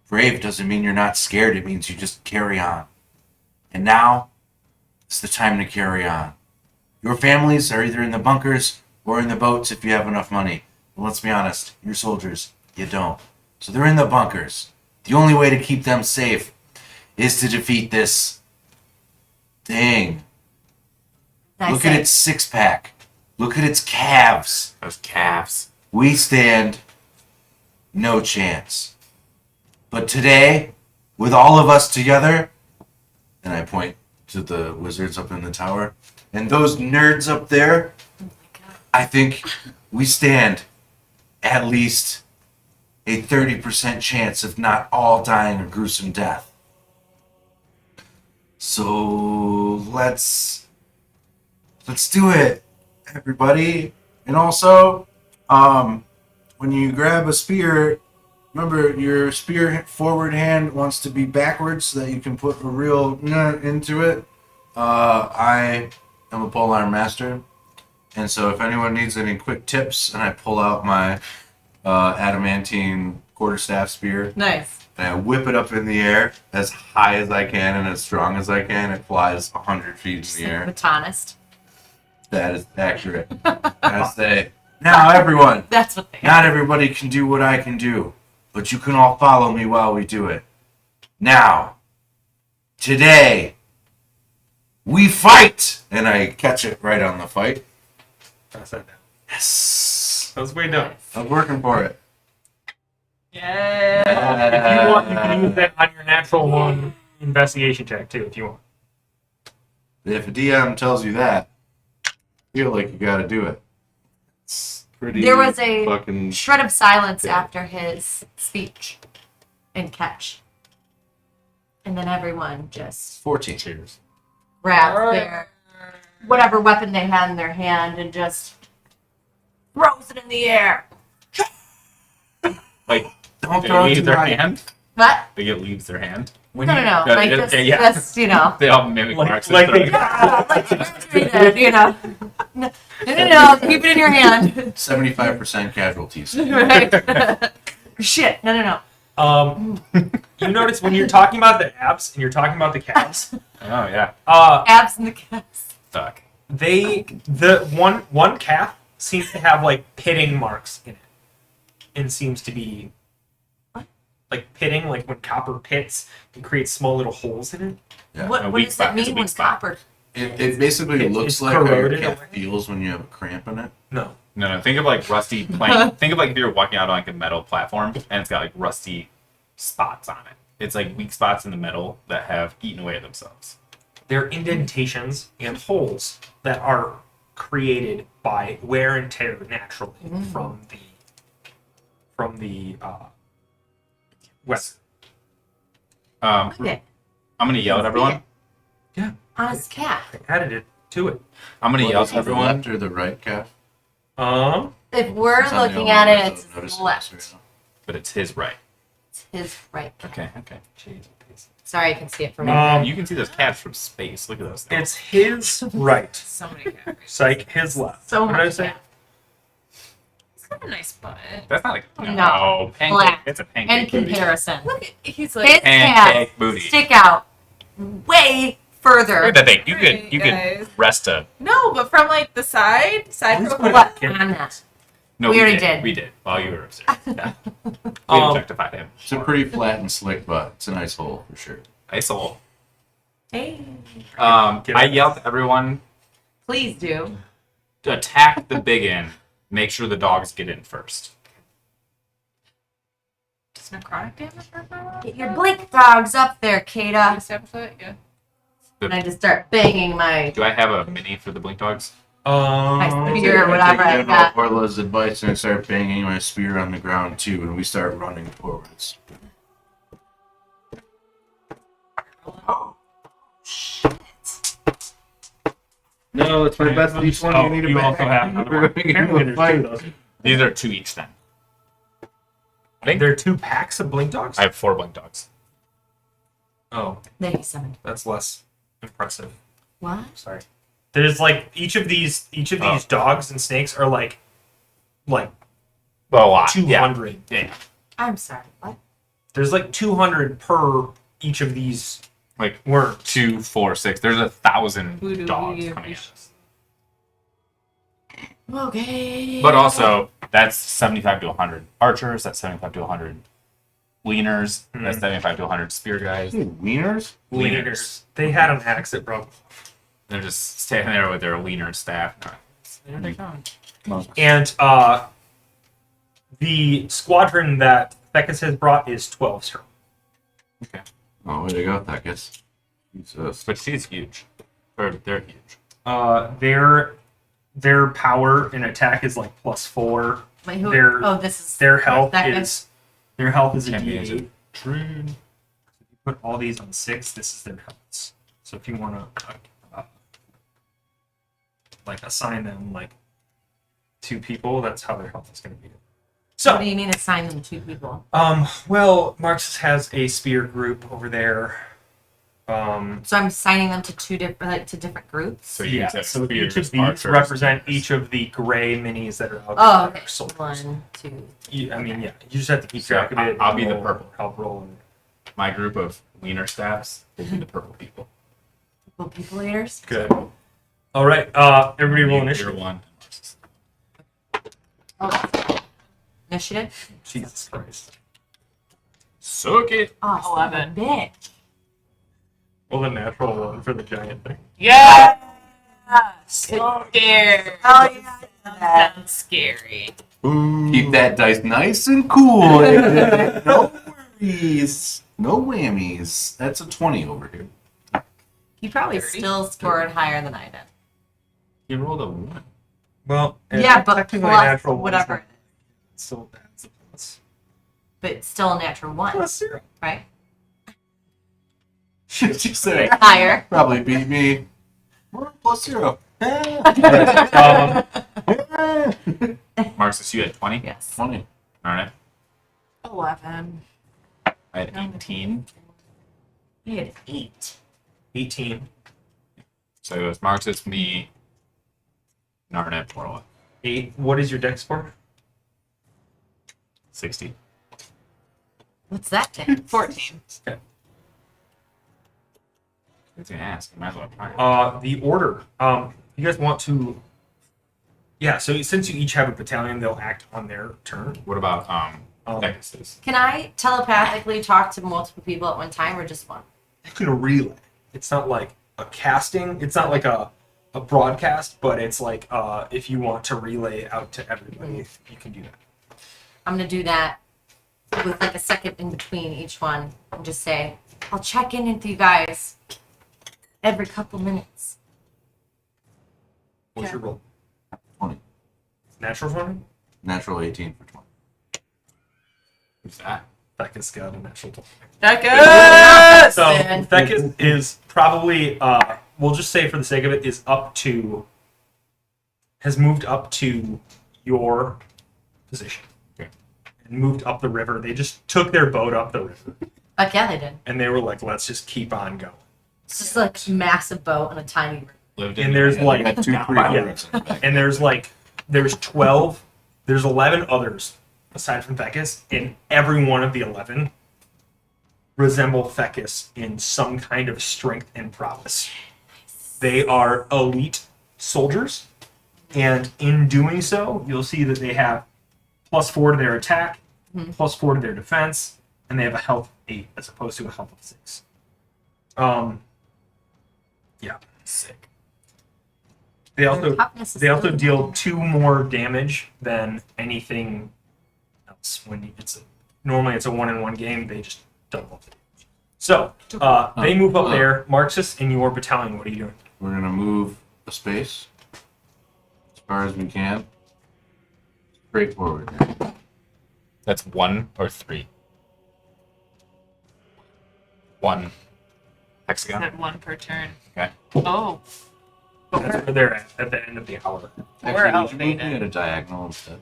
Speaker 1: brave doesn't mean you're not scared. It means you just carry on. And now it's the time to carry on. Your families are either in the bunkers or in the boats if you have enough money. But let's be honest, you're soldiers. You don't. So they're in the bunkers. The only way to keep them safe is to defeat this thing. Look at its six-pack. Look at its calves.
Speaker 3: Those calves.
Speaker 1: We stand no chance. But today, with all of us together, and I point to the wizards up in the tower, and those nerds up there, I think we stand at least a 30% chance of not all dying a gruesome death. So let's do it, everybody. And also, when you grab a spear, remember your spear forward hand wants to be backwards so that you can put a real into it. I am a polearm master, and so if anyone needs any quick tips, and I pull out my adamantine quarterstaff spear,
Speaker 5: Nice.
Speaker 1: and I whip it up in the air as high as I can and as strong as I can. It flies 100 feet
Speaker 5: Just
Speaker 1: in the
Speaker 5: like
Speaker 1: air.
Speaker 5: a batonist.
Speaker 1: That is accurate. And I say, now everyone,
Speaker 5: That's what they
Speaker 1: not everybody can do what I can do, but you can all follow me while we do it. Now, today, we fight! And I catch it right on the fight.
Speaker 4: Pass that down.
Speaker 1: Yes!
Speaker 4: That was way down.
Speaker 1: I was working for it.
Speaker 2: Yeah.
Speaker 4: If you want, you can use that on your natural one investigation check too, if you want.
Speaker 1: If a DM tells you that, feel like you gotta do it. It's pretty
Speaker 5: There was a
Speaker 1: fucking...
Speaker 5: shred of silence
Speaker 1: Yeah.
Speaker 5: after his speech and catch. And then everyone just
Speaker 1: 14.
Speaker 3: Cheers.
Speaker 5: grabs their whatever weapon they had in their hand and just throws it in the air.
Speaker 3: Like,
Speaker 1: Don't
Speaker 3: they
Speaker 1: throw it
Speaker 3: leave
Speaker 1: too
Speaker 3: their
Speaker 1: high.
Speaker 3: hand.
Speaker 5: What?
Speaker 3: They get leaves their hand.
Speaker 4: When
Speaker 5: No,
Speaker 4: you-
Speaker 5: no, no. Like
Speaker 3: yeah,
Speaker 5: just,
Speaker 3: yeah.
Speaker 5: just you know.
Speaker 3: They all mimic
Speaker 4: Like-
Speaker 3: marks.
Speaker 4: like they-
Speaker 5: Yeah, like you did, you know. No, keep it in your hand.
Speaker 1: 75% casualties.
Speaker 5: Right? Shit, no.
Speaker 4: You notice when you're talking about the abs and you're talking about the calves,
Speaker 3: Oh yeah.
Speaker 5: Abs in the calves.
Speaker 3: Fuck.
Speaker 4: the one calf seems to have like pitting marks in it, and seems to be like pitting, like when copper pits and creates small little holes in it.
Speaker 1: Yeah.
Speaker 3: A
Speaker 5: What
Speaker 3: weak
Speaker 5: does that
Speaker 3: spot is a
Speaker 5: mean
Speaker 3: weak
Speaker 5: when
Speaker 3: spot.
Speaker 5: copper?
Speaker 1: It basically
Speaker 4: It's
Speaker 1: looks like how your
Speaker 4: corroded
Speaker 1: calf
Speaker 4: away.
Speaker 1: feels when you have a cramp in it.
Speaker 4: No,
Speaker 3: No. Think of like rusty plank. Think of like if you're walking out on like a metal platform and it's got like rusty spots on it. It's like weak spots in the metal that have eaten away at themselves.
Speaker 4: they're indentations and holes that are created by wear and tear naturally from the weapon.
Speaker 5: Okay.
Speaker 3: I'm gonna yell at everyone.
Speaker 5: On his calf.
Speaker 4: I added it to it.
Speaker 3: I'm gonna yell
Speaker 1: What,
Speaker 3: at
Speaker 1: is it the
Speaker 3: everyone.
Speaker 1: left or the right calf?
Speaker 5: If we're
Speaker 1: Since I'm the
Speaker 5: looking
Speaker 1: only
Speaker 5: at
Speaker 1: one
Speaker 5: it,
Speaker 1: that
Speaker 5: it's
Speaker 1: notices
Speaker 5: left.
Speaker 1: this right
Speaker 3: But it's his right.
Speaker 5: It's his right.
Speaker 3: Okay. Okay. Jeez.
Speaker 5: Sorry, I can see it from
Speaker 3: You can see those calves from space. Look at those things.
Speaker 4: It's his right.
Speaker 2: So many calories.
Speaker 4: Psych, his left.
Speaker 5: so
Speaker 4: What did I
Speaker 5: much
Speaker 4: say?
Speaker 5: calf.
Speaker 2: He's got a nice butt.
Speaker 3: That's not like
Speaker 5: No.
Speaker 3: pancake.
Speaker 5: Flat.
Speaker 3: It's a
Speaker 5: In
Speaker 3: pancake booty.
Speaker 5: comparison,
Speaker 2: Look, he's
Speaker 5: his
Speaker 2: like,
Speaker 3: Pancake
Speaker 5: calves
Speaker 3: booty.
Speaker 5: stick out way
Speaker 3: Look
Speaker 5: further.
Speaker 3: at that thing. You
Speaker 2: Right,
Speaker 3: could
Speaker 2: guys.
Speaker 3: rest a.
Speaker 2: no, but from like the side
Speaker 4: Who's
Speaker 2: profile.
Speaker 4: put
Speaker 5: What?
Speaker 4: it-
Speaker 5: I'm not.
Speaker 3: No,
Speaker 5: We already did.
Speaker 3: We did while you were upstairs. Yeah. We
Speaker 4: Um,
Speaker 3: objectified him.
Speaker 1: It's a pretty flat and slick butt. It's a nice hole for sure.
Speaker 3: Nice hole.
Speaker 5: Hey,
Speaker 3: I yelled at everyone
Speaker 5: please do.
Speaker 3: to attack the big end. Make sure the dogs get in first.
Speaker 2: Does necrotic damage hurt for
Speaker 5: Get your blink dogs up there,
Speaker 2: You
Speaker 5: Kata.
Speaker 2: establish that? Yeah.
Speaker 5: And I just start banging my.
Speaker 3: Do I have a mini for the blink dogs?
Speaker 5: My spear or
Speaker 1: I
Speaker 5: whatever I
Speaker 1: take
Speaker 5: got.
Speaker 1: Orla's advice and I start banging my spear on the ground too, and we start running forwards. No, it's my best D20.
Speaker 4: Oh,
Speaker 1: I need a
Speaker 4: you
Speaker 1: bang.
Speaker 4: also have another one. Apparently there's two of those.
Speaker 3: These are 2 each then. I think
Speaker 4: There are 2 packs of blink dogs?
Speaker 3: I have 4 blink dogs.
Speaker 4: Oh,
Speaker 5: There he summoned.
Speaker 4: that's less impressive.
Speaker 5: What?
Speaker 4: Sorry. There's like each of these dogs and snakes are like
Speaker 3: Well, a lot.
Speaker 4: 200.
Speaker 3: Yeah.
Speaker 5: I'm sorry. What?
Speaker 4: There's like 200 per each of these
Speaker 3: Like
Speaker 4: worms.
Speaker 3: 2, 4, 6. There's 1,000
Speaker 2: Voodoo,
Speaker 3: dogs
Speaker 2: voodoo.
Speaker 3: coming at us.
Speaker 5: Okay.
Speaker 3: But also, that's 75 to 100 archers. That's 75 to 100 leaners. That's 75 to 100 spear guys.
Speaker 1: Wieners?
Speaker 4: Leaners. They had an axe that broke.
Speaker 3: They're just standing there with their leaner staff. There they come.
Speaker 4: And the squadron that Thecus has brought is 12 strong.
Speaker 3: Okay.
Speaker 1: Oh, way to go, Thecus. Jesus.
Speaker 3: But she's huge. Or they're huge.
Speaker 4: Their power and attack is like +4.
Speaker 5: Wait, who?
Speaker 4: Their-
Speaker 5: Oh, this is
Speaker 4: Their health
Speaker 5: Thecus.
Speaker 4: is a
Speaker 3: Champions
Speaker 4: D8.
Speaker 3: of True.
Speaker 4: You put all these on 6. This is their healths. So if you want to like assign them like 2 people, that's how their health is going to be.
Speaker 5: What
Speaker 4: So
Speaker 5: do you mean assign them to people?
Speaker 4: well, Marx has a spear group over there.
Speaker 5: So I'm assigning them to different groups.
Speaker 3: So you
Speaker 4: Yeah,
Speaker 3: can
Speaker 4: so
Speaker 3: spears,
Speaker 4: each of these
Speaker 3: archers,
Speaker 4: represent
Speaker 3: leaners.
Speaker 4: each of the gray minis that are out
Speaker 5: Oh,
Speaker 4: there.
Speaker 5: okay.
Speaker 4: They're soldiers.
Speaker 5: 1, 2.
Speaker 4: You just have to keep
Speaker 3: So
Speaker 4: track of it.
Speaker 3: I'll be the
Speaker 4: roll-
Speaker 3: purple.
Speaker 4: Help roll.
Speaker 3: My group of leaner staffs will be the purple people.
Speaker 5: People leaders.
Speaker 4: Good. All right. Everybody roll
Speaker 3: You're
Speaker 4: initiative.
Speaker 3: 1.
Speaker 5: Oh. Initiative.
Speaker 4: Jesus Christ.
Speaker 3: Suck it.
Speaker 5: Oh,
Speaker 2: 11.
Speaker 5: Bitch.
Speaker 4: Well, the natural one for the giant thing.
Speaker 2: Yeah. Scary.
Speaker 5: Oh yeah.
Speaker 2: Sounds scary.
Speaker 1: Keep that dice nice and cool. No worries. No whammies. That's a 20 over here.
Speaker 5: You probably
Speaker 2: 30.
Speaker 5: still scored higher than I did.
Speaker 3: You rolled a 1.
Speaker 4: Well,
Speaker 5: Yeah, but
Speaker 4: technically
Speaker 5: plus
Speaker 4: natural one's
Speaker 5: whatever.
Speaker 4: not- Still adds a plus.
Speaker 5: But still a natural 1,
Speaker 4: Plus 0.
Speaker 5: right?
Speaker 1: She said,
Speaker 5: Higher.
Speaker 1: probably beat me. +0.
Speaker 3: Marxus, you had 20?
Speaker 5: Yes.
Speaker 1: 20.
Speaker 3: Alright.
Speaker 2: 11.
Speaker 3: I had 18.
Speaker 5: You had 8.
Speaker 4: 18.
Speaker 3: So it was Marxus, me, Narnet, Orla.
Speaker 4: 8. What is your dex score?
Speaker 3: 60.
Speaker 5: What's that thing?
Speaker 2: 14.
Speaker 4: Okay.
Speaker 3: I was gonna ask. I might as well try.
Speaker 4: The order. You guys want to? Yeah. So since you each have a battalion, they'll act on their turn.
Speaker 3: What about
Speaker 4: Um,
Speaker 3: Pegasus?
Speaker 5: Can I telepathically talk to multiple people at one time or just one?
Speaker 4: You can relay. It's not like a casting. It's not like a broadcast, but it's like if you want to relay out to everybody, you can do that.
Speaker 5: I'm gonna do that with like a second in between each one and just say, I'll check in with you guys every couple minutes.
Speaker 4: What's your roll?
Speaker 1: 20.
Speaker 4: Natural 20?
Speaker 1: Natural 18 for 20.
Speaker 3: Who's that?
Speaker 4: Thecus got a natural 20.
Speaker 2: Thecus!
Speaker 4: So
Speaker 5: Man.
Speaker 4: Thecus is probably, we'll just say for the sake of it, has moved up to your position.
Speaker 3: Okay.
Speaker 4: And moved up the river. They just took their boat up the river.
Speaker 5: Fuck yeah, they did.
Speaker 4: And they were like, let's just keep on going.
Speaker 5: It's just like a massive boat on a tiny river.
Speaker 3: Lived
Speaker 4: And there's
Speaker 1: I
Speaker 4: like,
Speaker 1: got 2
Speaker 3: down
Speaker 1: pretty
Speaker 3: by-
Speaker 1: good ones.
Speaker 4: and there's 12, there's 11 others aside from Thecus, and every one of the 11 resemble Thecus in some kind of strength and prowess. They are elite soldiers, and in doing so, you'll see that they have +4 to their attack, +4 to their defense, and they have a health 8 as opposed to a health of 6. Yeah.
Speaker 3: sick.
Speaker 4: They also
Speaker 5: Toughness is
Speaker 4: They also
Speaker 5: really
Speaker 4: deal
Speaker 5: high.
Speaker 4: 2 more damage than anything else. Normally it's a 1-in-1 game, they just double it. So they move up there. Marxus, in your battalion, what are you doing?
Speaker 1: We're going to move a space. far as we can. Straightforward.
Speaker 3: That's 1 or 3. 1 hexagon.
Speaker 2: Said 1 per turn.
Speaker 3: Okay.
Speaker 2: Oh. But
Speaker 4: That's
Speaker 2: we're,
Speaker 4: where they're at the end of the hour.
Speaker 2: we're
Speaker 1: Actually, would you move me
Speaker 2: elevated.
Speaker 1: at a diagonal instead?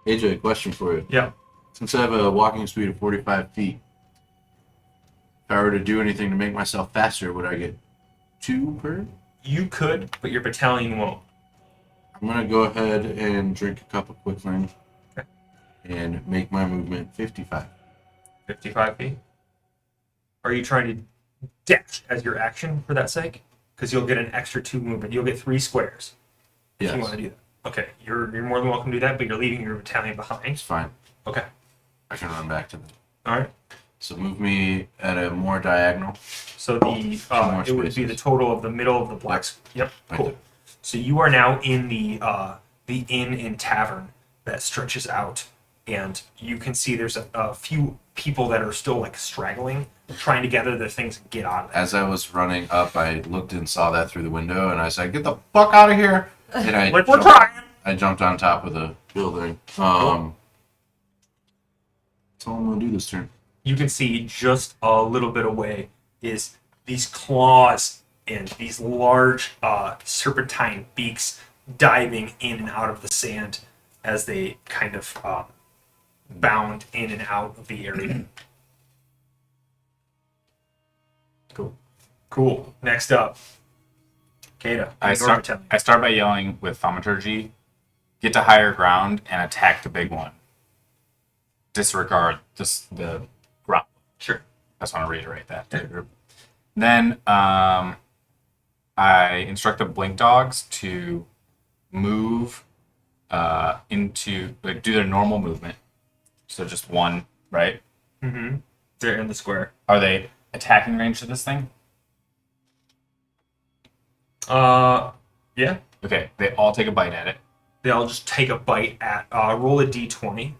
Speaker 1: AJ, question for you.
Speaker 4: Yeah.
Speaker 1: Since I have a walking speed of 45 feet, if I were to do anything to make myself faster, would I get 2 per?
Speaker 4: You could, but your battalion won't.
Speaker 1: I'm gonna go ahead and drink a cup of quicklime
Speaker 4: Okay.
Speaker 1: and make my movement 55.
Speaker 4: 55 feet. Are you trying to dash as your action for that sake? Because you'll get an extra 2 movement. You'll get 3 squares if
Speaker 1: Yes.
Speaker 4: you want to do that. Okay, you're more than welcome to do that, but you're leaving your battalion
Speaker 1: It's
Speaker 4: behind.
Speaker 1: fine.
Speaker 4: Okay.
Speaker 1: I can run back to them.
Speaker 4: All right.
Speaker 1: So move me at a more diagonal.
Speaker 4: So the
Speaker 1: more
Speaker 4: it would be
Speaker 1: spaces.
Speaker 4: the total of the middle of the black. Yep.
Speaker 1: Right
Speaker 4: Cool.
Speaker 1: there.
Speaker 4: So you are now in the inn and tavern that stretches out, and you can see there's a few people that are still like straggling, trying to gather their things and get out of there.
Speaker 1: As I was running up, I looked and saw that through the window, and I said, "Get the fuck out of here!" And
Speaker 4: We're trying.
Speaker 1: I jumped on top of the building. That's all I'm gonna do this turn.
Speaker 4: You can see just a little bit away is these claws and these large serpentine beaks diving in and out of the sand as they kind of bound in and out of the area. Cool. Next up, Kata.
Speaker 3: I
Speaker 4: Your
Speaker 3: start by yelling with thaumaturgy, get to higher ground and attack the big one. Disregard just the ground.
Speaker 4: Sure.
Speaker 3: I just want to reiterate that to the group. Then I instruct the blink dogs to move into like do their normal movement. So just 1, right?
Speaker 4: Mm-hmm. They're in the square.
Speaker 3: Are they attacking range to this thing?
Speaker 4: Yeah.
Speaker 3: Okay, they all take a bite at it.
Speaker 4: They all just take a bite at. Roll a d20.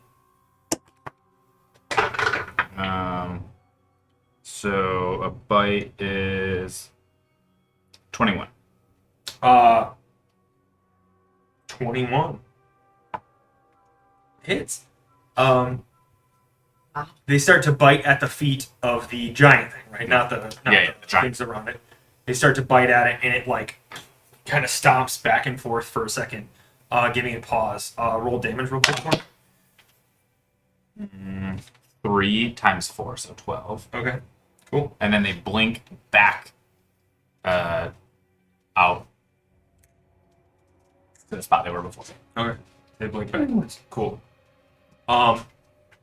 Speaker 3: So a bite is 21.
Speaker 4: 21 hits. They start to bite at the feet of the giant thing, right? Not the
Speaker 3: the giant.
Speaker 4: things around it. They start to bite at it, and it like kind of stomps back and forth for a second, giving it pause. Roll damage real quick for me.
Speaker 3: 3 times 4, so 12.
Speaker 4: Okay, cool.
Speaker 3: And then they blink back out to the spot they were before.
Speaker 4: Okay, they blink backwards. Cool. All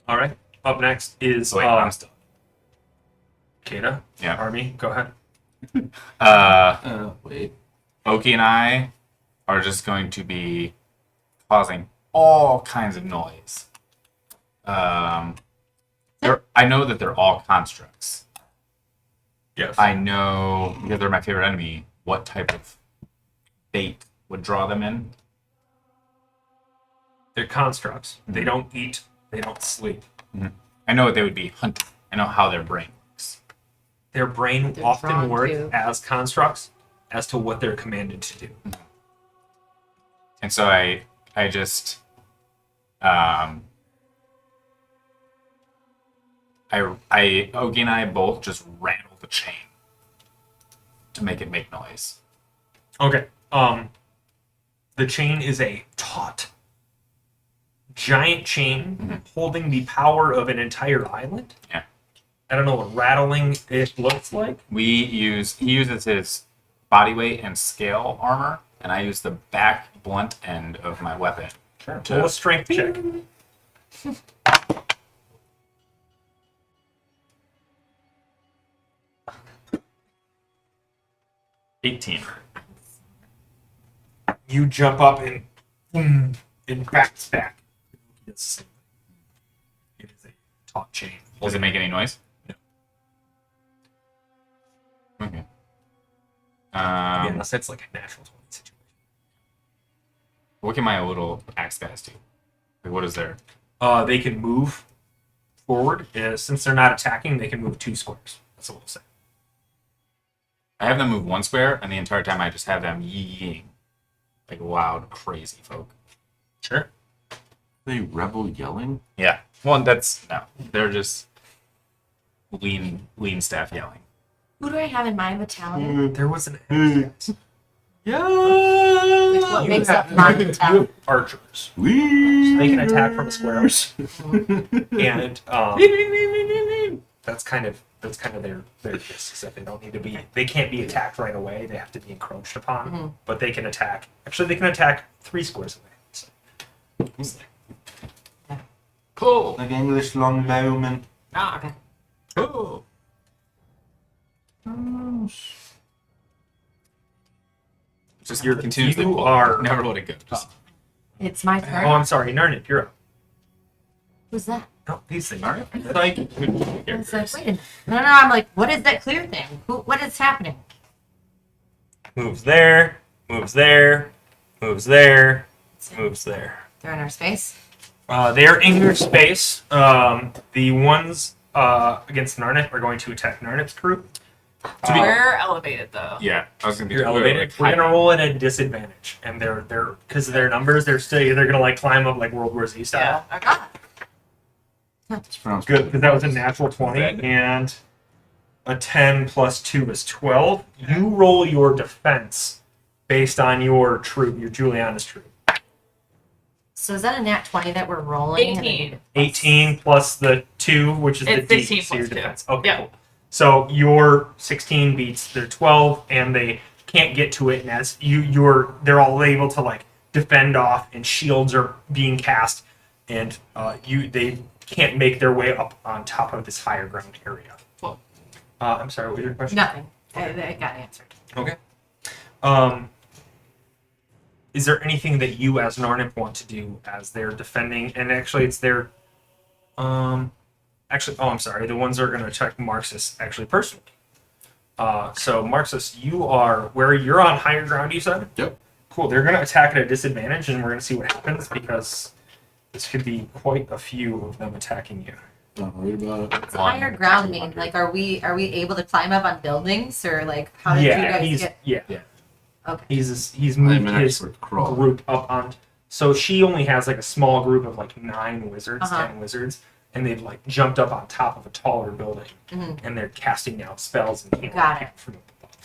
Speaker 4: right. Up next is
Speaker 3: So wait, I'm still.
Speaker 4: Kata.
Speaker 3: Yeah.
Speaker 4: Army, go ahead.
Speaker 1: Wait.
Speaker 3: Oki and I are just going to be causing all kinds of noise. I know that they're all constructs.
Speaker 4: Yes.
Speaker 3: I know, because they're my favorite enemy, what type of bait would draw them in.
Speaker 4: They're constructs. They don't eat. They don't sleep.
Speaker 3: I know what they would be hunting. I know how their brain works.
Speaker 4: Their brain
Speaker 6: They're
Speaker 4: often
Speaker 6: drawn
Speaker 4: work
Speaker 6: to.
Speaker 4: as constructs as to what they're commanded to do.
Speaker 3: And so I just Ogi and I both just rattle the chain to make it make noise.
Speaker 4: Okay. The chain is a taut, giant chain holding the power of an entire island.
Speaker 3: Yeah.
Speaker 4: I don't know what rattling it looks like.
Speaker 3: He uses his body weight and scale armor, and I use the back blunt end of my weapon.
Speaker 4: Sure. Roll a strength check.
Speaker 3: $18.
Speaker 4: You jump up and boom, and backs back. It's, it is a taut chain.
Speaker 3: Does it make any noise?
Speaker 4: No.
Speaker 3: Okay.
Speaker 4: Yeah, unless it's like a natural 20 situation.
Speaker 3: What can my little axe guys do? Like, what is their?
Speaker 4: They can move forward. Since they're not attacking, they can move 2 squares. That's what we'll say.
Speaker 3: I have them move 1 square, and the entire time I just have them yeeing. Like loud, crazy folk.
Speaker 4: Sure.
Speaker 1: They rebel yelling?
Speaker 3: Yeah. Well, no. They're just lean staff yelling.
Speaker 5: Who do I have in my battalion?
Speaker 4: There was an
Speaker 5: Like,
Speaker 1: Yeah.
Speaker 5: what
Speaker 4: You
Speaker 5: makes
Speaker 4: have-
Speaker 5: up my
Speaker 4: you
Speaker 5: battalion?
Speaker 4: have archers. So
Speaker 1: We.
Speaker 4: they can attack from a square, and that's kind of their gist, is that they don't need to be, they can't be attacked right away. They have to be encroached upon,
Speaker 5: Mhm.
Speaker 4: but they can attack. Actually, they can attack 3 squares away. So.
Speaker 3: Cool.
Speaker 1: Like English longbowmen.
Speaker 5: Oh, okay.
Speaker 3: Cool. Just you're continuously
Speaker 4: You
Speaker 3: pulling.
Speaker 4: are-
Speaker 3: Never let it go. Just
Speaker 5: It's my turn.
Speaker 4: Oh, I'm sorry, Narnip, you're up.
Speaker 5: Who's that?
Speaker 4: No, these things.
Speaker 3: Alright. It's like
Speaker 5: I was like, wait a minute. No, I'm like, what is that clear thing? What is happening?
Speaker 4: Moves there, moves there, moves there, moves there.
Speaker 5: They're in our space.
Speaker 4: They're in your space. The ones against Narnip are going to attack Narnip's crew.
Speaker 2: We're elevated though.
Speaker 3: yeah, I was gonna be
Speaker 4: You're elevated. We're gonna roll at a disadvantage, and they're because of their numbers, they're gonna like climb up like World War Z style.
Speaker 2: Yeah. Okay.
Speaker 1: It's pronounced
Speaker 4: Good, because that was a natural 20, and a 10 plus 2 is 12. You roll your defense based on your troop, your Juliana's troop.
Speaker 5: So is that a nat 20 that we're rolling?
Speaker 2: 18.
Speaker 4: 18 plus the 2, which is
Speaker 2: It's
Speaker 4: the D,
Speaker 2: 16
Speaker 4: so your
Speaker 2: plus 2.
Speaker 4: defense. Okay,
Speaker 2: Yeah.
Speaker 4: cool. So your 16 beats their 12, and they can't get to it, and as they're all able to like defend off, and shields are being cast, and they can't make their way up on top of this higher ground area.
Speaker 2: Cool.
Speaker 4: I'm sorry, what was your question?
Speaker 5: Nothing. I got answered.
Speaker 4: Okay. Is there anything that you as Narnip want to do as they're defending? And actually, it's their. I'm sorry. The ones that are going to attack Marxus actually personally. So Marxus, you're on higher ground. You said.
Speaker 1: Yep.
Speaker 4: Cool. They're going to attack at a disadvantage, and we're going to see what happens because this could be quite a few of them attacking you.
Speaker 1: Not worried about it.
Speaker 5: What's higher ground mean? Like, are we able to climb up on buildings, or like how did you guys get?
Speaker 4: Yeah.
Speaker 5: Okay.
Speaker 4: He's
Speaker 1: I'm
Speaker 4: moved
Speaker 1: an
Speaker 4: his
Speaker 1: expert crawl.
Speaker 4: group up on. So she only has like a small group of like 9 wizards,
Speaker 5: Uh-huh.
Speaker 4: 10 wizards, and they've like jumped up on top of a taller building,
Speaker 5: Mhm.
Speaker 4: and they're casting down spells and healing
Speaker 5: Got it.
Speaker 4: from above.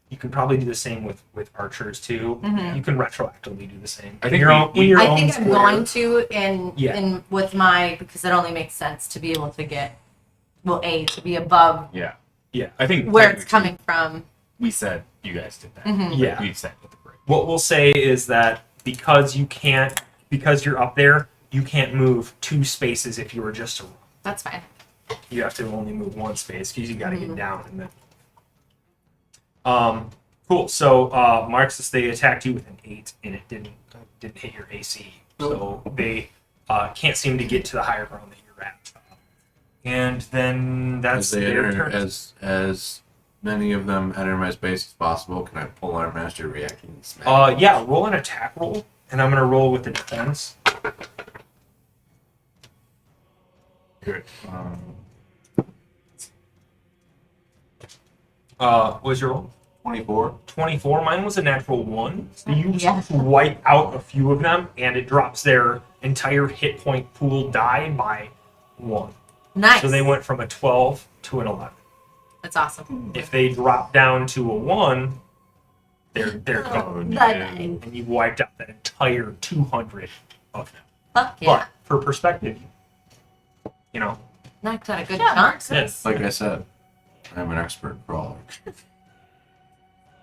Speaker 4: You can probably do the same with archers too.
Speaker 5: Mhm.
Speaker 4: You can retroactively do the same.
Speaker 3: I think
Speaker 4: in your
Speaker 5: I
Speaker 4: own
Speaker 5: think I'm
Speaker 4: square.
Speaker 5: going to
Speaker 4: Yeah.
Speaker 5: in with my, because it only makes sense to be able to get, well, to be above
Speaker 3: Yeah.
Speaker 4: Yeah.
Speaker 3: I think
Speaker 5: where it's
Speaker 3: technically
Speaker 5: coming from.
Speaker 3: We said you guys did that.
Speaker 5: Mhm.
Speaker 4: Yeah.
Speaker 3: We said with the break.
Speaker 4: What we'll say is that because you're up there, you can't move 2 spaces if you were just to run.
Speaker 5: That's fine.
Speaker 4: You have to only move 1 space because you got to
Speaker 5: Mhm.
Speaker 4: get down and then. Cool. So Marxus, they attacked you with an 8, and it didn't hit your AC. So they can't seem to get to the higher ground that you're at. And then that's
Speaker 1: As they
Speaker 4: their
Speaker 1: enter,
Speaker 4: turn.
Speaker 1: as many of them enter my space as possible, can I pull our master reaction and smash?
Speaker 4: Yeah, roll an attack roll, and I'm gonna roll with the defense.
Speaker 1: Here.
Speaker 4: What was your roll?
Speaker 1: 24.
Speaker 4: 24. Mine was a natural 1. So you
Speaker 5: Yeah.
Speaker 4: wipe out a few of them, and it drops their entire hit point pool die by 1.
Speaker 5: Nice.
Speaker 4: So they went from a 12 to an 11.
Speaker 5: That's awesome.
Speaker 4: If they drop down to a 1, they're
Speaker 5: Oh,
Speaker 4: gone.
Speaker 5: nice.
Speaker 4: And you wiped out that entire 200 of them.
Speaker 5: Fuck yeah.
Speaker 4: But for perspective, you know,
Speaker 5: Knocked out a good
Speaker 2: Yeah,
Speaker 5: chunk.
Speaker 2: Marxus.
Speaker 1: Like I said, I'm an expert crawler.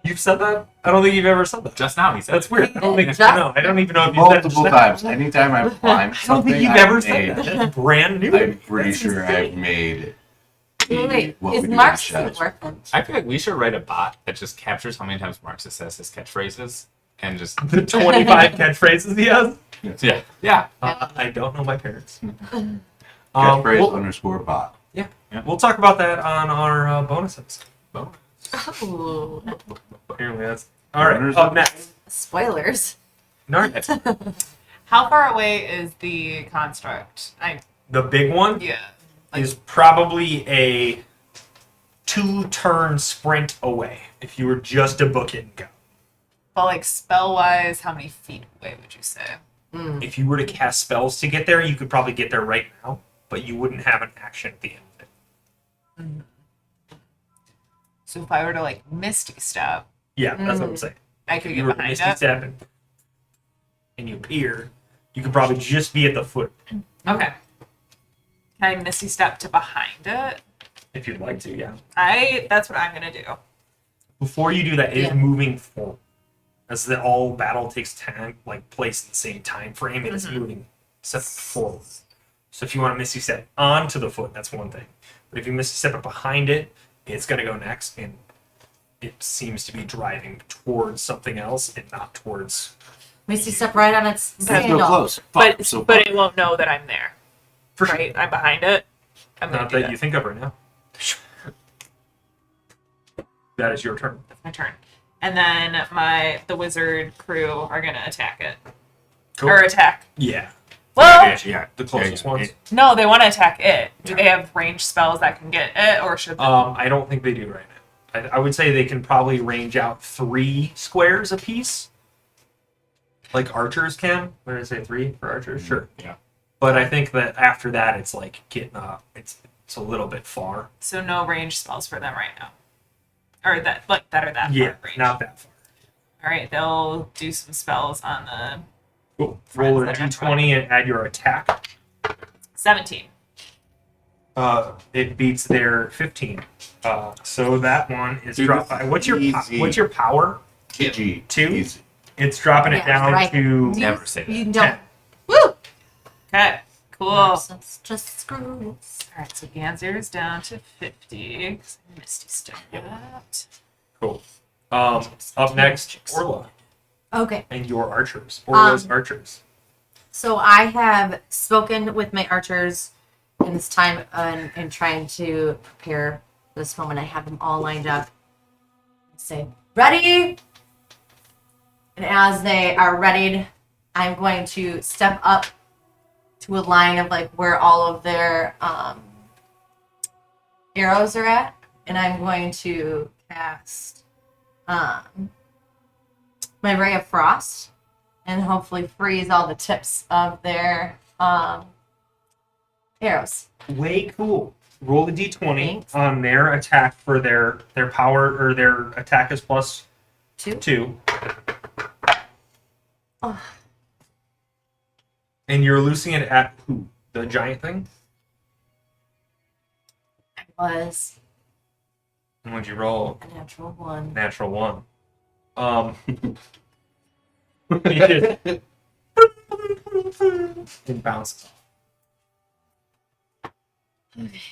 Speaker 4: you've said that? I don't think you've ever said that.
Speaker 3: Just now he said
Speaker 4: That's weird. I don't think
Speaker 5: Just-
Speaker 4: I don't even know if you've said it
Speaker 1: Multiple
Speaker 4: just
Speaker 1: times. Anytime I've climbed
Speaker 4: I don't
Speaker 1: something,
Speaker 4: think you've
Speaker 1: I've
Speaker 4: ever
Speaker 1: made,
Speaker 4: said that. That's brand new.
Speaker 1: I'm pretty
Speaker 4: That's
Speaker 1: sure
Speaker 4: insane.
Speaker 1: I've made.
Speaker 5: Wait,
Speaker 1: what we
Speaker 5: is
Speaker 1: do in
Speaker 5: Marx
Speaker 1: shadows.
Speaker 5: working?
Speaker 3: I feel like we should write a bot that just captures how many times Marxus says his catchphrases and just
Speaker 4: The 25 catchphrases he has.
Speaker 3: yeah.
Speaker 4: I don't know my parents.
Speaker 1: Catchphrase
Speaker 4: we'll,
Speaker 1: underscore bot.
Speaker 4: we'll talk about that on our bonus episode.
Speaker 5: Ooh,
Speaker 4: Apparently that's all right.
Speaker 1: Runners
Speaker 4: Up
Speaker 1: up.
Speaker 4: next,
Speaker 5: spoilers.
Speaker 4: Narnip.
Speaker 2: How far away is the construct?
Speaker 4: The big one
Speaker 2: Yeah.
Speaker 4: is probably a 2-turn sprint away if you were just to book it and go.
Speaker 2: But like spell wise, how many feet away would you say?
Speaker 4: If you were to cast spells to get there, you could probably get there right now, but you wouldn't have an action at the end of it.
Speaker 2: So if I were to like Misty Step,
Speaker 4: Yeah, that's what I'm saying.
Speaker 2: I could
Speaker 4: If you
Speaker 2: get
Speaker 4: were to
Speaker 2: behind
Speaker 4: Misty
Speaker 2: it.
Speaker 4: Step and you appear, you could probably just be at the foot
Speaker 2: Okay. Can I Misty Step to behind it?
Speaker 4: if you'd like to, yeah.
Speaker 2: That's what I'm gonna do.
Speaker 4: Before you do that, it is
Speaker 5: Yeah.
Speaker 4: moving forward. As the all battle takes time, like place in the same time frame, it is
Speaker 2: Mm-hmm.
Speaker 4: moving step forward. So if you want to Misty Step onto the foot, that's one thing. But if you Misty Step it behind it, it's going to go next, and it seems to be driving towards something else and not towards.
Speaker 5: Misty step right on its
Speaker 1: That's
Speaker 5: sandal.
Speaker 1: real close.
Speaker 2: But
Speaker 1: Fuck, so
Speaker 2: but it won't know that I'm there.
Speaker 4: For sure.
Speaker 2: Right? I'm behind it. I'm gonna
Speaker 4: Not
Speaker 2: do
Speaker 4: that
Speaker 2: that.
Speaker 4: you think of right now. That is your turn.
Speaker 2: That's my turn. And then the wizard crew are gonna attack it.
Speaker 4: Cool.
Speaker 2: Or attack.
Speaker 4: Yeah.
Speaker 2: Well,
Speaker 3: Yeah,
Speaker 4: The closest ones.
Speaker 2: no, they want to attack it. Do they have ranged spells that can get it, or should they?
Speaker 4: I don't think they do right now. I would say they can probably range out 3 squares apiece. Like archers can. What did I say, 3 for archers? Sure.
Speaker 3: Yeah.
Speaker 4: But I think that after that, it's like getting it's a little bit far.
Speaker 2: So no ranged spells for them right now. Or that are that
Speaker 4: Yeah,
Speaker 2: far range.
Speaker 4: not that far.
Speaker 2: All right, they'll do some spells on the
Speaker 4: Cool. Roll a
Speaker 2: Friends that are
Speaker 4: d20 and add your attack.
Speaker 2: 17.
Speaker 4: It beats their 15. So that one is
Speaker 1: Dude,
Speaker 4: dropped by. What's your power?
Speaker 1: GG.
Speaker 4: 2?
Speaker 1: Easy.
Speaker 4: It's dropping it
Speaker 5: Yeah,
Speaker 4: down
Speaker 5: right.
Speaker 4: to
Speaker 3: Never say that.
Speaker 5: You don't.
Speaker 4: 10.
Speaker 5: Woo!
Speaker 2: Okay, cool. All
Speaker 5: Let's just screw this.
Speaker 2: right, so Ganzer is down to 50 because I Misty stepped.
Speaker 4: Cool. Up next, Orla
Speaker 5: Okay.
Speaker 4: and your archers. Orla's archers.
Speaker 5: So I have spoken with my archers in this time and trying to prepare this moment. I have them all lined up. Say, ready? And as they are readied, I'm going to step up to a line of like where all of their arrows are at. And I'm going to cast my Ray of Frost and hopefully freeze all the tips of their arrows.
Speaker 4: Way cool. Roll the d20
Speaker 5: Thanks.
Speaker 4: on their attack for their power, or their attack is plus
Speaker 5: 2.
Speaker 4: 2.
Speaker 5: Oh.
Speaker 4: And you're loosing it at who? The giant thing?
Speaker 5: Was
Speaker 4: And what'd you roll?
Speaker 5: a natural 1.
Speaker 4: Natural 1. It just it bounces off.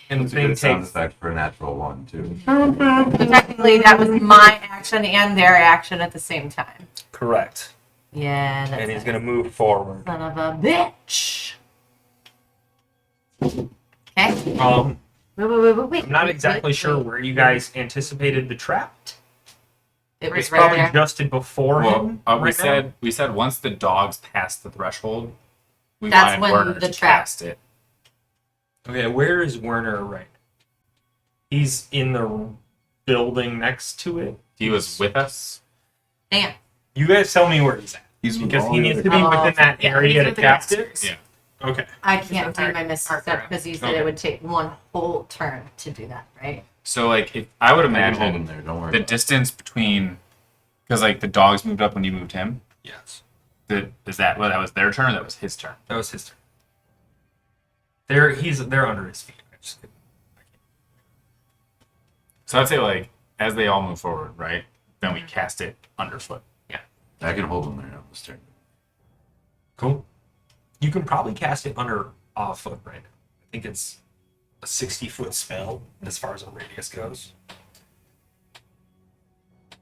Speaker 4: And the
Speaker 1: It's a
Speaker 4: thing
Speaker 1: good sound
Speaker 4: takes
Speaker 1: effect for a natural one, too.
Speaker 5: Technically, that was my action and their action at the same time.
Speaker 4: correct.
Speaker 5: Yeah, that's
Speaker 4: And he's
Speaker 5: it.
Speaker 4: gonna move forward.
Speaker 5: Son of a bitch. Okay. Wait.
Speaker 4: I'm not exactly sure where you guys anticipated the trap.
Speaker 5: It was
Speaker 4: It's
Speaker 5: right
Speaker 4: probably
Speaker 5: there.
Speaker 4: adjusted before
Speaker 3: Well,
Speaker 4: him.
Speaker 3: we
Speaker 4: right now.
Speaker 3: said once the dogs passed the threshold, we
Speaker 5: That's
Speaker 3: wanted
Speaker 5: when
Speaker 3: Werner
Speaker 5: the
Speaker 3: to
Speaker 5: trap-
Speaker 3: cast it.
Speaker 4: Okay, where is Werner right now? He's in the building next to it.
Speaker 3: He was with us.
Speaker 5: Damn.
Speaker 4: You guys tell me where he's at.
Speaker 1: He's
Speaker 4: Because
Speaker 1: all
Speaker 4: he
Speaker 1: the
Speaker 4: needs
Speaker 1: other
Speaker 4: to be
Speaker 5: Oh,
Speaker 4: within that
Speaker 2: yeah,
Speaker 4: area
Speaker 2: he's
Speaker 4: to
Speaker 2: with the
Speaker 4: cast it.
Speaker 2: gangsters.
Speaker 3: Yeah.
Speaker 4: Okay.
Speaker 5: I
Speaker 2: He's
Speaker 5: can't
Speaker 2: with
Speaker 5: do
Speaker 2: our-
Speaker 5: my
Speaker 2: our
Speaker 5: misstep
Speaker 2: crew.
Speaker 5: because you said
Speaker 4: Okay.
Speaker 5: it would take one whole turn to do that, right?
Speaker 3: So like, if I would
Speaker 1: I can hold him
Speaker 3: imagine
Speaker 1: there, don't worry.
Speaker 3: the
Speaker 1: about it.
Speaker 3: distance between, because like the dogs moved up when you moved him.
Speaker 4: Yes.
Speaker 3: That that was their turn or that was his turn?
Speaker 4: That was his turn. They're under his feet. I just couldn't-
Speaker 3: So I'd say like as they all move forward, right? Then we cast it underfoot.
Speaker 1: I can hold him there on this turn.
Speaker 4: Cool. You can probably cast it under a foot right now. I think it's a 60-foot spell as far as the radius goes.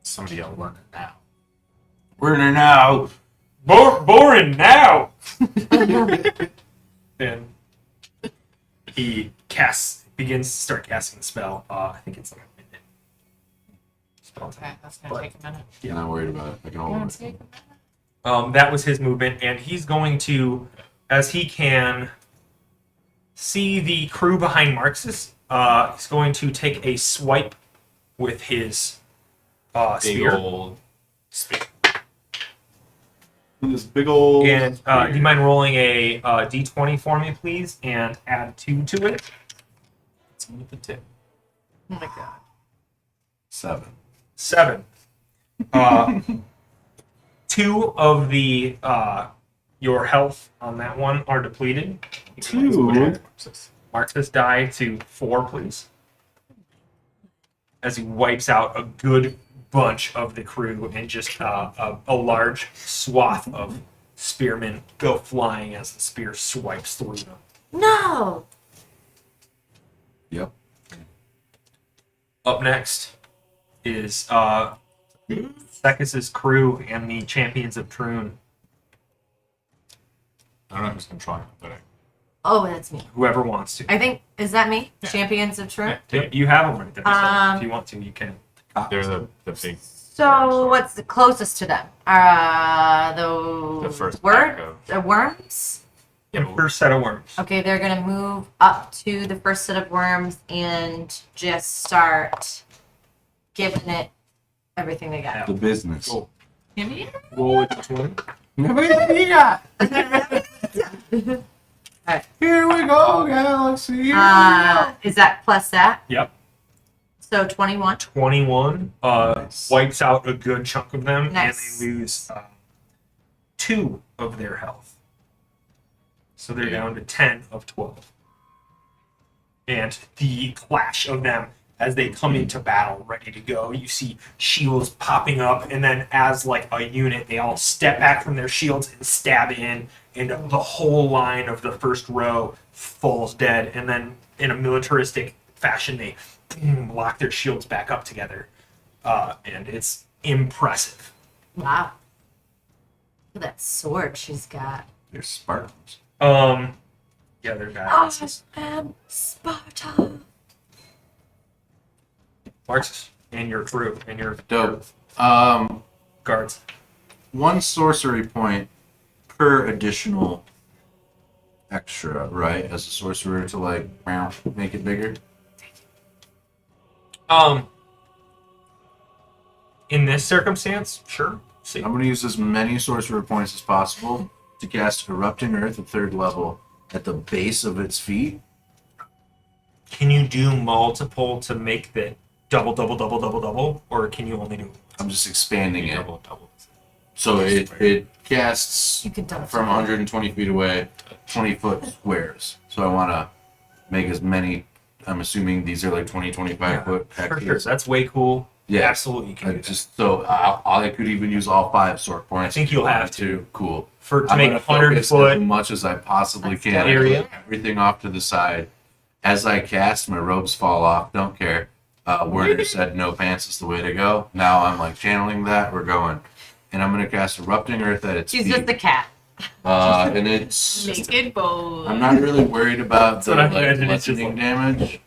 Speaker 3: Somebody else learn it now.
Speaker 1: Werner now!
Speaker 4: Boring now! And he begins to start casting the spell. I think it's like a minute. Spell time.
Speaker 2: Okay, that's gonna
Speaker 4: But-
Speaker 2: take a minute.
Speaker 1: I'm not worried about it. I can hold him.
Speaker 4: That was his movement, and he's going to, as he can see the crew behind Marxus, he's going to take a swipe with his
Speaker 3: Big
Speaker 4: spear.
Speaker 3: old spear.
Speaker 1: This big old.
Speaker 4: And do you mind rolling a d20 for me, please, and add 2 to it?
Speaker 3: It's with the tip.
Speaker 5: Oh my god.
Speaker 1: 7.
Speaker 4: 7. 2 of the your health on that one are depleted.
Speaker 1: Two?
Speaker 4: Mark this die to 4, please. As he wipes out a good bunch of the crew and just a large swath of spearmen go flying as the spear swipes through them.
Speaker 5: No.
Speaker 1: Yep.
Speaker 4: Up next is Sekis' crew and the champions of Troon.
Speaker 3: I don't know who's controlling it, but
Speaker 5: Oh, that's me.
Speaker 4: Whoever wants to.
Speaker 5: I think is that me?
Speaker 3: Yeah.
Speaker 5: Champions of Truth.
Speaker 4: You have them right there. So if you
Speaker 5: Um,
Speaker 4: want to, you can.
Speaker 3: they're the big.
Speaker 5: So what's the closest to them?
Speaker 3: The first
Speaker 5: word
Speaker 3: pack of-
Speaker 5: the worms.
Speaker 4: Yeah, first set of worms.
Speaker 5: Okay, they're gonna move up to the first set of worms and just start giving it everything they got.
Speaker 1: The business.
Speaker 4: Cool.
Speaker 2: Give me
Speaker 4: Roll with the 20.
Speaker 1: Here we go, Galaxy.
Speaker 5: Is that plus that?
Speaker 4: Yep.
Speaker 5: So 21.
Speaker 4: 21
Speaker 1: Nice.
Speaker 4: wipes out a good chunk of them,
Speaker 5: Nice.
Speaker 4: and they lose 2 of their health. So they're down to 10 of 12. And the clash of them as they come into battle, ready to go, you see shields popping up, and then as like a unit, they all step back from their shields and stab in, and the whole line of the first row falls dead. And then in a militaristic fashion, they lock their shields back up together, and it's impressive.
Speaker 5: Wow. Look at that sword she's got.
Speaker 1: They're Spartans.
Speaker 4: Yeah, they're guys.
Speaker 5: Sparta.
Speaker 4: Marxist and your crew and your
Speaker 1: Dope.
Speaker 4: guards.
Speaker 1: 1 sorcery point per additional extra, right? As a sorcerer to like make it bigger.
Speaker 4: In this circumstance, sure. See.
Speaker 1: I'm going to use as many sorcerer points as possible to cast Erupting Earth at 3rd level at the base of its feet.
Speaker 4: Can you do multiple to make the double, or can you only do?
Speaker 1: I'm just expanding it.
Speaker 3: Double.
Speaker 1: So it casts
Speaker 5: You can double
Speaker 1: from
Speaker 5: tap.
Speaker 1: 120 feet away, 20-foot squares. So I want to make as many. I'm assuming these are like 20, 25 foot
Speaker 4: For
Speaker 1: hexes.
Speaker 4: sure. That's way cool.
Speaker 1: Yeah.
Speaker 4: Absolutely, you can
Speaker 1: I
Speaker 4: do that.
Speaker 1: just so I could even use all 5 sword points.
Speaker 4: I think
Speaker 1: if you
Speaker 4: you'll have
Speaker 1: wanted to. Cool.
Speaker 4: To
Speaker 1: I'm
Speaker 4: make
Speaker 1: gonna
Speaker 4: 100
Speaker 1: focus
Speaker 4: foot.
Speaker 1: as much as I possibly
Speaker 5: That's
Speaker 1: can.
Speaker 5: good.
Speaker 4: Area.
Speaker 1: Put everything off to the side. As I cast, my robes fall off. Don't care. Werner said no pants is the way to go. Now I'm like channeling that. We're going, and I'm gonna cast Erupting Earth at its
Speaker 5: She's
Speaker 1: feet.
Speaker 5: just a cat.
Speaker 1: And it's.
Speaker 2: naked bold.
Speaker 1: I'm not really worried about the
Speaker 4: what I'm
Speaker 1: like,
Speaker 4: imagining, it's just
Speaker 1: bludgeoning damage.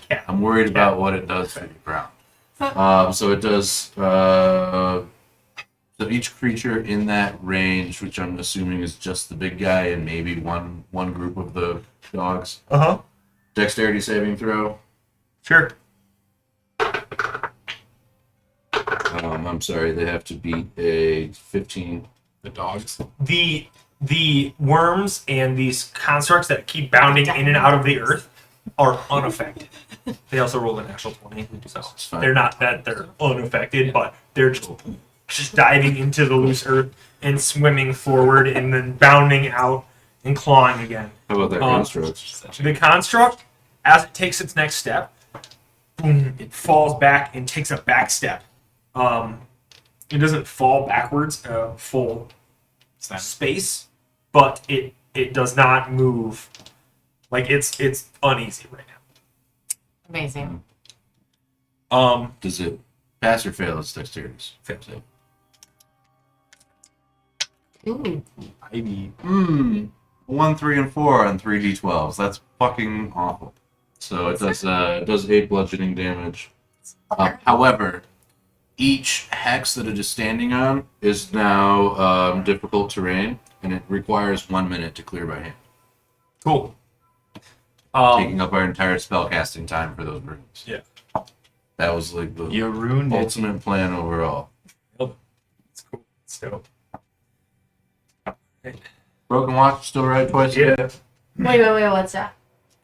Speaker 4: Yeah.
Speaker 1: I'm worried about what it does to the ground. So it does. So each creature in that range, which I'm assuming is just the big guy and maybe one group of the dogs. Dexterity saving throw.
Speaker 4: Sure.
Speaker 1: I'm sorry, they have to beat a 15.
Speaker 3: The dogs.
Speaker 4: The worms and these constructs that keep bounding in and out of the earth are unaffected. They also roll a natural 20, so
Speaker 1: It's fine.
Speaker 4: they're not that they're unaffected, but they're just diving into the loose earth and swimming forward and then bounding out and clawing again.
Speaker 1: How about that construct?
Speaker 4: The construct, as it takes its next step, boom, it falls back and takes a back step. It doesn't fall backwards full
Speaker 3: Snap.
Speaker 4: space, but it does not move. Like it's uneasy right
Speaker 5: Amazing.
Speaker 4: now.
Speaker 1: Does it pass or fail its dexterity?
Speaker 4: Fail.
Speaker 1: Save.
Speaker 5: Ooh.
Speaker 3: Ivy.
Speaker 1: 1, 3, and 4 on 3d12s. That's fucking awful. So it does 8 bludgeoning damage. However, each hex that it is standing on is now difficult terrain, and it requires 1 minute to clear by hand,
Speaker 4: Cool.
Speaker 1: taking up our entire spellcasting time for those rooms.
Speaker 4: Yeah.
Speaker 1: That was like the
Speaker 3: You ruined it.
Speaker 1: ultimate plan overall.
Speaker 4: It's cool. It's dope.
Speaker 1: Broken watch still right twice a day.
Speaker 5: Wait, what's that?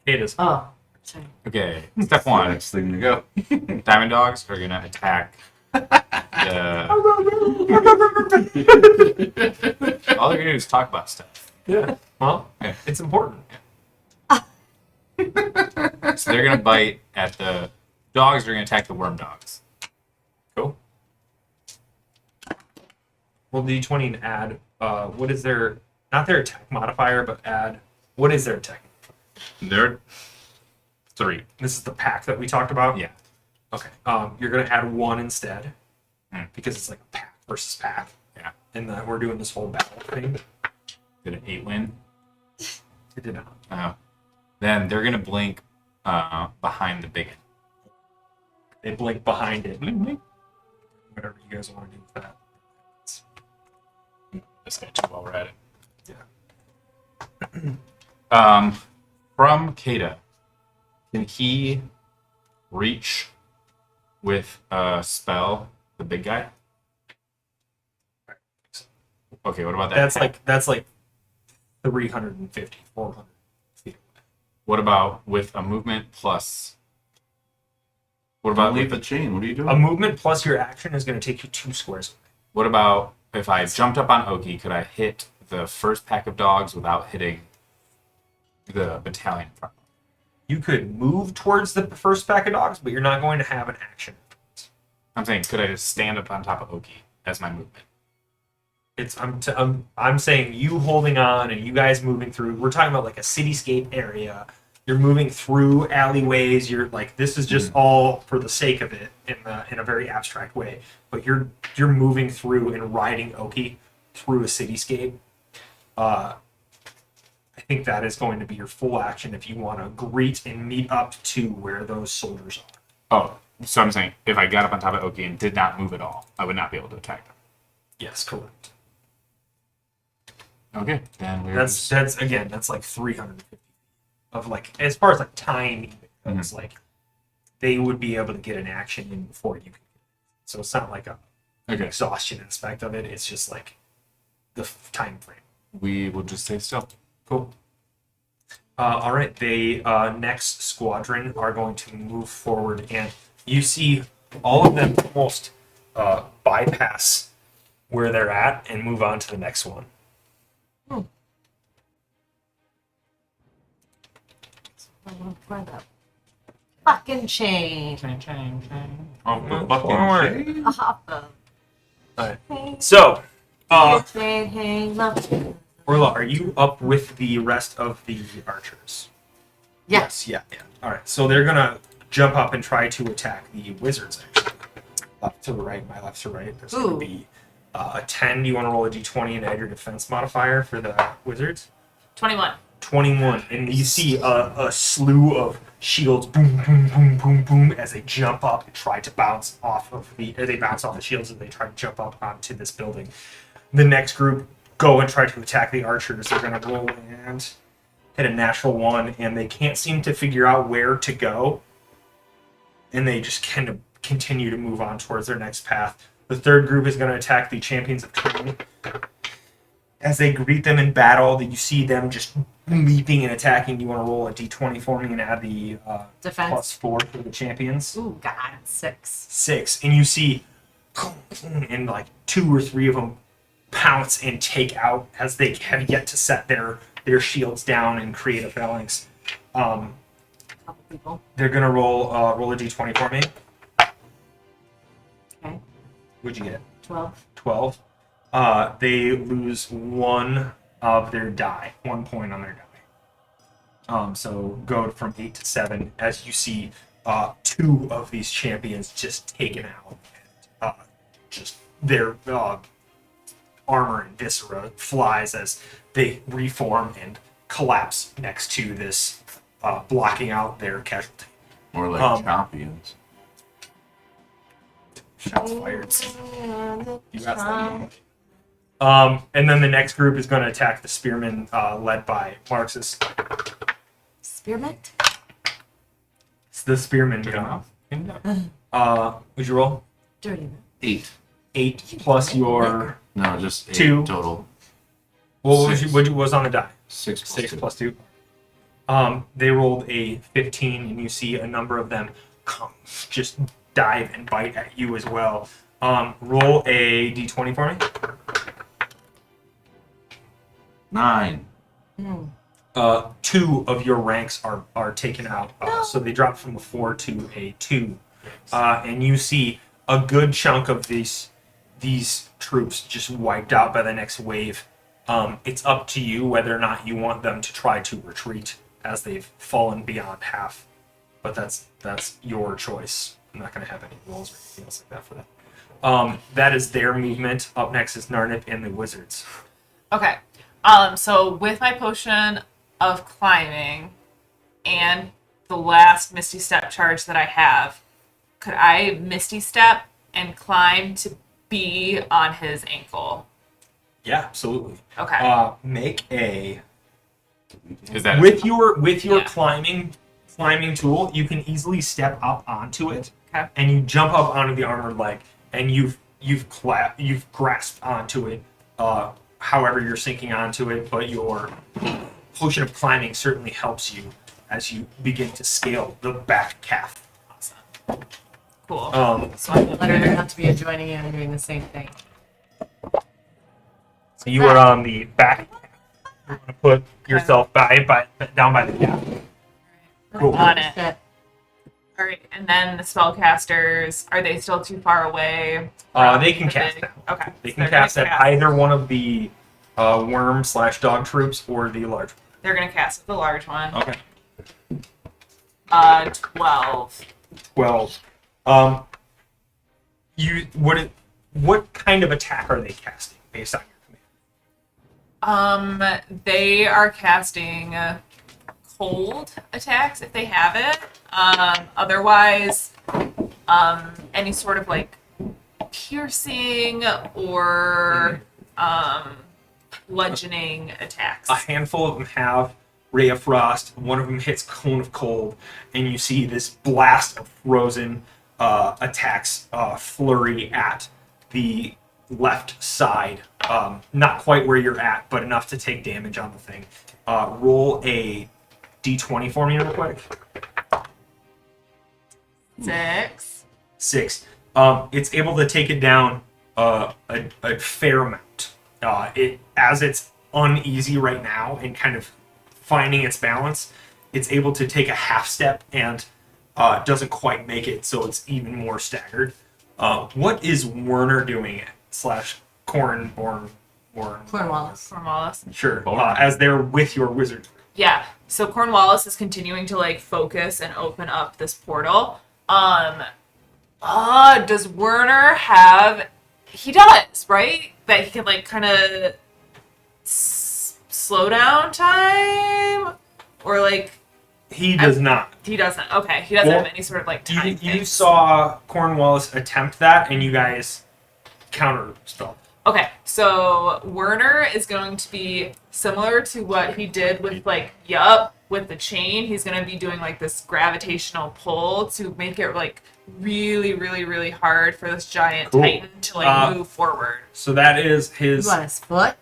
Speaker 4: It is.
Speaker 5: Oh, sorry.
Speaker 3: Okay, step one.
Speaker 1: Next thing to go.
Speaker 3: Diamond dogs are gonna attack the. All they're gonna do is talk about stuff.
Speaker 4: Yeah. Well,
Speaker 3: Yeah.
Speaker 4: it's important.
Speaker 3: So they're gonna bite at the dogs. Are gonna attack the worm dogs.
Speaker 4: Cool. Well, D20 and add. What is their not their attack modifier, but add. What is their attack?
Speaker 3: They're 3.
Speaker 4: This is the pack that we talked about.
Speaker 3: Yeah.
Speaker 4: Okay. You're gonna add 1 instead,
Speaker 3: Hmm.
Speaker 4: because it's like a pack versus pack.
Speaker 3: Yeah.
Speaker 4: And we're doing this whole battle thing.
Speaker 3: Did an 8 win?
Speaker 4: It did not.
Speaker 3: Then they're gonna blink behind the bigot.
Speaker 4: They blink behind it. Whatever you guys want to do with that.
Speaker 3: This guy too while we're at it.
Speaker 4: Yeah.
Speaker 3: From Kata, can he reach with a spell the big guy? Okay, what about that?
Speaker 4: That's like 350, 400 feet.
Speaker 3: What about with a movement plus? What
Speaker 1: Don't
Speaker 3: about
Speaker 1: leave the chain. What are you doing?
Speaker 4: A movement plus your action is going to take you 2 squares away.
Speaker 3: What about if I jumped up on Oki? Could I hit the first pack of dogs without hitting the battalion in front?
Speaker 4: You could move towards the first pack of dogs, but you're not going to have an action.
Speaker 3: I'm saying, could I just stand up on top of Oki as my movement?
Speaker 4: I'm saying you holding on and you guys moving through. We're talking about like a cityscape area. You're moving through alleyways. You're like, this is just all for the sake of it in a very abstract way. But you're moving through and riding Oki through a cityscape. I think that is going to be your full action if you want to greet and meet up to where those soldiers are.
Speaker 3: Oh, so I'm saying if I got up on top of Oki and did not move at all, I would not be able to attack them.
Speaker 4: Yes, correct.
Speaker 3: Okay, then we're
Speaker 4: That's like 350 of like as far as like time. It's like they would be able to get an action in before you can. So it's not like a
Speaker 3: okay.
Speaker 4: exhaustion aspect of it. It's just like the time frame.
Speaker 3: We will just stay still.
Speaker 4: Cool. All right. The next squadron are going to move forward, and you see all of them almost bypass where they're at and move on to the next one.
Speaker 5: For the fucking chain.
Speaker 1: Oh, the fucking
Speaker 4: Forward.
Speaker 1: chain?
Speaker 5: Off of
Speaker 4: Alright. So,
Speaker 5: chain hang low.
Speaker 4: Orla, are you up with the rest of the archers?
Speaker 5: Yes.
Speaker 4: Yeah. All right. So they're gonna jump up and try to attack the wizards. Actually, left to right, my left to right. There's gonna
Speaker 5: Ooh.
Speaker 4: be a 10. You want to roll a d20 and add your defense modifier for the wizards?
Speaker 2: 21.
Speaker 4: 21, and you see a slew of shields, boom, boom, boom, boom, boom, as they jump up and try to bounce off the shields as they try to jump up onto this building. The next group go and try to attack the archers. They're going to roll and hit a natural 1, and they can't seem to figure out where to go, and they just kind of continue to move on towards their next path. The third group is going to attack the champions of training. As they greet them in battle, that you see them just leaping and attacking. You want to roll a d20 for me and add the
Speaker 5: Defense.
Speaker 4: +4 for the champions.
Speaker 5: Ooh, God, 6.
Speaker 4: 6, and you see, and like 2 or 3 of them pounce and take out as they have yet to set their shields down and create a phalanx.
Speaker 5: Couple people.
Speaker 4: They're gonna roll a d20 for me.
Speaker 5: Okay.
Speaker 4: What'd you get?
Speaker 5: 12.
Speaker 4: 12. They lose 1 of their die, 1 point on their die. So go from 8 to 7 as you see 2 of these champions just taken out. And, just their armor and viscera flies as they reform and collapse next to this, blocking out their casualty.
Speaker 1: More like champions.
Speaker 4: Shots fired. You got that. And then the next group is going to attack the spearmen led by Marxus.
Speaker 5: Spearmint?
Speaker 4: It's the spearmen.
Speaker 3: Turn it off.
Speaker 4: Would you roll?
Speaker 5: Dirty.
Speaker 1: 8.
Speaker 4: 8 plus your
Speaker 1: No, just 8
Speaker 4: 2.
Speaker 1: total.
Speaker 4: What was,
Speaker 1: Six.
Speaker 4: what was on the die?
Speaker 1: 6 plus
Speaker 4: 6
Speaker 1: 2.
Speaker 4: plus 2. They rolled a 15, and you see a number of them come, just dive and bite at you as well. Roll a d20 for me.
Speaker 1: 9.
Speaker 4: 2 of your ranks are taken out, so they drop from a 4 to a 2, and you see a good chunk of these troops just wiped out by the next wave. It's up to you whether or not you want them to try to retreat, as they've fallen beyond half, but that's your choice. I'm not going to have any rolls or anything else like that for that. That is their movement. Up next is Narnip and the wizards.
Speaker 2: Okay. So with my potion of climbing and the last Misty Step charge that I have, could I Misty Step and climb to be on his ankle?
Speaker 4: Yeah, absolutely.
Speaker 2: Okay.
Speaker 4: Make a
Speaker 3: Is that
Speaker 4: with your
Speaker 2: Yeah.
Speaker 4: climbing tool, you can easily step up onto it,
Speaker 2: Okay.
Speaker 4: and you jump up onto the armored leg, and you've grasped onto it. However, you're sinking onto it, but your potion of climbing certainly helps you as you begin to scale the back calf.
Speaker 2: Awesome. Cool.
Speaker 4: So
Speaker 2: So I'm
Speaker 5: Let her not to be joining in and doing the same thing.
Speaker 4: you are on the back. You're going to put yourself down by the calf. Cool.
Speaker 2: on it.
Speaker 5: Shit.
Speaker 2: All right, and then the spellcasters, are they still too far away?
Speaker 4: They can cast
Speaker 2: them.
Speaker 4: that.
Speaker 2: Okay.
Speaker 4: They
Speaker 2: so
Speaker 4: can
Speaker 2: they're gonna
Speaker 4: cast at either one of the worm/dog troops or the large one.
Speaker 2: They're gonna cast the large one.
Speaker 4: Okay.
Speaker 2: 12.
Speaker 4: 12. What kind of attack are they casting based on your command?
Speaker 2: They are casting cold attacks if they have it. Otherwise, any sort of like piercing or bludgeoning attacks.
Speaker 4: A handful of them have Ray of Frost. One of them hits Cone of Cold, and you see this blast of frozen attacks flurry at the left side. Not quite where you're at, but enough to take damage on the thing. Roll a d20 for me real quick.
Speaker 2: 6.
Speaker 4: 6. It's able to take it down a fair amount. As it's uneasy right now and kind of finding its balance, it's able to take a half step and doesn't quite make it, so it's even more staggered. What is Werner doing? Cornwallace.
Speaker 2: Cornwallis.
Speaker 4: Sure. As they're with your wizard.
Speaker 2: Yeah. So Cornwallis is continuing to like focus and open up this portal. Does Werner have? He does, right? That he can like kind of slow down time, or like
Speaker 4: He does not.
Speaker 2: he doesn't. Okay, he doesn't
Speaker 4: Well,
Speaker 2: have any sort of like time.
Speaker 4: You
Speaker 2: things.
Speaker 4: saw Cornwallis attempt that, and you guys counter spell.
Speaker 2: Okay, so Werner is going to be similar to what he did with with the chain. He's going to be doing like this gravitational pull to make it like really, really, really hard for this giant
Speaker 4: Cool.
Speaker 2: titan to like move forward.
Speaker 4: So that is his.
Speaker 5: You on his foot?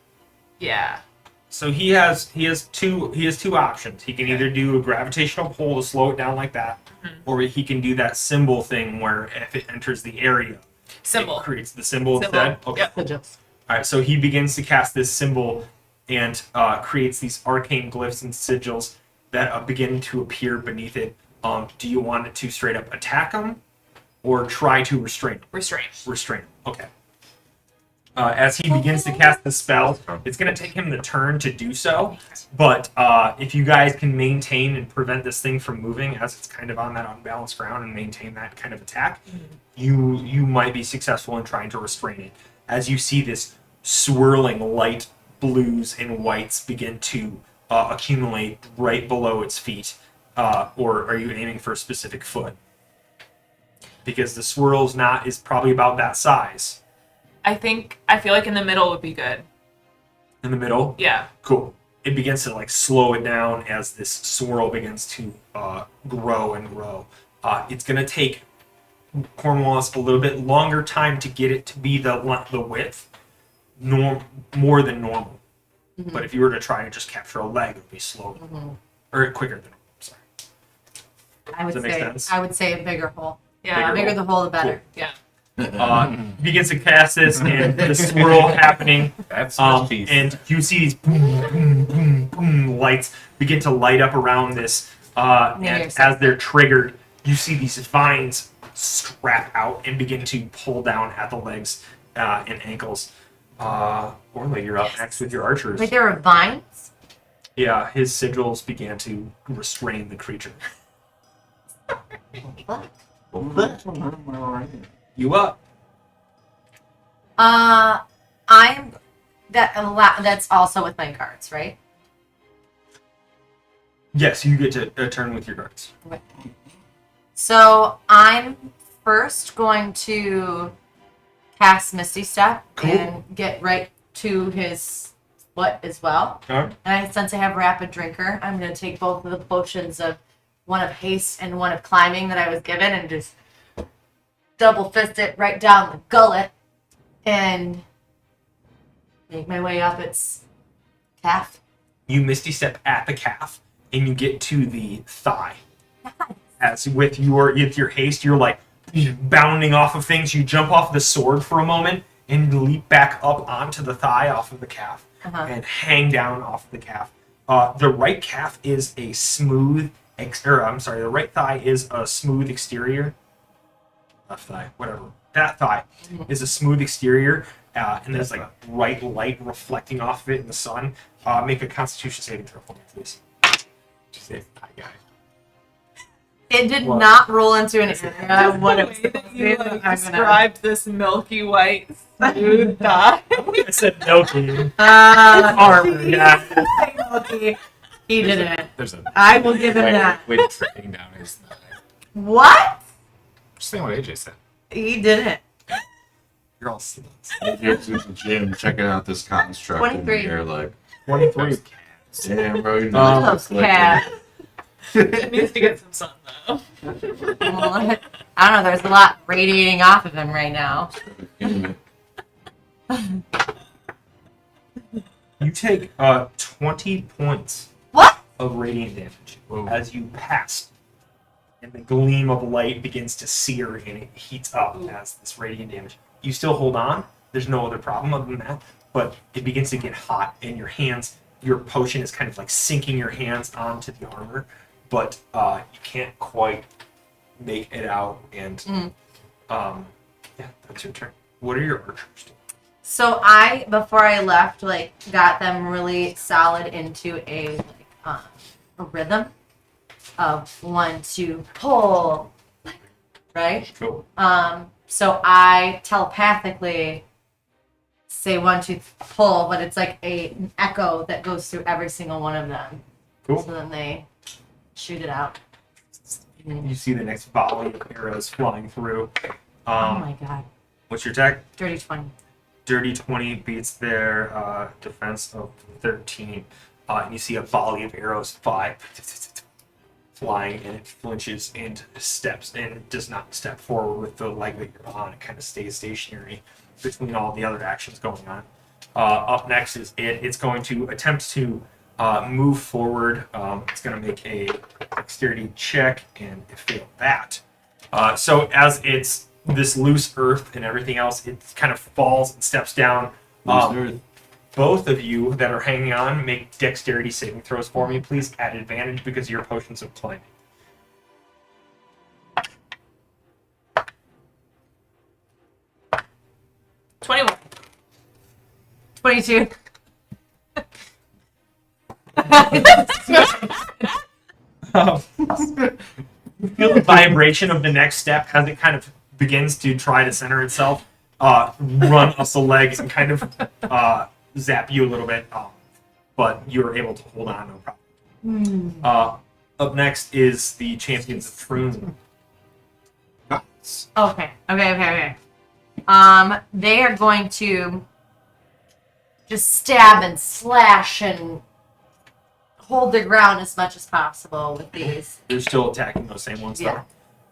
Speaker 2: Yeah.
Speaker 4: So he has two options. He can either do a gravitational pull to slow it down like that, or he can do that symbol thing where if it enters the area,
Speaker 2: Symbol.
Speaker 4: it creates the symbol
Speaker 2: Symbol.
Speaker 4: instead. Okay.
Speaker 2: Yep.
Speaker 5: Sigils.
Speaker 4: All right. So he begins to cast this symbol and creates these arcane glyphs and sigils that begin to appear beneath it. Do you want it to straight up attack him, or try to restrain him?
Speaker 2: Restraint.
Speaker 4: Restrain him. Okay. As he begins to cast the spell, it's going to take him the turn to do so. But if you guys can maintain and prevent this thing from moving as it's kind of on that unbalanced ground and maintain that kind of attack, you might be successful in trying to restrain it. As you see this swirling light blues and whites begin to accumulate right below its feet, or are you aiming for a specific foot? Because the swirl's is probably about that size.
Speaker 2: I feel like in the middle would be good.
Speaker 4: In the middle?
Speaker 2: Yeah.
Speaker 4: Cool. It begins to like slow it down as this swirl begins to grow and grow. It's going to take Cornwallis a little bit longer time to get it to be the width, more than normal. But if you were to try to just capture a leg, it would be slower or quicker than normal. Sorry.
Speaker 5: I would
Speaker 4: Does that make
Speaker 5: say
Speaker 4: sense?
Speaker 5: I would say a bigger hole.
Speaker 2: Yeah.
Speaker 5: The bigger the hole, the better.
Speaker 4: Begins to cast this and the swirl happening.
Speaker 3: That's
Speaker 4: And you see these boom, boom, boom, boom lights begin to light up around this. And as they're triggered, you see these vines strap out and begin to pull down at the legs and ankles. Orla, you're up next with your archers.
Speaker 5: Wait, there are vines?
Speaker 4: Yeah, his sigils began to restrain the creature.
Speaker 5: What?
Speaker 4: You up?
Speaker 5: I'm that's also with my cards, right?
Speaker 4: Yes, you get to turn with your guards.
Speaker 5: So I'm first going to cast Misty Step and get right to his foot as well.
Speaker 4: Alright.
Speaker 5: And since I have Rapid Drinker, I'm going to take both of the potions of one of haste and one of climbing that I was given and just double fist it right down the gullet and make my way up its calf.
Speaker 4: You misty step at the calf and you get to the thigh. As with your haste, you're like bounding off of things. You jump off the sword for a moment and leap back up onto the thigh off of the calf and hang down off of the calf. The right calf is a smooth, the right thigh is a smooth exterior. Left thigh, whatever. That thigh is a smooth exterior, and there's like bright light reflecting off of it in the sun. Make a Constitution saving throw for me, please.
Speaker 3: Just say thigh guy.
Speaker 5: It did
Speaker 4: What?
Speaker 5: not roll into an area of what it was
Speaker 2: The way that
Speaker 5: supposed
Speaker 2: you
Speaker 5: to be.
Speaker 2: like,
Speaker 5: I'm
Speaker 2: described this milky white smooth thigh.
Speaker 4: I said milky.
Speaker 5: gonna-
Speaker 4: Armor, yeah.
Speaker 5: Okay. He did it.
Speaker 3: There's a
Speaker 5: I will give him
Speaker 3: way,
Speaker 5: that.
Speaker 3: way tripping down his thigh.
Speaker 5: What?
Speaker 3: Just saying what AJ said.
Speaker 5: He did it.
Speaker 4: You're all sluts.
Speaker 1: You're to the gym checking out this construct.
Speaker 5: 23.
Speaker 1: And you're like,
Speaker 4: 23.
Speaker 1: damn, bro. You
Speaker 5: Those cats.
Speaker 2: It needs to get some sun though.
Speaker 5: I don't know. There's a lot radiating off of him right now.
Speaker 4: You take 20 points
Speaker 5: What?
Speaker 4: of radiant damage
Speaker 3: Whoa.
Speaker 4: as you pass. And the gleam of light begins to sear and it heats up as this radiant damage. You still hold on. There's no other problem other than that. But it begins to get hot and your hands, your potion is kind of like sinking your hands onto the armor. But you can't quite make it out. And yeah, that's your turn. What are your archers doing?
Speaker 5: So I, before I left, like got them really solid into a rhythm of 1, 2, pull, right?
Speaker 4: Cool.
Speaker 5: So I telepathically say 1, 2, pull, but it's like an echo that goes through every single one of them.
Speaker 4: Cool.
Speaker 5: So then they shoot it out.
Speaker 4: You see the next volley of arrows flying through.
Speaker 5: Oh my god.
Speaker 4: What's your attack?
Speaker 5: Dirty 20.
Speaker 4: Dirty 20 beats their defense of 13. And you see a volley of arrows flying, and it flinches and steps and does not step forward with the leg that you're on. It kind of stays stationary between all the other actions going on. Up next is it. It's going to attempt to move forward. It's going to make a dexterity check, and it failed that. So as it's this loose earth and everything else, it kind of falls and steps down. Both of you that are hanging on, make dexterity saving throws for me, please, at advantage because of your potions of climbing.
Speaker 2: 21.
Speaker 5: 22.
Speaker 4: You feel the vibration of the next step as it kind of begins to try to center itself, run up the legs and kind of zap you a little bit, but you're able to hold on, no problem. Up next is the champions of Troon.
Speaker 5: Okay. They are going to just stab and slash and hold their ground as much as possible with these.
Speaker 4: They're still attacking those same ones,
Speaker 5: Yeah.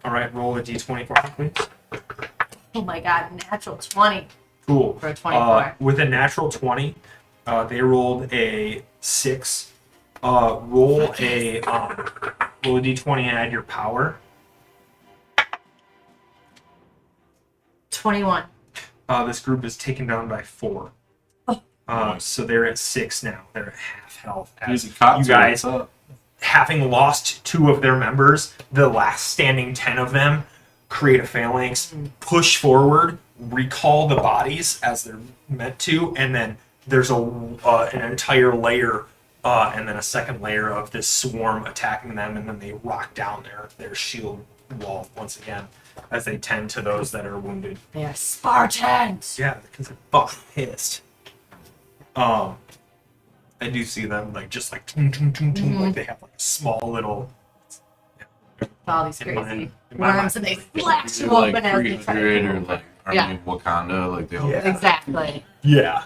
Speaker 4: All right, roll a d20 for me, please.
Speaker 5: Oh my god, natural 20
Speaker 4: Cool.
Speaker 5: for a 24.
Speaker 4: With a natural 20, they rolled a 6. Roll a d20 and add your power.
Speaker 5: 21.
Speaker 4: This group is taken down by 4. So they're at 6 now. They're at half health. As
Speaker 1: Easy cops,
Speaker 4: you guys,
Speaker 1: what's up?
Speaker 4: having lost 2 of their members, the last standing 10 of them create a phalanx, push forward, recall the bodies as they're meant to, and then there's an entire layer and then a second layer of this swarm attacking them, and then they rock down their shield wall once again as they tend to those that are wounded.
Speaker 5: They are Spartans.
Speaker 4: Yeah, because they're fucking pissed. I do see them like just like toom, toom, toom, toom, like they have like a small little
Speaker 5: All these
Speaker 4: in my-
Speaker 5: crazy
Speaker 4: in my
Speaker 5: worms,
Speaker 4: mind.
Speaker 5: and they flash
Speaker 1: Do
Speaker 5: you
Speaker 1: like
Speaker 5: open as they try to
Speaker 1: 300
Speaker 5: get
Speaker 1: or
Speaker 5: in.
Speaker 1: like Army
Speaker 5: Yeah.
Speaker 1: of Wakanda, like they all
Speaker 4: Yeah.
Speaker 5: Exactly.
Speaker 4: Yeah.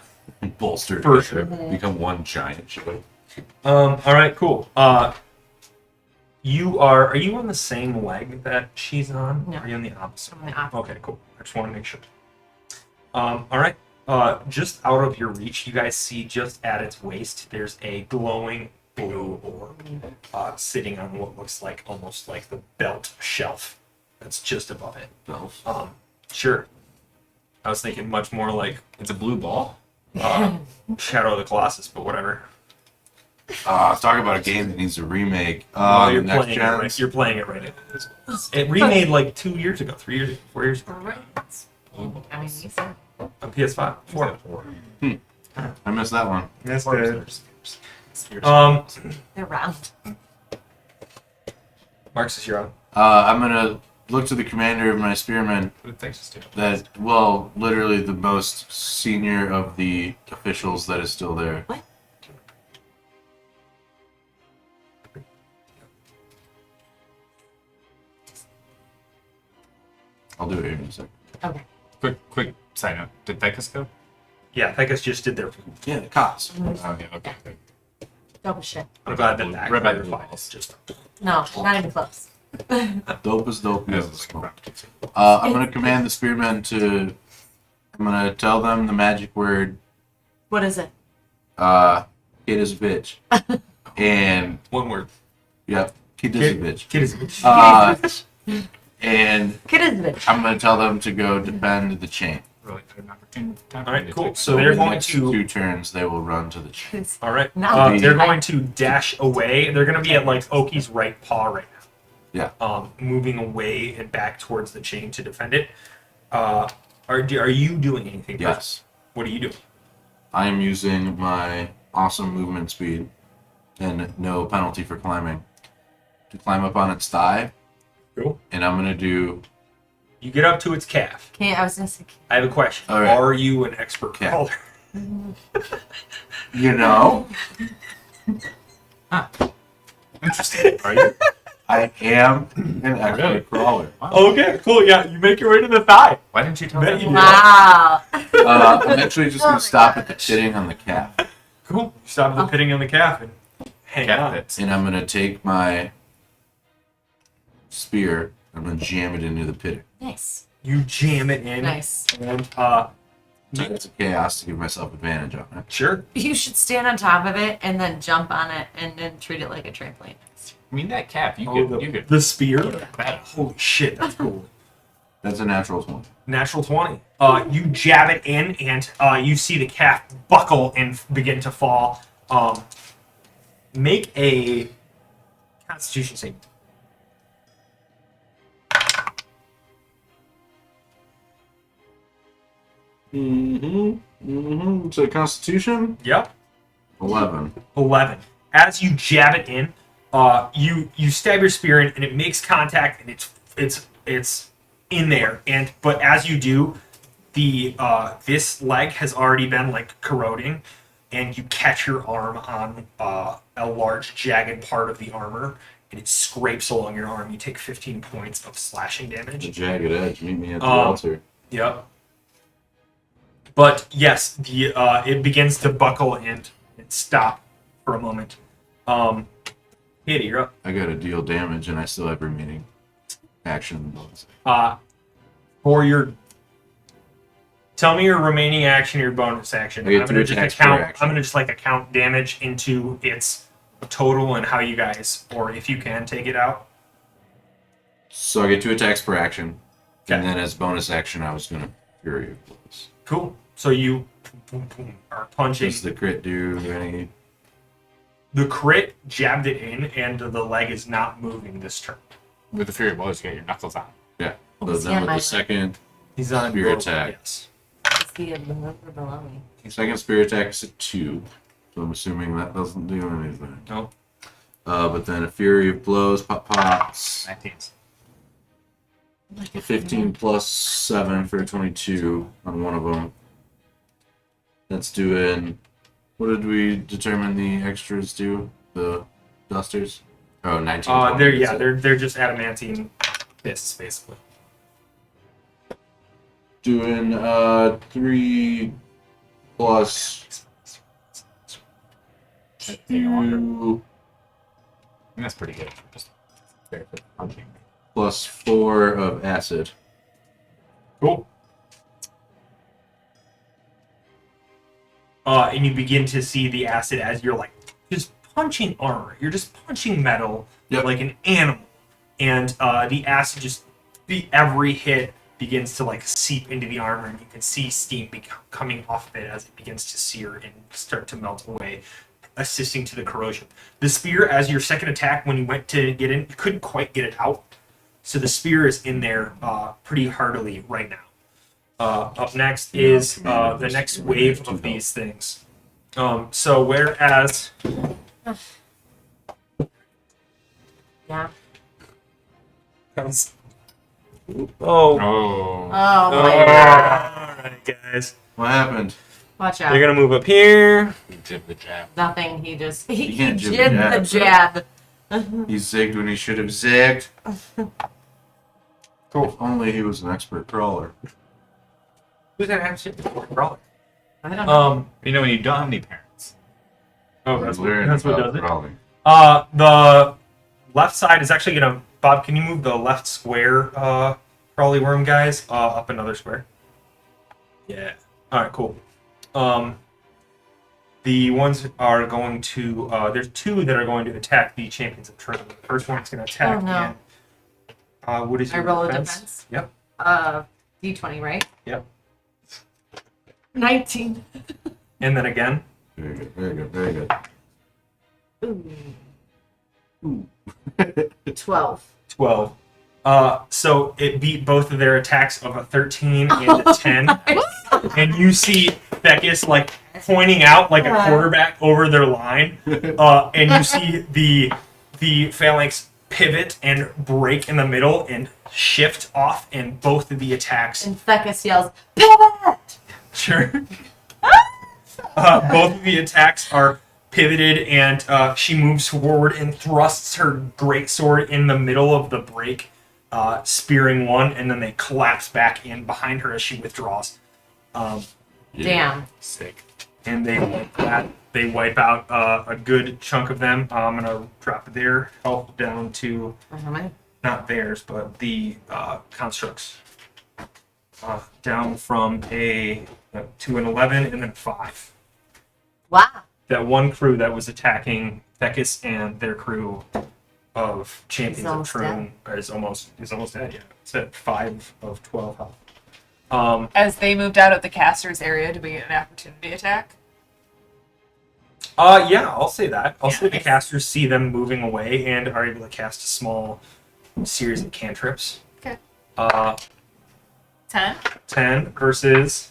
Speaker 1: bolster
Speaker 4: For
Speaker 1: together,
Speaker 4: sure.
Speaker 1: become one giant shield.
Speaker 4: All right, cool. Are you on the same leg that she's on?
Speaker 5: No.
Speaker 4: Are you on the opposite?
Speaker 5: I'm on the opposite.
Speaker 4: Okay, cool. I just want to make sure. All right. Just out of your reach, you guys see just at its waist, there's a glowing blue orb sitting on what looks like almost like the belt shelf that's just above it.
Speaker 1: No.
Speaker 4: Sure. I was thinking much more like
Speaker 3: It's a blue ball.
Speaker 4: Shadow of the Colossus, but whatever.
Speaker 1: Talk about a game that needs a remake.
Speaker 4: Well, you're
Speaker 1: next
Speaker 4: playing it
Speaker 1: gens.
Speaker 4: right. You're playing it right. It remade like 2 years ago, 3 years ago, 4 years ago
Speaker 5: Right. I mean, you said
Speaker 4: on PS5. 4.
Speaker 1: I missed that one.
Speaker 4: That's
Speaker 5: they're round.
Speaker 4: Marcus is your own.
Speaker 1: I'm gonna look to the commander of my spearmen.
Speaker 3: What did Texas do?
Speaker 1: That, well, literally the most senior of the officials that is still there.
Speaker 5: What?
Speaker 1: I'll do it here in a second.
Speaker 5: Okay.
Speaker 3: Quick side note. Did Thecus go?
Speaker 4: Yeah, Thecus just did their.
Speaker 1: Yeah, the cops.
Speaker 3: Okay, okay.
Speaker 5: Double shit.
Speaker 4: I'm glad that that
Speaker 3: Right by the
Speaker 4: clarified.
Speaker 3: walls.
Speaker 4: Just
Speaker 5: No, not even close.
Speaker 1: Dope as dope
Speaker 3: As
Speaker 1: as
Speaker 3: the
Speaker 1: smoke.
Speaker 3: smoke.
Speaker 1: I'm gonna command the spearmen to. I'm gonna tell them the magic word.
Speaker 5: What is it?
Speaker 1: Kid is a bitch. And
Speaker 4: one word.
Speaker 1: yep, kid is a bitch.
Speaker 4: Kid is a bitch.
Speaker 1: And
Speaker 5: Kid is a bitch.
Speaker 1: I'm gonna tell them to go defend the chain.
Speaker 3: Really good opportunity. Time for
Speaker 4: All right,
Speaker 3: me to
Speaker 4: cool.
Speaker 3: take-
Speaker 4: So
Speaker 1: Over
Speaker 4: they're
Speaker 1: the
Speaker 4: going
Speaker 1: next
Speaker 4: to.
Speaker 1: 2 turns, they will run to the chain.
Speaker 5: It's
Speaker 4: All right.
Speaker 5: No.
Speaker 4: They're going to dash away. They're going to be at like Oki's right paw right now.
Speaker 1: Yeah.
Speaker 4: Moving away and back towards the chain to defend it. Are you doing anything?
Speaker 1: Yes.
Speaker 4: What are you doing?
Speaker 1: I am using my awesome movement speed and no penalty for climbing to climb up on its thigh.
Speaker 4: Cool.
Speaker 1: And I'm gonna do
Speaker 4: You get up to its calf.
Speaker 5: Can't. I was gonna say.
Speaker 4: I have a question.
Speaker 1: All right.
Speaker 4: Are you an expert
Speaker 1: Calf.
Speaker 4: crawler?
Speaker 1: you know
Speaker 3: Interesting. Are you?
Speaker 1: I am an expert
Speaker 3: Really?
Speaker 1: crawler.
Speaker 4: Okay, cool. Yeah, you make your way to the thigh.
Speaker 3: Why didn't you tell
Speaker 4: Bet
Speaker 3: me?
Speaker 4: you did.
Speaker 5: Wow.
Speaker 1: I'm actually just
Speaker 5: Oh
Speaker 1: gonna
Speaker 5: my
Speaker 1: stop at the
Speaker 5: gosh.
Speaker 1: pitting on the calf,
Speaker 4: Cool. You stop at the
Speaker 5: Oh.
Speaker 4: pitting on the calf and hang
Speaker 3: Cat
Speaker 4: on.
Speaker 3: pits.
Speaker 1: and I'm gonna take my spear. I'm gonna jam it into the pitting.
Speaker 5: Nice.
Speaker 4: You jam it in.
Speaker 5: Nice.
Speaker 4: And
Speaker 1: It's a chaos to give myself advantage on it.
Speaker 4: sure.
Speaker 5: You should stand on top of it and then jump on it and then treat it like a trampoline.
Speaker 3: I mean, that cap, you
Speaker 4: Oh,
Speaker 3: could, you could.
Speaker 4: the spear.
Speaker 3: That.
Speaker 4: Holy shit, that's cool.
Speaker 1: That's a natural 20.
Speaker 4: Natural 20. You jab it in, and you see the calf buckle and begin to fall. Make a Constitution saving.
Speaker 1: So Constitution,
Speaker 4: Yep.
Speaker 1: 11.
Speaker 4: 11. As you jab it in, you stab your spear in, and it makes contact, and it's in there. But as you do, the this leg has already been like corroding, and you catch your arm on a large jagged part of the armor, and it scrapes along your arm. You take 15 points of slashing
Speaker 1: The
Speaker 4: damage.
Speaker 1: jagged edge. Meet me at the
Speaker 4: Um,
Speaker 1: altar.
Speaker 4: Yep. But yes, the it begins to buckle and stop for a moment. Katie, you're up.
Speaker 1: I gotta deal damage and I still have remaining. action, bonus.
Speaker 4: For your, tell me your remaining action, your bonus action.
Speaker 1: I get
Speaker 4: I'm gonna
Speaker 1: 3
Speaker 4: just
Speaker 1: attacks per
Speaker 4: account.
Speaker 1: action.
Speaker 4: I'm gonna just like account damage into its total and how you guys, or if you can take it out.
Speaker 1: So I get 2 attacks per action,
Speaker 4: Okay.
Speaker 1: and then as bonus action, I was gonna Fury of Blows.
Speaker 4: Cool. So you boom, boom, boom, are punching.
Speaker 1: Does the crit do any?
Speaker 4: The crit jabbed it in, and the leg is not moving this turn.
Speaker 3: With the Fury of Blows, you get your knuckles out.
Speaker 1: Yeah.
Speaker 5: Oh,
Speaker 1: So
Speaker 5: is he
Speaker 1: then
Speaker 5: on
Speaker 1: with
Speaker 5: my
Speaker 1: the second
Speaker 4: He's on
Speaker 1: Spear
Speaker 4: below-
Speaker 1: attack.
Speaker 4: Yes.
Speaker 5: Is he above or below me?
Speaker 1: second spear attack is a 2. So I'm assuming that doesn't do anything.
Speaker 4: Nope.
Speaker 1: But then a Fury of Blows pops.
Speaker 3: 19s.
Speaker 1: A 15 plus 7 for a 22 on one of them. That's doing. What did we determine the extras do? The dusters? Oh, 19.
Speaker 4: They're just adamantine fists basically.
Speaker 1: Doing 3 plus
Speaker 3: Taking longer.
Speaker 1: 2
Speaker 3: I think that's pretty good. Just very good punching.
Speaker 1: plus 4 of acid.
Speaker 4: Cool. And you begin to see the acid as you're like just punching armor. You're just punching metal
Speaker 1: Yep.
Speaker 4: like an animal, and the acid just every hit begins to like seep into the armor, and you can see steam coming off of it as it begins to sear and start to melt away, assisting to the corrosion. The spear, as your second attack, when you went to get in, you couldn't quite get it out, so the spear is in there pretty heartily right now. Up next is the next wave of these things. So whereas
Speaker 5: Yeah.
Speaker 4: oh,
Speaker 3: Oh.
Speaker 5: Oh my
Speaker 4: all
Speaker 5: god.
Speaker 4: right, guys,
Speaker 1: What happened?
Speaker 5: Watch
Speaker 4: they're
Speaker 5: out.
Speaker 4: gonna move up here.
Speaker 3: You jib the jab.
Speaker 5: Nothing. He just he
Speaker 1: can't jib
Speaker 5: jibbed
Speaker 1: the
Speaker 5: the
Speaker 1: jab.
Speaker 5: jab.
Speaker 1: He zigged when he should have zigged.
Speaker 4: Cool.
Speaker 1: If only he was an expert crawler.
Speaker 4: Who's that actually? Brawler.
Speaker 5: I don't know.
Speaker 3: You know when you don't have any parents.
Speaker 4: Oh,
Speaker 1: He
Speaker 4: that's
Speaker 1: learned
Speaker 4: what
Speaker 1: about
Speaker 4: does it.
Speaker 1: crawling.
Speaker 4: The left side is actually gonna. Bob, can you move the left square, crawly worm guys, up another square? Yeah. All right. Cool. The ones are going to. There's 2 that are going to attack the champions of Trampled. The first one's gonna attack.
Speaker 5: Oh, no.
Speaker 4: And, what is
Speaker 5: I
Speaker 4: your
Speaker 5: roll a
Speaker 4: defense?
Speaker 5: defense.
Speaker 4: Yep.
Speaker 5: D20, right?
Speaker 4: Yep.
Speaker 5: 19.
Speaker 4: And then again.
Speaker 1: Very good, very good, very good.
Speaker 5: Ooh. 12.
Speaker 4: 12. So it beat both of their attacks of a 13 and a 10. And you see Beckus like pointing out like a quarterback over their line. And you see the phalanx pivot and break in the middle and shift off, and both of the attacks.
Speaker 5: And Thecus yells, "Pivot!"
Speaker 4: Sure. Both of the attacks are pivoted, and she moves forward and thrusts her greatsword in the middle of the break, spearing one, and then they collapse back in behind her as she withdraws.
Speaker 5: Damn.
Speaker 3: Sick.
Speaker 4: And they wipe out a good chunk of them. I'm gonna drop their health down to
Speaker 5: How many?
Speaker 4: not theirs, but the constructs. Down from to an 11 and then 5.
Speaker 5: Wow.
Speaker 4: That one crew that was attacking Thecus and their crew of champions of
Speaker 5: almost
Speaker 4: Troon is almost dead. Yeah, it's at 5 of 12 health.
Speaker 2: As they moved out of the caster's area, do we get an opportunity attack?
Speaker 4: Yeah, I'll say that. I'll say the
Speaker 2: Nice.
Speaker 4: casters see them moving away and are able to cast a small series of cantrips.
Speaker 2: Okay. 10?
Speaker 4: 10 versus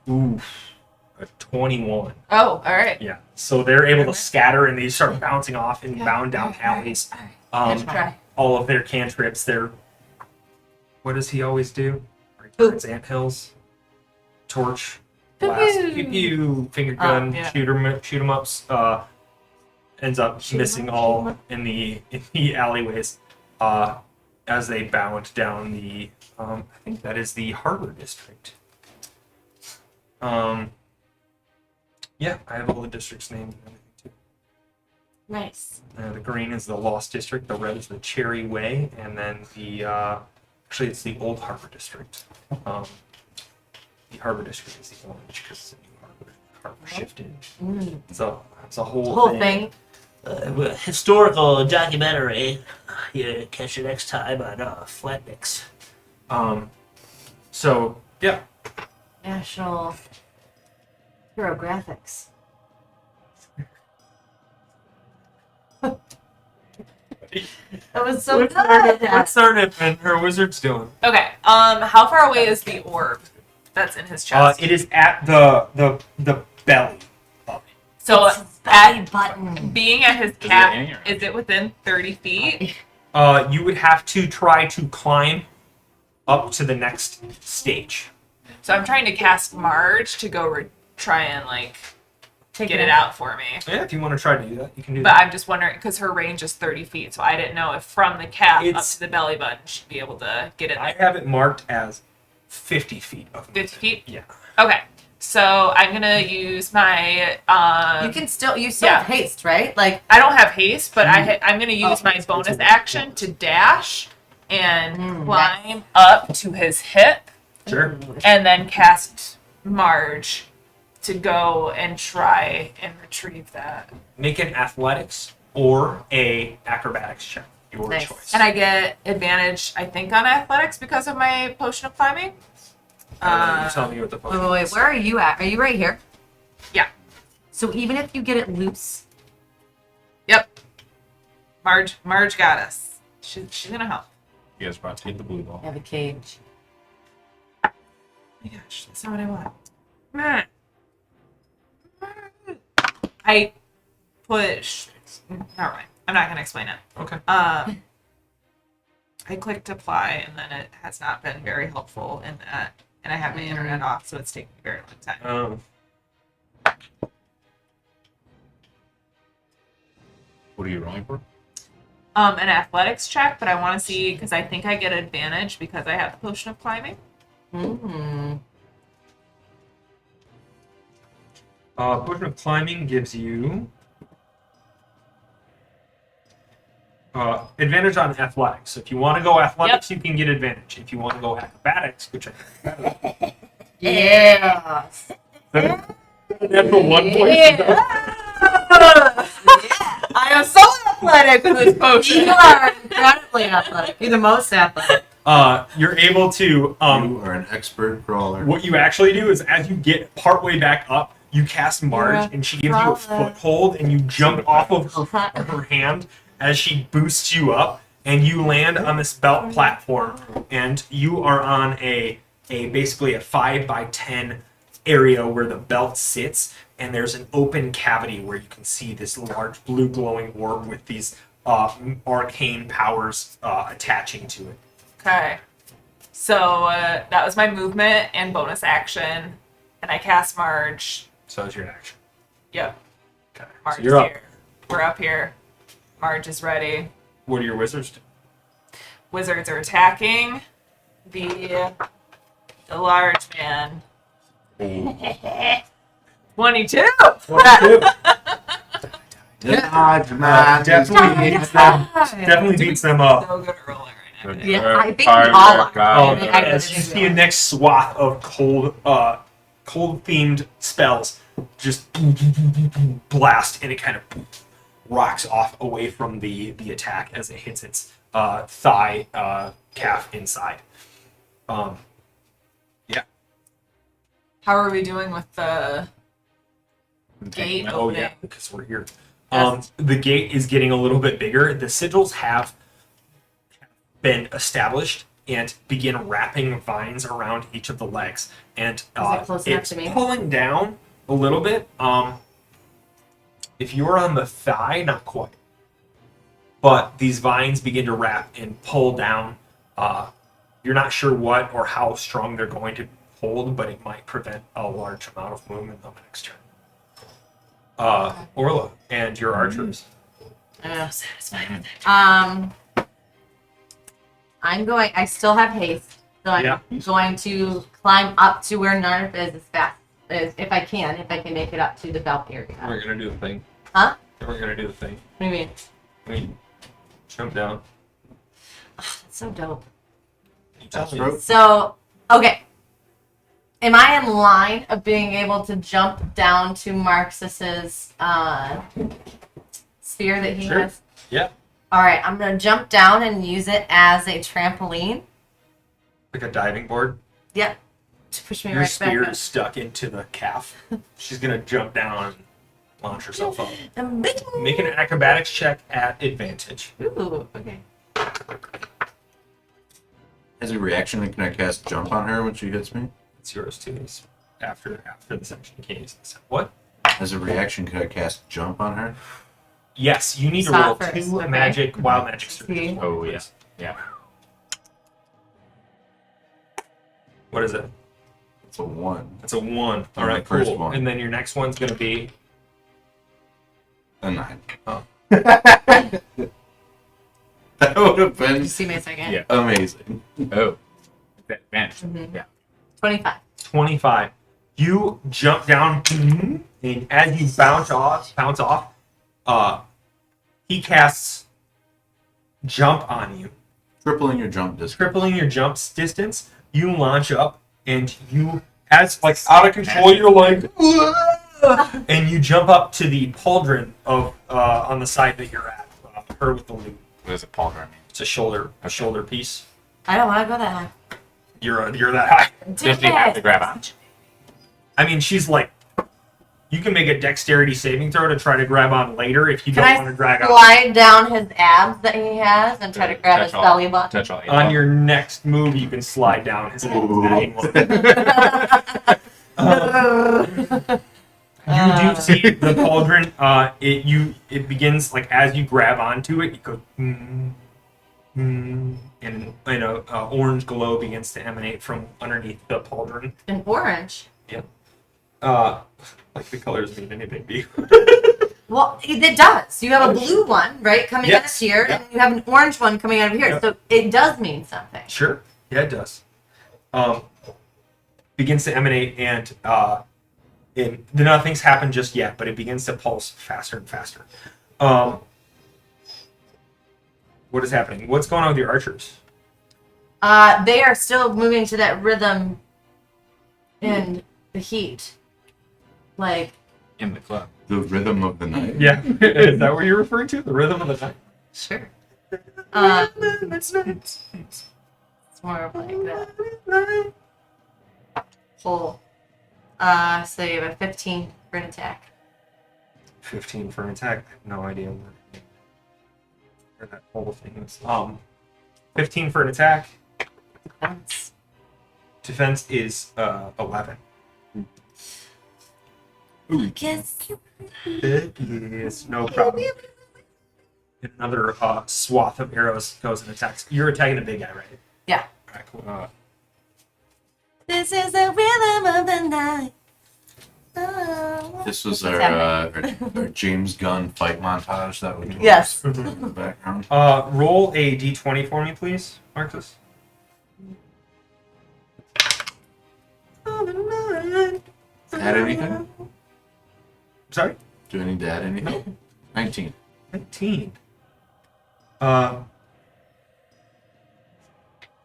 Speaker 4: a 21.
Speaker 2: Oh, all right.
Speaker 4: Yeah. So they're able to scatter and they start bouncing off and bound down alleys.
Speaker 5: Let's try.
Speaker 4: All of their cantrips, their what does he always do?
Speaker 5: Ooh.
Speaker 4: It's anthills, torch,
Speaker 5: Pew
Speaker 4: blast,
Speaker 5: pew.
Speaker 4: pew pew, finger gun,
Speaker 2: yeah.
Speaker 4: shoot 'em ups. Ends up
Speaker 5: Shoot 'em
Speaker 4: missing
Speaker 5: up,
Speaker 4: all
Speaker 5: shoot 'em up.
Speaker 4: in the alleyways. As they bound down the, I think that is the harbor district. Yeah, I have all the districts named and everything too.
Speaker 5: Nice.
Speaker 4: The green is the Lost District, the red is the Cherry Way, and then the actually it's the Old Harbor District. The Harbor District is the orange because it's a new harbor. Harbor shifted. So it's a whole thing.
Speaker 6: Historical documentary. You catch it next time on Flatmix.
Speaker 4: So yeah,
Speaker 5: National Hieroglyphics. That was so
Speaker 4: what's
Speaker 5: good.
Speaker 4: Sarnip and her wizards doing?
Speaker 2: Okay. How far away is the orb that's in his chest?
Speaker 4: It is at the belly of it.
Speaker 2: So
Speaker 5: Belly
Speaker 2: at
Speaker 5: button.
Speaker 2: being at his
Speaker 3: Is it
Speaker 2: cap,
Speaker 3: in your-
Speaker 2: is it within 30 feet?
Speaker 4: You would have to try to climb up to the next stage.
Speaker 2: So I'm trying to cast Marge to go try and like get it out for me.
Speaker 4: Yeah, if you want to try to do that, you can do
Speaker 2: But
Speaker 4: that.
Speaker 2: I'm just wondering because her range is 30 feet, so I didn't know if from the cap up
Speaker 4: It's-
Speaker 2: to the belly button she'd be able to get in
Speaker 4: I
Speaker 2: there.
Speaker 4: have it marked as 50 feet of
Speaker 2: 50 feet?
Speaker 4: Yeah.
Speaker 2: Okay. So I'm gonna use my
Speaker 5: You can still have
Speaker 2: yeah.
Speaker 5: haste, right? Like
Speaker 2: I don't have haste, but I'm gonna use my bonus action to dash and climb up to his hip
Speaker 4: Sure.
Speaker 2: and then cast Marge to go and try and retrieve that.
Speaker 4: Make an athletics or a acrobatics check. Your
Speaker 5: Nice.
Speaker 4: choice.
Speaker 2: And I get advantage, I think, on athletics because of my potion of climbing.
Speaker 4: you tell me what the
Speaker 5: wait,
Speaker 4: potion
Speaker 5: wait, wait,
Speaker 4: is.
Speaker 5: where are you at? Are you right here?
Speaker 2: Yeah.
Speaker 5: So even if you get it loose,
Speaker 2: Yep. Marge got us. She's gonna help.
Speaker 3: You guys brought to get the blue ball.
Speaker 5: you have a cage.
Speaker 2: Oh my gosh, that's not what I want. Meh. I push. Never mind. I'm not gonna explain it.
Speaker 4: Okay.
Speaker 2: I clicked apply, and then it has not been very helpful in that. And I have my internet off, so it's taking a very long time.
Speaker 3: What are you rolling for?
Speaker 2: An athletics check, but I want to see because I think I get advantage because I have the potion of climbing.
Speaker 4: Potion of climbing gives you advantage on athletics. So if you want to go athletics, you can get advantage. If you want to go acrobatics, which I think is better.
Speaker 5: Yeah.
Speaker 4: Natural 1 point.
Speaker 5: I am so athletic with this potion. You are incredibly athletic. You're the most athletic.
Speaker 4: You're able to
Speaker 1: You are an expert crawler.
Speaker 4: what you actually do is as you get partway back up, you cast Marge
Speaker 5: You're a
Speaker 4: and she gives you a
Speaker 5: crawler.
Speaker 4: foothold and you jump off of her hand as she boosts you up and you land on this belt platform and you are on a basically a 5x10 area where the belt sits and there's an open cavity where you can see this large blue glowing orb with these arcane powers attaching to it.
Speaker 2: Okay. So that was my movement and bonus action, and I cast Marge.
Speaker 4: So that's your action.
Speaker 2: Yep.
Speaker 4: Okay.
Speaker 2: Marge
Speaker 4: So you're
Speaker 2: is
Speaker 4: up.
Speaker 2: here. We're up here. Marge is ready.
Speaker 4: What do your wizards do?
Speaker 2: Wizards are attacking the large man. 22.
Speaker 4: Definitely beats them. Definitely beats them up.
Speaker 2: So good at rolling right now.
Speaker 5: Yeah, I think we all are.
Speaker 4: Oh,
Speaker 5: I think I
Speaker 4: as you see a next swath of cold themed spells just blast and it kind of rocks off away from the attack as it hits its thigh calf inside.
Speaker 2: How are we doing with the gate
Speaker 4: Oh
Speaker 2: opening?
Speaker 4: yeah, because we're here.
Speaker 2: Yes.
Speaker 4: The gate is getting a little bit bigger. The sigils have been established and begin wrapping vines around each of the legs, and
Speaker 5: it close enough
Speaker 4: it's
Speaker 5: to me?
Speaker 4: pulling down a little bit. If you're on the thigh, not quite, but these vines begin to wrap and pull down. You're not sure what or how strong they're going to hold, but it might prevent a large amount of movement on the next turn. Orla and your archers.
Speaker 5: I'm so satisfied with it. I still have haste, so I'm
Speaker 4: Yeah.
Speaker 5: going to climb up to where Narf is as fast as if I can make it up to the belt area.
Speaker 3: We're gonna do the thing.
Speaker 5: Huh?
Speaker 4: Then we're gonna do the thing.
Speaker 5: What do you mean?
Speaker 4: We jump down.
Speaker 5: That's so dope.
Speaker 4: You tell me.
Speaker 1: Rope?
Speaker 5: So, okay. Am I in line of being able to jump down to Marxus's sphere that he
Speaker 4: Sure.
Speaker 5: has?
Speaker 4: Yeah.
Speaker 5: All right, I'm gonna jump down and use it as a trampoline.
Speaker 4: Like a diving board.
Speaker 5: Yep. To push me
Speaker 4: Your
Speaker 5: right
Speaker 4: spear
Speaker 5: back
Speaker 4: is stuck into the calf. She's gonna jump down and launch herself up.
Speaker 5: up.
Speaker 4: Make an acrobatics check at advantage.
Speaker 5: Ooh, okay.
Speaker 1: As a reaction, can I cast jump on her when she hits me?
Speaker 4: It's yours too. It's after the section. You can't use this. What?
Speaker 1: As a reaction, could I cast jump on her?
Speaker 4: Yes, you need to
Speaker 5: Stop
Speaker 4: roll
Speaker 5: first,
Speaker 4: 2
Speaker 5: okay.
Speaker 4: magic, wild magic surges.
Speaker 5: See?
Speaker 3: Oh, yeah. Yeah.
Speaker 4: What is it?
Speaker 1: It's a 1.
Speaker 4: It's a 1. All
Speaker 1: On
Speaker 4: right,
Speaker 1: the first
Speaker 4: cool.
Speaker 1: one.
Speaker 4: And then your next one's gonna be
Speaker 1: A 9.
Speaker 4: Oh.
Speaker 1: That would have
Speaker 5: Did you
Speaker 1: been
Speaker 5: see me a second?
Speaker 3: Yeah.
Speaker 1: amazing.
Speaker 3: Oh. That vanished.
Speaker 5: Mhm.
Speaker 3: Yeah.
Speaker 5: 25.
Speaker 4: 25. You jump down, and as you bounce off, he casts jump on you,
Speaker 1: Tripling your jump distance.
Speaker 4: tripling your jump distance. You launch up, and you, as like out of control, you're like, and you jump up to the pauldron of on the side that you're at. Her with the loot.
Speaker 3: What is it, Paul Garmy?
Speaker 4: It's a shoulder piece.
Speaker 5: I don't want to go that high.
Speaker 4: You're that high.
Speaker 3: Does she have to grab on?
Speaker 4: I mean, she's like, you can make a dexterity saving throw to try to grab on later if you
Speaker 5: Can
Speaker 4: don't
Speaker 5: I
Speaker 4: want to drag on.
Speaker 5: slide down his abs that he has and try to grab his
Speaker 3: Touch all-
Speaker 5: belly button?
Speaker 3: Touch all 8
Speaker 4: On your next move, you can slide down his You do see the pauldron. It begins like as you grab onto it, it goes, and an orange glow begins to emanate from underneath the pauldron.
Speaker 5: An orange.
Speaker 4: Like the colors mean anything to you.
Speaker 5: Well, it does. You have a blue one, right, coming out of
Speaker 4: Yes.
Speaker 5: here,
Speaker 4: Yeah.
Speaker 5: and you have an orange one coming out of here.
Speaker 4: Yeah.
Speaker 5: So it does mean something.
Speaker 4: Sure. Yeah, it does. Begins to emanate, and nothing's happened just yet, but it begins to pulse faster and faster. What is happening? What's going on with your archers?
Speaker 5: They are still moving to that rhythm and the heat. Like,
Speaker 3: in the club.
Speaker 1: The rhythm of the night.
Speaker 4: Yeah, is that what you're referring to? The rhythm of the night.
Speaker 5: sure.
Speaker 4: It's
Speaker 5: It's more of like that whole. So you have a 15 for an attack.
Speaker 4: 15 for an attack. I have no idea where that whole thing is. 15 for an attack.
Speaker 5: That's
Speaker 4: Defense is 11.
Speaker 5: I guess.
Speaker 4: Yes, no problem. And another swath of arrows goes and attacks. You're attacking the big guy, right?
Speaker 5: Yeah.
Speaker 4: Alright, cool.
Speaker 5: This is the rhythm of the night. Oh.
Speaker 1: This was
Speaker 5: What's
Speaker 1: our,
Speaker 5: happening?
Speaker 1: our James Gunn fight montage that we
Speaker 5: Yes.
Speaker 1: in the background.
Speaker 4: Roll a d20 for me, please, Marcus.
Speaker 1: Add anything?
Speaker 4: Sorry?
Speaker 1: Do I need to add anything? 19.
Speaker 4: 19.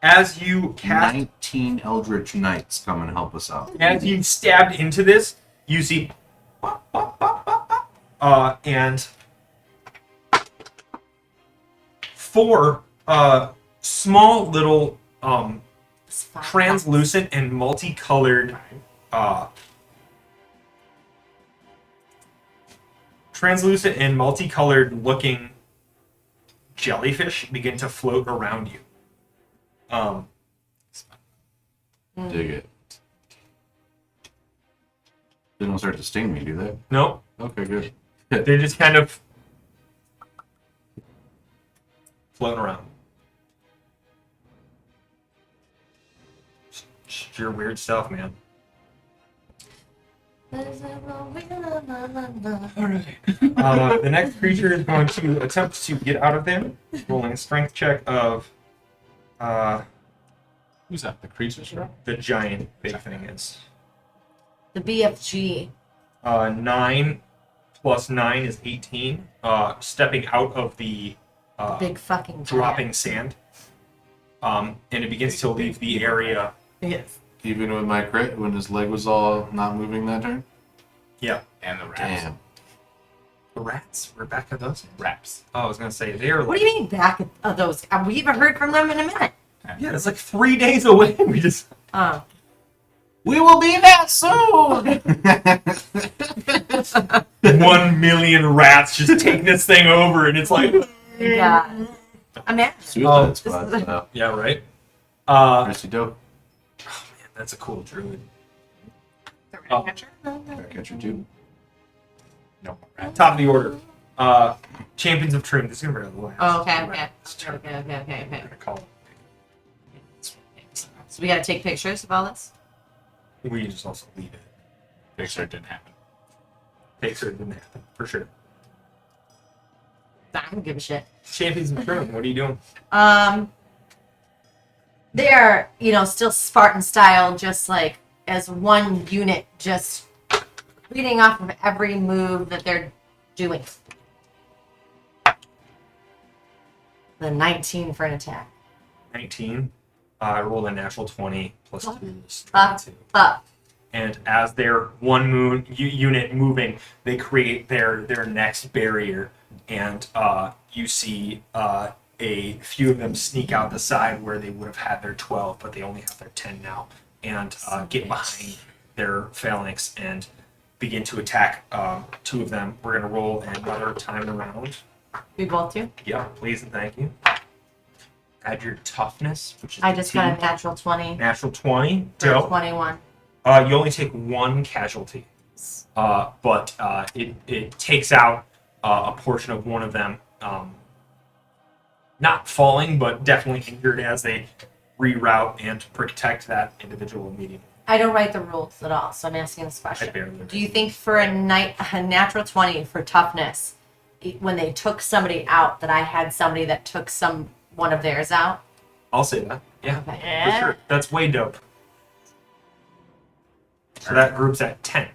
Speaker 4: As you cast,
Speaker 1: 19 Eldritch Knights come and help us out.
Speaker 4: as you stabbed into this, you see, and 4 small little translucent and multicolored looking jellyfish begin to float around you.
Speaker 1: Dig it. They don't start to sting me, do they?
Speaker 4: No,
Speaker 1: Okay, good.
Speaker 4: they're just kind of floating around. Just your weird stuff, man. The next creature is going to attempt to get out of there, rolling a strength check of
Speaker 3: Who's that? The creatures?
Speaker 4: the giant big thing is
Speaker 5: The BFG.
Speaker 4: 9 plus 9 is 18. Stepping out of the
Speaker 5: Big fucking
Speaker 4: dropping sand. And it begins to leave the area.
Speaker 5: Yes.
Speaker 1: Even with my crit, when his leg was all not moving that turn?
Speaker 4: Yeah.
Speaker 3: And the rats.
Speaker 1: Damn.
Speaker 4: The rats. We're back at those.
Speaker 3: Raps.
Speaker 4: Oh, I was gonna say they're
Speaker 5: What
Speaker 4: like.
Speaker 5: do you mean back at those? We haven't heard from them in a minute.
Speaker 4: Yeah, it's like 3 days away. We just.
Speaker 5: Oh.
Speaker 1: We will be back soon!
Speaker 4: 1 million rats just take this thing over, and it's like.
Speaker 5: God. Imagine.
Speaker 1: Suicide Squad style.
Speaker 4: Yeah, right.
Speaker 1: Pretty dope.
Speaker 4: Oh man, that's a cool druid.
Speaker 2: The rat
Speaker 4: Oh.
Speaker 2: catcher?
Speaker 1: Catcher too.
Speaker 3: No more rats.
Speaker 4: Top of the order. Champions of Trim. This is gonna be the last.
Speaker 5: Oh, okay.
Speaker 4: Rats turn.
Speaker 5: Okay.
Speaker 4: I'm gonna call it.
Speaker 5: So we gotta take pictures of all this?
Speaker 4: We just also leave it.
Speaker 3: Picture didn't happen.
Speaker 4: Takes her didn't happen for sure.
Speaker 5: I don't give a shit.
Speaker 4: Champions of Trim. What are you doing?
Speaker 5: They're, still Spartan style, just like as one unit, just reading off of every move that they're doing. The 19 for an attack.
Speaker 4: 19. I rolled a natural 20 plus 2 is
Speaker 5: Up.
Speaker 4: 22.
Speaker 5: Up.
Speaker 4: And as their one unit moving, they create their next barrier, and you see a few of them sneak out the side where they would have had their 12, but they only have their 10 now, and get behind their phalanx and begin to attack 2 of them. We're going to roll another time around.
Speaker 5: We both do?
Speaker 4: Yeah, please and thank you. Add your toughness, which is
Speaker 5: I
Speaker 4: the
Speaker 5: just
Speaker 4: 2.
Speaker 5: got a natural 20
Speaker 4: Natural 20.
Speaker 5: for
Speaker 4: Dope.
Speaker 5: 21.
Speaker 4: You only take 1 casualty, but it takes out a portion of one of them, not falling, but definitely injured as they reroute and protect that individual immediately.
Speaker 5: I don't write the rules at all, so I'm asking this
Speaker 4: I
Speaker 5: question.
Speaker 4: barely.
Speaker 5: Do you think for a natural 20 for toughness, when they took somebody out, that I had somebody that took one of theirs out?
Speaker 4: I'll say that. Yeah,
Speaker 5: Okay.
Speaker 4: for sure. That's way dope. So that group's at 10.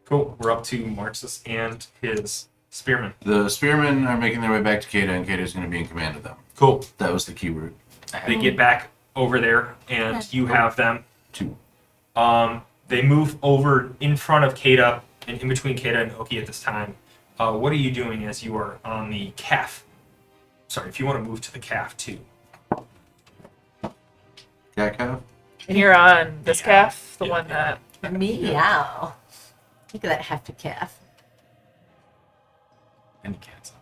Speaker 4: Cool. We're up to Marxus and his spearmen.
Speaker 1: The spearmen are making their way back to Kata, and Kata's going to be in command of them.
Speaker 4: Cool.
Speaker 1: That was the key word.
Speaker 4: They get back over there, and you have them.
Speaker 1: 2.
Speaker 4: They move over in front of Kata and in between Kata and Oki at this time. What are you doing as you are on the calf? Sorry, if you want to move to the calf too.
Speaker 1: Cat calf?
Speaker 2: And you're on this
Speaker 4: Yeah.
Speaker 2: calf, the
Speaker 4: Yeah,
Speaker 2: one
Speaker 4: yeah.
Speaker 2: that.
Speaker 5: Meow. Look at that hefty calf.
Speaker 3: And the cat's on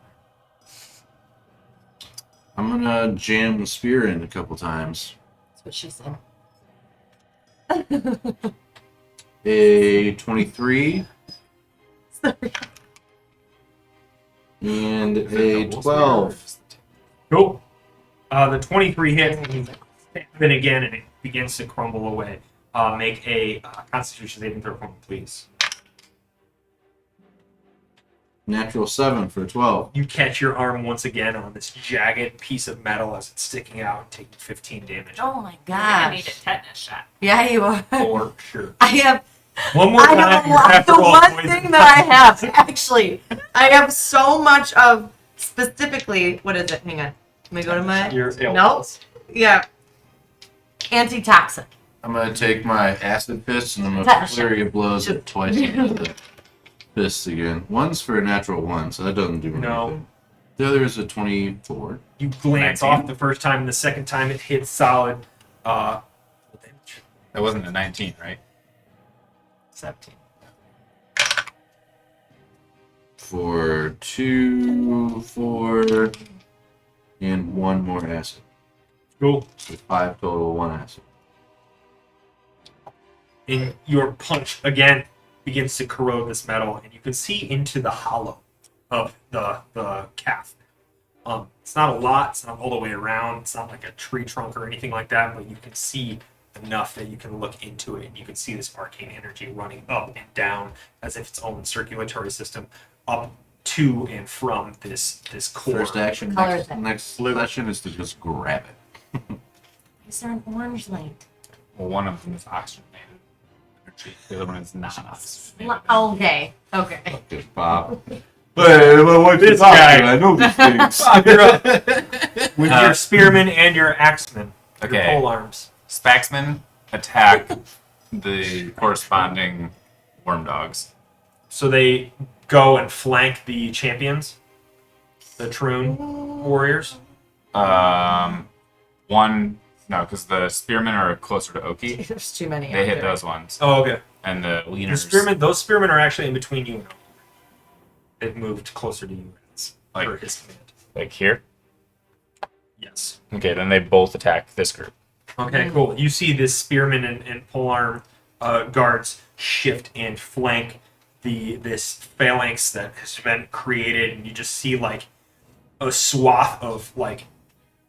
Speaker 1: I'm going to jam the spear in a couple times.
Speaker 5: That's what she said.
Speaker 1: A 23
Speaker 5: Sorry.
Speaker 1: and
Speaker 3: there.
Speaker 1: a 12.
Speaker 4: Cool. The 23 hits, and you stab it again, and it begins to crumble away. Make a Constitution saving throw for me, please.
Speaker 1: Natural 7 for 12.
Speaker 4: You catch your arm once again on this jagged piece of metal as it's sticking out and taking 15 damage.
Speaker 5: Oh my
Speaker 2: You're gonna need a
Speaker 5: gosh.
Speaker 2: tetanus shot.
Speaker 5: Yeah, you are.
Speaker 4: For sure.
Speaker 5: I have.
Speaker 4: One more
Speaker 5: I
Speaker 4: time,
Speaker 5: have a
Speaker 4: you
Speaker 5: lot.
Speaker 4: have to
Speaker 5: The
Speaker 4: roll
Speaker 5: one
Speaker 4: poison.
Speaker 5: thing that I have, actually, I have so much of specifically. What is it? Hang on. Let me go to my.
Speaker 4: Your
Speaker 5: Nope.
Speaker 4: elbows.
Speaker 5: Yeah. Antitoxin.
Speaker 1: I'm going to take my acid fist and I'm going
Speaker 5: That-
Speaker 1: to flurry of blows it twice into the fists again. One's for a natural 1, so that doesn't do anything.
Speaker 4: No.
Speaker 1: The other is a 24.
Speaker 4: You glance
Speaker 3: 19?
Speaker 4: off the first time, and the second time it hits solid.
Speaker 3: That wasn't a 19, right?
Speaker 4: 17.
Speaker 1: For 2, 4, and 1 more acid.
Speaker 4: Cool.
Speaker 1: So 5 total, 1 acid.
Speaker 4: And your punch again begins to corrode this metal, and you can see into the hollow of the calf. It's not a lot. It's not all the way around. It's not like a tree trunk or anything like that, but you can see enough that you can look into it, and you can see this arcane energy running up and down as if its own circulatory system up to and from this core.
Speaker 1: First action
Speaker 5: Color
Speaker 1: next,
Speaker 5: is it?
Speaker 1: next session is to just grab it.
Speaker 5: Is there an orange light?
Speaker 3: Well, one of them is oxygenated. The other one is not.
Speaker 5: Okay. Okay.
Speaker 1: Just Bob. Hey, well, what's
Speaker 4: This
Speaker 1: talking?
Speaker 4: guy.
Speaker 1: I know these things.
Speaker 4: Bob, you're up. With your spearmen and your axemen. Your
Speaker 3: Okay.
Speaker 4: pole arms.
Speaker 3: Spaxmen attack the corresponding worm dogs.
Speaker 4: So they go and flank the champions, the Troon warriors.
Speaker 3: One, no, because the spearmen are closer to Oki.
Speaker 5: There's too many.
Speaker 3: They
Speaker 5: out
Speaker 3: hit
Speaker 5: there.
Speaker 3: those ones.
Speaker 4: Oh, okay.
Speaker 3: And the
Speaker 4: The
Speaker 3: leaners.
Speaker 4: those spearmen are actually in between you and Oki. They've moved closer to you.
Speaker 3: Like-
Speaker 4: for his command.
Speaker 3: Like here.
Speaker 4: Yes.
Speaker 3: Okay, then they both attack this group.
Speaker 4: Okay, cool. You see this spearman and polearm guards shift and flank this phalanx that has been created, and you just see like a swath of like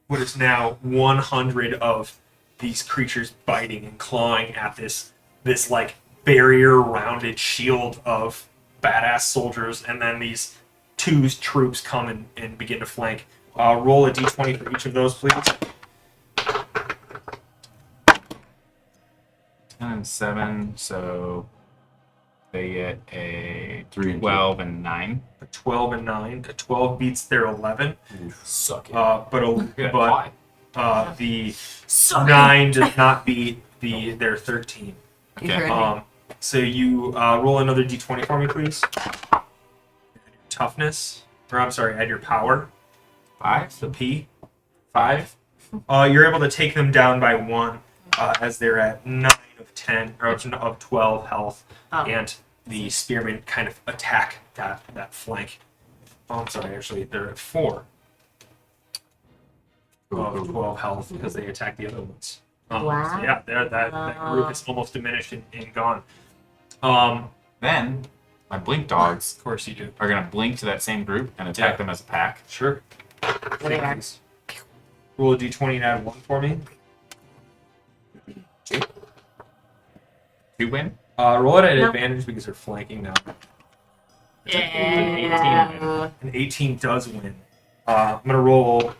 Speaker 4: what is now 100 of these creatures biting and clawing at this like barrier rounded shield of badass soldiers, and then these two troops come and begin to flank. Roll a d20 for each of those, please.
Speaker 3: 10 and 7, so they get a
Speaker 1: 3 and
Speaker 3: 12 and 9.
Speaker 4: A 12 and 9. A 12 beats their 11.
Speaker 3: Suck it.
Speaker 4: But
Speaker 3: Why?
Speaker 4: the
Speaker 5: Sorry.
Speaker 4: 9 does not beat their 13.
Speaker 5: You heard me.
Speaker 4: So you roll another d20 for me, please. Toughness, or I'm sorry, add your power.
Speaker 3: 5?
Speaker 4: The P. 5. You're able to take them down by 1 as they're at 9 of 10 or of 12 health,
Speaker 5: Oh.
Speaker 4: and the spearmen kind of attack that flank. Oh, I'm sorry, actually they're at 4 of 12 health because they attack the other ones.
Speaker 5: Wow.
Speaker 4: So yeah, that group is almost diminished and gone.
Speaker 3: Then, my blink dogs
Speaker 4: Of course you do.
Speaker 3: are going to blink to that same group and attack
Speaker 4: Yeah.
Speaker 3: them as a pack.
Speaker 4: Sure.
Speaker 5: There they are.
Speaker 4: Roll a d20 and add 1 for me.
Speaker 3: 2 win?
Speaker 4: Roll it at
Speaker 5: No.
Speaker 4: advantage because they're flanking now.
Speaker 5: Yeah.
Speaker 4: An 18 does win. I'm gonna roll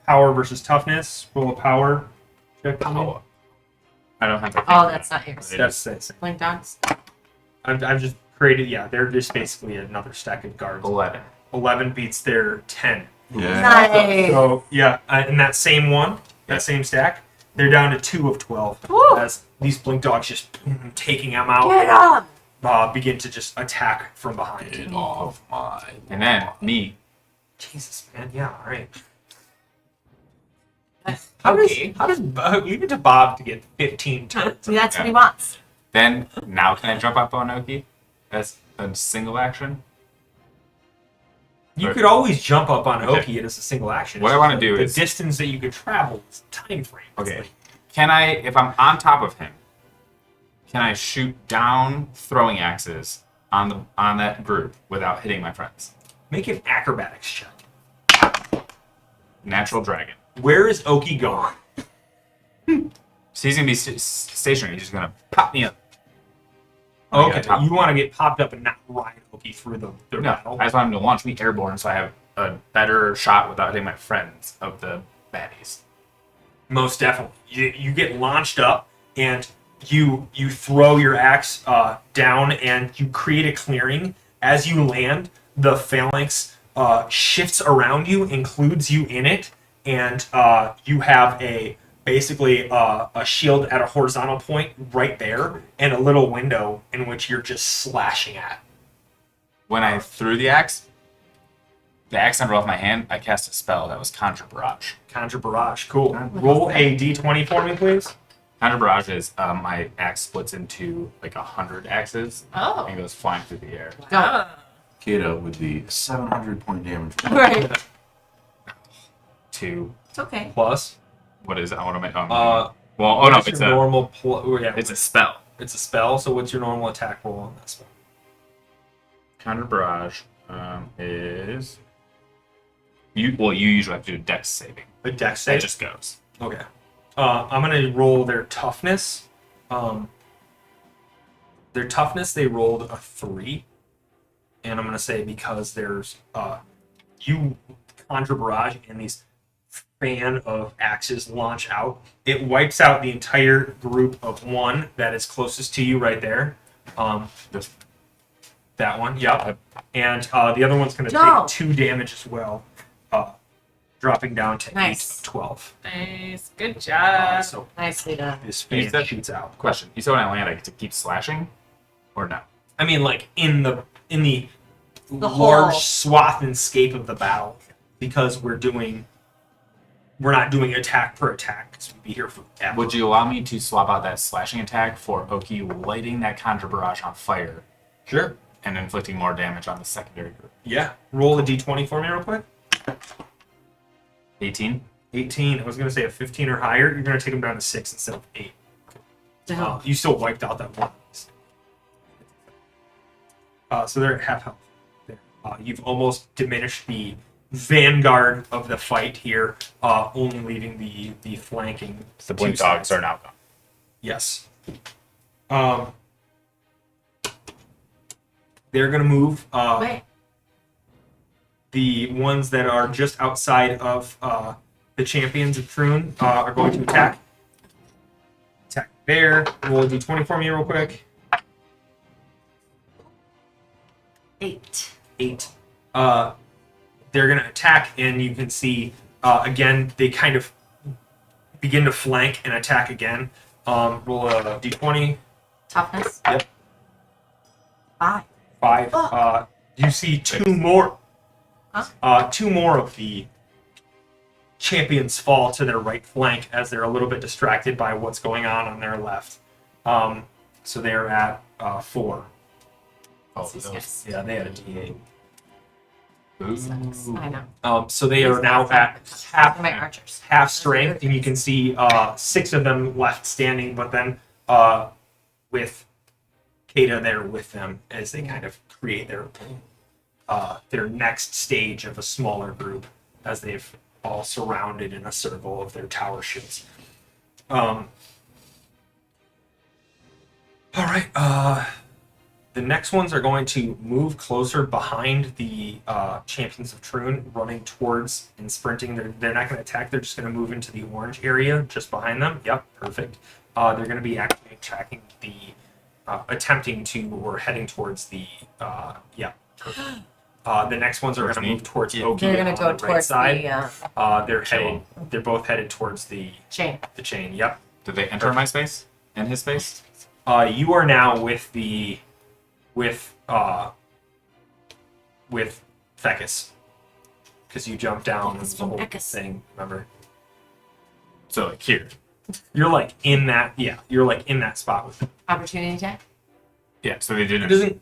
Speaker 4: power versus toughness. Roll a power check for me.
Speaker 3: Oh. I don't have to.
Speaker 5: Oh, that's not yours.
Speaker 4: That's it.
Speaker 5: Blink dogs.
Speaker 4: I've just created. Yeah, they're just basically another stack of guards.
Speaker 3: 11.
Speaker 4: 11 beats their 10.
Speaker 1: Yeah.
Speaker 5: Nice.
Speaker 4: So yeah, in that same one, that
Speaker 3: Yeah.
Speaker 4: same stack, they're down to 2 of 12.
Speaker 5: Woo.
Speaker 4: As these blink dogs just taking them out,
Speaker 5: Get 'em.
Speaker 4: begin to just attack from behind.
Speaker 1: Get off my.
Speaker 3: And then, me.
Speaker 4: Jesus, man. Yeah, all right.
Speaker 5: Okay.
Speaker 4: How does leave it to Bob to get 15 turns?
Speaker 5: See, that's what he wants.
Speaker 3: Then, now can I jump up on Oki? As a single action?
Speaker 4: You could always jump up on
Speaker 3: Okay.
Speaker 4: Oki as a single action.
Speaker 3: What
Speaker 4: It's
Speaker 3: I wanna
Speaker 4: just
Speaker 3: do
Speaker 4: the
Speaker 3: is-
Speaker 4: distance that you could travel, is time frame. It's
Speaker 3: Okay.
Speaker 4: like-
Speaker 3: Can I, if I'm on top of him, can I shoot down throwing axes on that group without hitting my friends?
Speaker 4: make an acrobatics check.
Speaker 3: Natural dragon.
Speaker 4: Where is Oki going?
Speaker 3: So he's gonna be stationary. He's just gonna pop me up.
Speaker 4: Okay,
Speaker 3: top.
Speaker 4: you want to get popped up and not ride Oki through the
Speaker 3: No,
Speaker 4: battle.
Speaker 3: I just want him to launch me airborne, so I have a better shot without hitting my friends of the baddies.
Speaker 4: Most definitely. You get launched up and you throw your axe down and you create a clearing. As you land, the phalanx shifts around you, includes you in it, and you have basically a shield at a horizontal point right there and a little window in which you're just slashing at.
Speaker 3: When I threw the axe never left my hand. I cast a spell that was Conjure Barrage.
Speaker 4: Conjure Barrage. Cool. Roll a d20 for me, please.
Speaker 3: Conjure Barrage is my axe splits into like 100 axes
Speaker 5: Oh.
Speaker 3: and goes flying through the air.
Speaker 5: Go.
Speaker 1: Kato with the 700 point damage.
Speaker 5: Right.
Speaker 3: 2.
Speaker 5: It's okay.
Speaker 4: Plus.
Speaker 3: What is it? I want to make.
Speaker 4: Well,
Speaker 3: oh no,
Speaker 4: it's
Speaker 3: it's
Speaker 4: your
Speaker 3: a
Speaker 4: normal. Yeah,
Speaker 3: it's a spell.
Speaker 4: it's a spell. So what's your normal attack roll on that spell?
Speaker 3: Conjure Barrage is you usually have to do a dex saving.
Speaker 4: A dex
Speaker 3: It
Speaker 4: save.
Speaker 3: just goes.
Speaker 4: Okay. I'm gonna roll their toughness. Their toughness, they rolled a 3, and I'm gonna say because there's you conjure barrage and these fan of axes launch out. It wipes out the entire group of one that is closest to you right there.
Speaker 3: This-
Speaker 4: That one, yep. And the other one's going to
Speaker 5: No.
Speaker 4: take 2 damage as well, dropping down to
Speaker 5: Nice.
Speaker 4: 8 of 12.
Speaker 2: Nice. Good job.
Speaker 4: So
Speaker 5: Nicely done.
Speaker 4: this
Speaker 3: You
Speaker 4: fan
Speaker 3: said-
Speaker 4: shoots out.
Speaker 3: Question: you said when I land, I get to keep slashing, or no?
Speaker 4: I mean, like in the
Speaker 5: The
Speaker 4: large
Speaker 5: whole-
Speaker 4: swath and scape of the battle, because we're not doing attack per attack because we'd be here forever.
Speaker 3: Would you allow me to swap out that slashing attack for Oki lighting that conjure barrage on fire
Speaker 4: Sure.
Speaker 3: and inflicting more damage on the secondary group?
Speaker 4: Yeah. Roll a d20 for me real quick.
Speaker 3: 18.
Speaker 4: 18. I was gonna say a 15 or higher. You're gonna take them down to 6 instead of 8. You still wiped out that one. So they're at half health. There. You've almost diminished the vanguard of the fight here, only leaving the flanking.
Speaker 3: The
Speaker 4: two
Speaker 3: blink dogs
Speaker 4: sides.
Speaker 3: are now gone.
Speaker 4: Yes. They're gonna move.
Speaker 5: Wait.
Speaker 4: The ones that are just outside of the champions of Troon are going to attack. Attack there. Roll a d20 for me real quick.
Speaker 5: 8.
Speaker 4: 8. They're going to attack, and you can see, again, they kind of begin to flank and attack again. Roll a d20.
Speaker 5: Toughness?
Speaker 4: Yep.
Speaker 5: 5.
Speaker 4: 5. You see 2 more.
Speaker 5: Huh?
Speaker 4: 2 more of the champions fall to their right flank as they're a little bit distracted by what's going on their left. So they're at 4.
Speaker 3: Oh,
Speaker 5: These
Speaker 3: those.
Speaker 5: guys.
Speaker 4: Yeah, they had a d8.
Speaker 5: Sucks.
Speaker 3: Ooh.
Speaker 5: I know.
Speaker 4: So they are now at
Speaker 5: My archers.
Speaker 4: half strength, and you can see 6 of them left standing, but then with Kata there with them as they kind of create their next stage of a smaller group as they've all surrounded in a circle of their tower shields. All right. The next ones are going to move closer behind the champions of Troon, running towards and sprinting. They're not going to attack. They're just going to move into the orange area just behind them. Yep, perfect. They're going to be actually attacking attempting to or heading towards the. Yeah, perfect. The next ones are going to
Speaker 3: Towards me?
Speaker 4: move towards
Speaker 3: Yeah.
Speaker 4: Oki
Speaker 5: They're
Speaker 4: on
Speaker 5: going to go
Speaker 4: the right
Speaker 5: towards
Speaker 4: side.
Speaker 5: the
Speaker 4: They're both headed towards the
Speaker 5: chain.
Speaker 4: chain. Yep.
Speaker 3: Did they enter my space? In his space?
Speaker 4: You are now with Thecus, because you jumped down
Speaker 5: Thecus
Speaker 4: the
Speaker 5: from
Speaker 4: whole
Speaker 5: Thecus.
Speaker 4: thing. Remember,
Speaker 3: So like here.
Speaker 4: you're like in that. Yeah, you're like in that spot with them.
Speaker 5: Opportunity attack?
Speaker 3: Yeah. So they
Speaker 4: It
Speaker 3: didn't.
Speaker 4: doesn't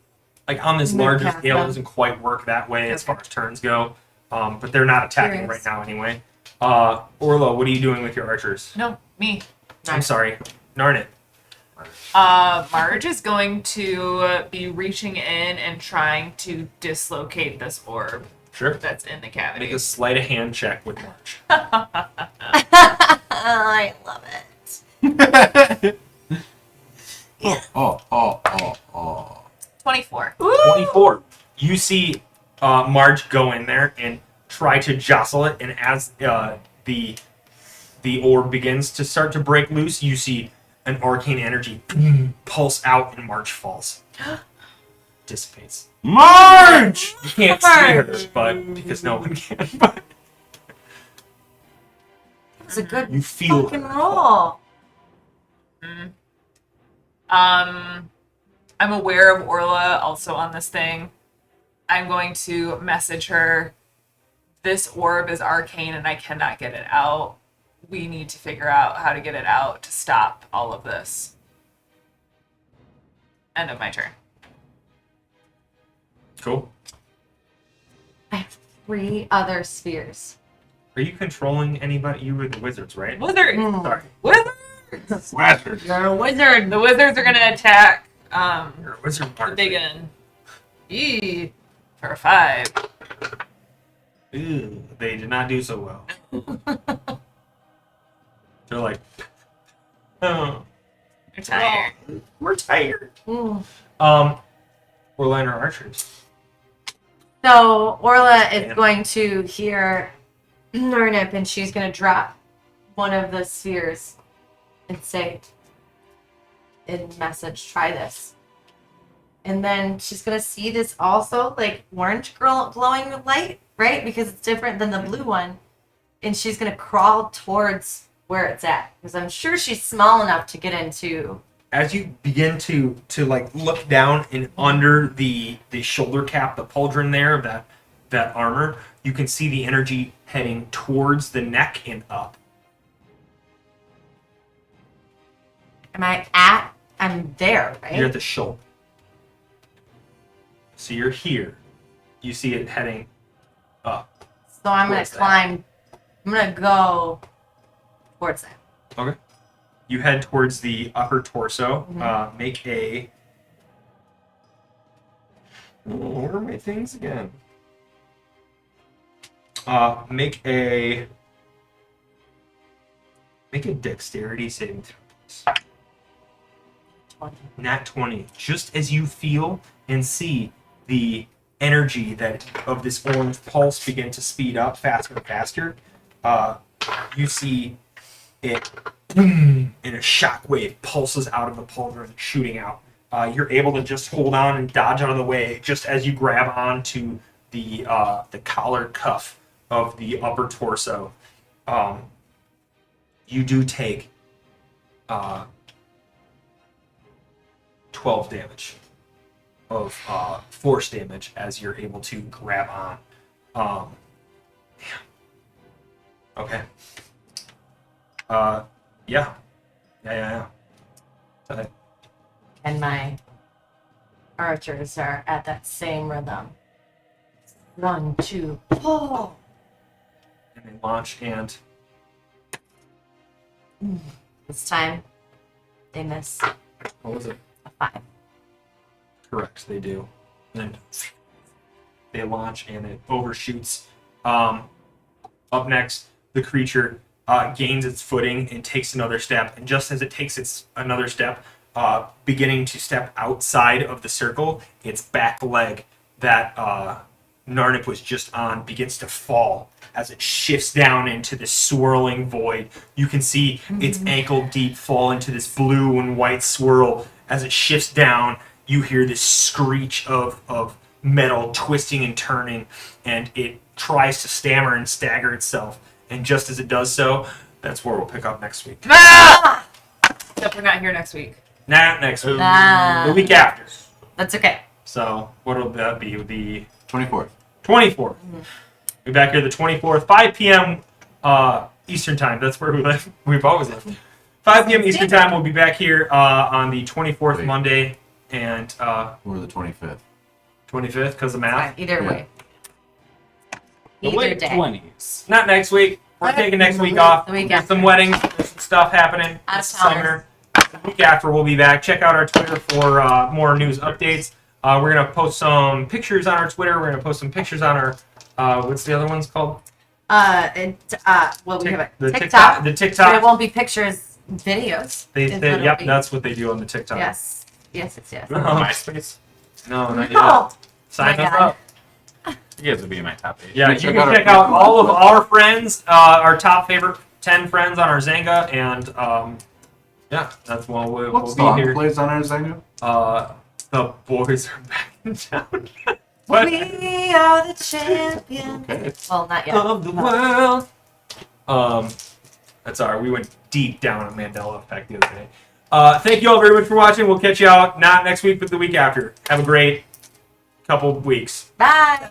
Speaker 4: like on this
Speaker 5: No
Speaker 4: larger
Speaker 5: path,
Speaker 4: scale. It
Speaker 5: though.
Speaker 4: doesn't quite work that way as
Speaker 5: Okay.
Speaker 4: far as turns go. But they're not attacking
Speaker 5: Curious.
Speaker 4: right now anyway. Orla, what are you doing with your archers?
Speaker 2: No, me.
Speaker 4: I'm sorry, Narnit.
Speaker 2: Marge is going to be reaching in and trying to dislocate this orb
Speaker 4: Sure.
Speaker 2: that's in the cavity.
Speaker 4: Make a sleight of hand check with March.
Speaker 5: I love it.
Speaker 1: Oh.
Speaker 2: 24.
Speaker 4: 24. You see Marge go in there and try to jostle it, and as the orb begins to start to break loose, you see an arcane energy pulse out, and Marge falls. Dissipates.
Speaker 1: Marge!
Speaker 4: You can't see her, but because no one can. But
Speaker 5: It was a good
Speaker 4: you feel
Speaker 5: fucking
Speaker 4: her.
Speaker 5: roll.
Speaker 2: I'm aware of Orla also on this thing. I'm going to message her. This orb is arcane and I cannot get it out. We need to figure out how to get it out to stop all of this. End of my turn.
Speaker 4: Cool.
Speaker 5: I have 3 other spheres.
Speaker 4: Are you controlling anybody? You were the wizards, right?
Speaker 2: Wizard!
Speaker 4: Sorry.
Speaker 2: Wizards!
Speaker 1: Wizard.
Speaker 5: You're a wizard.
Speaker 2: The wizards are gonna attack
Speaker 4: You're a wizard,
Speaker 2: the
Speaker 4: Marge.
Speaker 2: big one. Yee! For a 5.
Speaker 4: Ew, they did not do so well. They're like, oh,
Speaker 2: You're tired.
Speaker 4: we're tired.
Speaker 5: Mm.
Speaker 4: Orla and her archers.
Speaker 5: So Orla is
Speaker 4: Yeah.
Speaker 5: going to hear Nurnip, and she's gonna drop one of the spheres and say, in message, try this. And then she's gonna see this also, like orange glowing light, right? Because it's different than the blue one. And she's gonna crawl towards where it's at, because I'm sure she's small enough to get into.
Speaker 4: As you begin to like look down and under the shoulder cap, the pauldron there of that armor, you can see the energy heading towards the neck and up.
Speaker 5: I'm there, right?
Speaker 4: You're at the shoulder. So you're here. You see it heading up.
Speaker 5: So I'm gonna
Speaker 4: Towards that.
Speaker 5: climb. I'm gonna go towards that.
Speaker 4: Okay. You head towards the upper torso. Make a. Where are my things again? Make a dexterity saving throw.
Speaker 5: 20.
Speaker 4: Nat 20. Just as you feel and see the energy of this orange pulse begin to speed up faster and faster, you see it boom, and a shockwave pulses out of the pauldron, shooting out. You're able to just hold on and dodge out of the way just as you grab onto the collar cuff of the upper torso. You do take 12 damage of force damage as you're able to grab on. Okay. Yeah. Go ahead.
Speaker 5: And my archers are at that same rhythm. 1, 2, pull.
Speaker 4: And they launch, and
Speaker 5: This time, they miss
Speaker 4: what was it?
Speaker 5: a 5.
Speaker 4: Correct, they do. And they launch, and it overshoots. Up next, the creature gains its footing and takes another step. And just as it takes another step, beginning to step outside of the circle, its back leg that Narnip was just on begins to fall as it shifts down into this swirling void. You can see its ankle deep fall into this blue and white swirl. As it shifts down, you hear this screech of metal twisting and turning, and it tries to stammer and stagger itself. And just as it does so, that's where we'll pick up next week.
Speaker 5: Ah!
Speaker 2: Except we're not here next week.
Speaker 4: Not next week.
Speaker 5: Ah.
Speaker 4: The week after.
Speaker 5: That's okay.
Speaker 4: So what'll that be? The
Speaker 1: 24th.
Speaker 4: 24th. Be back here the 24th, 5 p.m. Eastern time. That's where we live. We've always lived. 5 p.m. Eastern time. We'll be back here on the 24th
Speaker 1: Wait.
Speaker 4: Monday and
Speaker 1: Or the 25th.
Speaker 4: 25th because of math.
Speaker 5: Either
Speaker 1: Yeah.
Speaker 5: way.
Speaker 3: The
Speaker 5: Either
Speaker 3: late
Speaker 5: day.
Speaker 3: 20s.
Speaker 4: Not next week. We're taking next week off.
Speaker 5: The week
Speaker 4: There's
Speaker 5: after.
Speaker 4: some weddings. There's some stuff happening
Speaker 5: Out of
Speaker 4: this summer. The week after we'll be back. Check out our Twitter for more news updates. We're gonna post some pictures on our Twitter. We're gonna post some pictures on our what's the other one's called?
Speaker 5: Well, we have
Speaker 4: The
Speaker 5: a
Speaker 4: TikTok.
Speaker 5: TikTok.
Speaker 4: The
Speaker 5: But it
Speaker 4: TikTok.
Speaker 5: won't be pictures, videos.
Speaker 4: They,
Speaker 5: is
Speaker 4: they
Speaker 5: what it'll
Speaker 4: yep,
Speaker 5: be.
Speaker 4: that's what they do on the TikTok.
Speaker 5: Yes. Yes, it's yes.
Speaker 3: MySpace.
Speaker 4: No, not yet.
Speaker 5: No.
Speaker 4: Sign
Speaker 5: my
Speaker 4: us
Speaker 5: God.
Speaker 4: up.
Speaker 3: You guys will be in my top 8.
Speaker 4: Yeah, you
Speaker 1: Check
Speaker 4: can
Speaker 1: out our
Speaker 4: check out
Speaker 1: Facebook.
Speaker 4: all of our friends, our top favorite 10 friends on our Zanga, and yeah, that's when we'll
Speaker 1: What
Speaker 4: be
Speaker 1: song
Speaker 4: here.
Speaker 1: plays on our Zenga?
Speaker 4: The boys are back in town. What?
Speaker 5: We are the champions.
Speaker 1: Okay.
Speaker 5: Well, not yet.
Speaker 4: Of the world. That's all right. We went deep down on Mandela Effect the other day. Thank you all very much for watching. We'll catch you out not next week, but the week after. Have a great couple weeks.
Speaker 5: Bye.